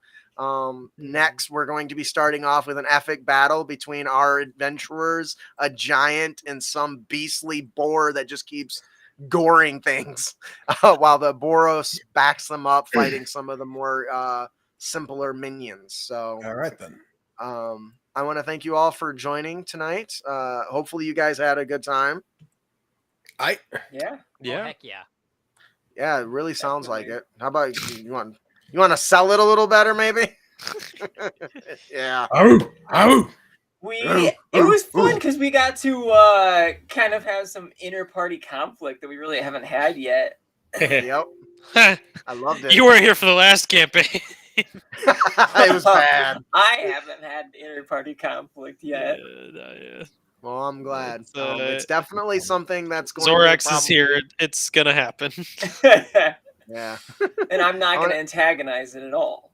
Next, we're going to be starting off with an epic battle between our adventurers, a giant, and some beastly boar that just keeps goring things while the Boros backs them up, fighting some of the more simpler minions. So All right, then. I want to thank you all for joining tonight. Hopefully you guys had a good time. Yeah. Oh, heck yeah. Yeah, it really sounds like it. How about you want to sell it a little better, maybe? Yeah. It was fun because we got to kind of have some inter-party conflict that we really haven't had yet. Yep. I loved it. You weren't here for the last campaign. It was bad. I haven't had inter-party conflict yet. Well, I'm glad. It's definitely something that's going Zorax to is here. It's gonna happen. Yeah. And I'm not going to antagonize it at all.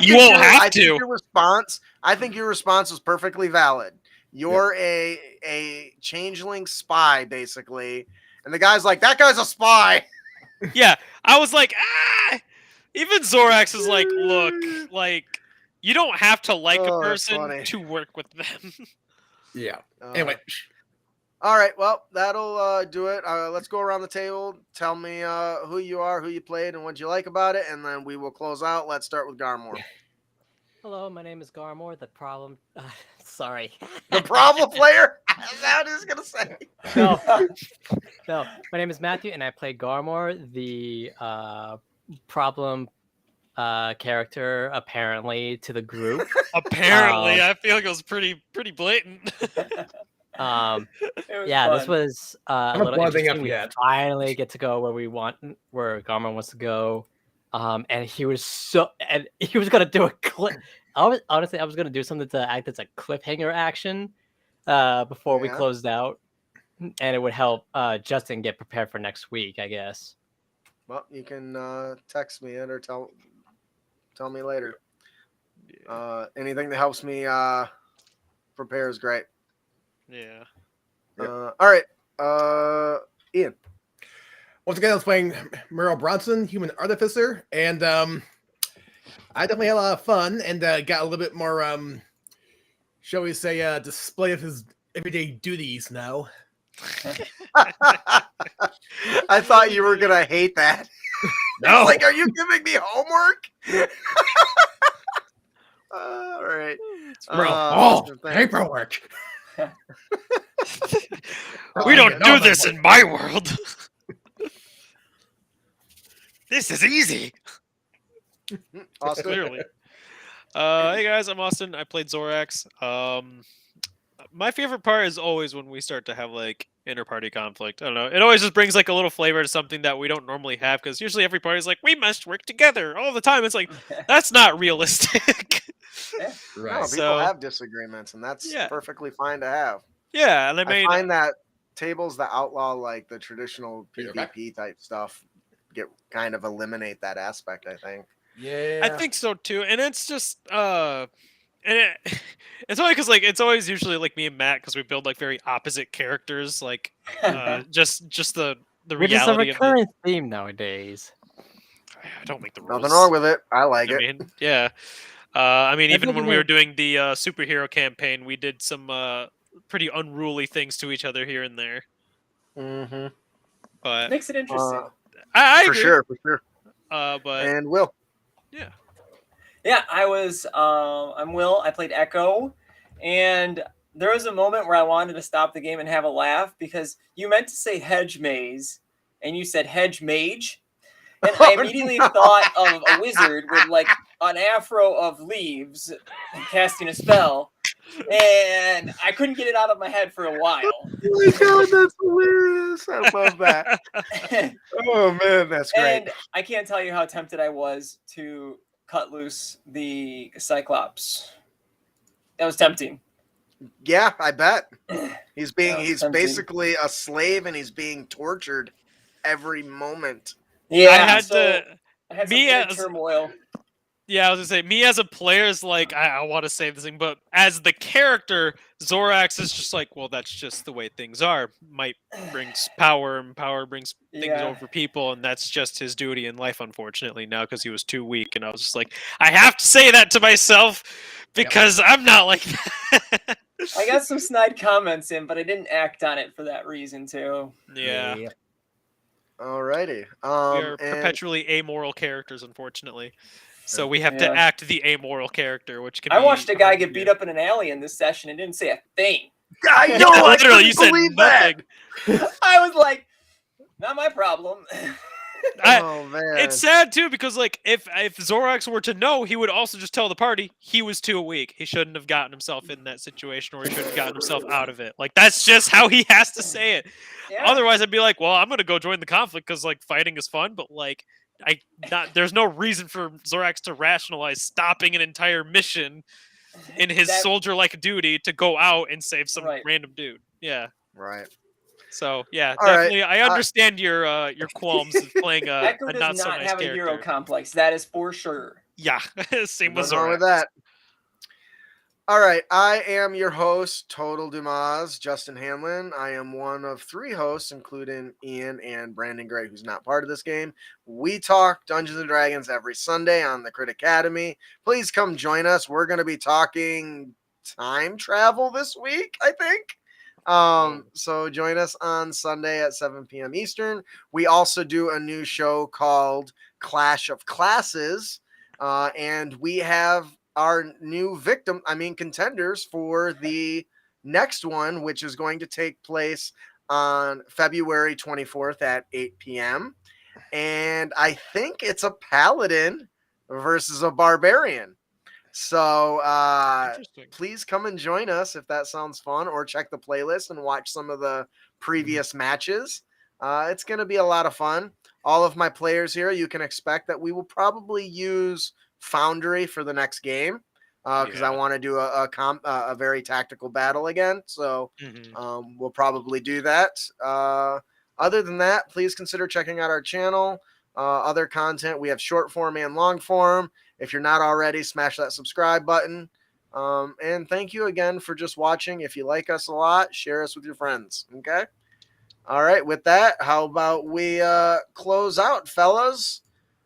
You won't have to. I think your response was perfectly valid. You're a changeling spy, basically, and the guy's like, "That guy's a spy." Yeah, I was like, Even Zorax is like, look, like you don't have to like a person to work with them. Yeah. Anyway. All right. Well, that'll do it. Let's go around the table. Tell me who you are, who you played, and what you like about it, and then we will close out. Let's start with Garmore. Hello, my name is Garmore. The problem... sorry. The problem player? Is that what I was going to say? No, my name is Matthew, and I play Garmore, the problem character, apparently, to the group. Apparently. I feel like it was pretty blatant. Yeah, fun. This was a little interesting. We yet. finally get to go where Garmore wants to go. And he was gonna do a clip. I was gonna do something to act as a cliffhanger action before we closed out, and it would help Justin get prepared for next week, I guess. Well, you can text me it or tell me later. Anything that helps me prepare is great. Yeah. All right. Ian. Once again, I was playing Merrill Bronson, Human Artificer, and I definitely had a lot of fun and got a little bit more, shall we say, display of his everyday duties now. I thought you were gonna hate that. No. It's like, are you giving me homework? All right. Bro, Austin, thanks. paperwork. We don't No, do this in my world. This is easy. Austin? Clearly. Hey guys, I'm Austin. I played Zorax. My favorite part is always when we start to have like inter-party conflict. I don't know. It always just brings like a little flavor to something that we don't normally have, because usually every party's like, we must work together all the time. It's like, that's not realistic. No, Right. people So- have disagreements, and that's Yeah. perfectly fine to have. Yeah, and I I mean, find that tables that outlaw like the traditional Are you back? PvP type stuff kind of eliminate that aspect, I think. Yeah. I think so too, and it's just it's only because like it's always usually like me and Matt, because we build like very opposite characters, like just the Which is a reality of the. recurring theme nowadays. I don't make the rules. Nothing wrong with it. I like I it. mean, yeah. I mean, I even think when it we were is- doing the superhero campaign, we did some pretty unruly things to each other here and there. Mm-hmm. But Makes it interesting. I For agree. sure, for sure. But And Will. yeah. Yeah, I'm Will. I played Echo, and there was a moment where I wanted to stop the game and have a laugh, because you meant to say hedge maze, and you said hedge mage, and I immediately thought of a wizard with like an afro of leaves casting a spell, and I couldn't get it out of my head for a while. Oh my god, that's hilarious. I love that. Oh man, that's great. And I can't tell you how tempted I was to cut loose the Cyclops. That was tempting. Yeah, I bet. He's tempting. basically a slave, and he's being tortured every moment. Yeah, I had so to. I had some me inner as- turmoil. Yeah, I was gonna say, me as a player is like, I want to save this thing, but as the character, Zorax is just like, well, that's just the way things are. Might brings power, and power brings things Yeah. over people, and that's just his duty in life, unfortunately, now, because he was too weak. And I was just like, I have to say that to myself, because I'm not like that. I got some snide comments in, but I didn't act on it for that reason too. Yeah, Alrighty. we are And perpetually amoral characters, unfortunately. So we have to Yeah. act the amoral character, which can I be watched a guy hard to get beat do. up in an alley in this session and didn't say a thing. I Yeah, know, I literally, couldn't you said believe that. nothing. I was like, not my problem. Oh man, It's sad too, because like if Zorax were to know, he would also just tell the party he was too weak. He shouldn't have gotten himself in that situation, or he shouldn't have gotten himself out of it. Like, that's just how he has to say it. Yeah. Otherwise, I'd be like, well, I'm gonna go join the conflict because like fighting is fun, but like there's no reason for Zorax to rationalize stopping an entire mission in his That- soldier-like duty to go out and save some Right. random dude. Yeah. right. So yeah, All right, definitely. I understand your qualms of playing a Echo not does so not nice have a character. hero complex. That is for sure. Yeah, same with Nothing wrong Zorax. with that. All right, I am your host, Total Dumas, Justin Hanlon. I am one of 3 hosts, including Ian and Brandon Gray, who's not part of this game. We talk Dungeons and Dragons every Sunday on the Crit Academy. Please come join us. We're going to be talking time travel this week, I think. So join us on Sunday at 7 p.m. Eastern. We also do a new show called Clash of Classes, and we have our new contenders for the next one, which is going to take place on February 24th at 8 p.m. And I think it's a paladin versus a barbarian. So Interesting. please come and join us if that sounds fun, or check the playlist and watch some of the previous matches. It's going to be a lot of fun. All of my players here, you can expect that we will probably use Foundry for the next game, because I want to do a very tactical battle again. So Mhm. we'll probably do that. Other than that, please consider checking out our channel. Other content, we have short form and long form. If you're not already, smash that subscribe button. And thank you again for just watching. If you like us a lot, share us with your friends. Okay. All right. With that, how about we close out, fellas?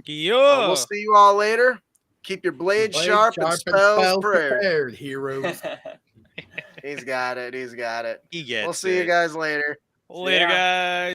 Yeah. We'll see you all later. Keep your blades sharp and spells prepared. heroes. He's got it. He's got it. He gets We'll see you it. guys later. Later, ya. guys.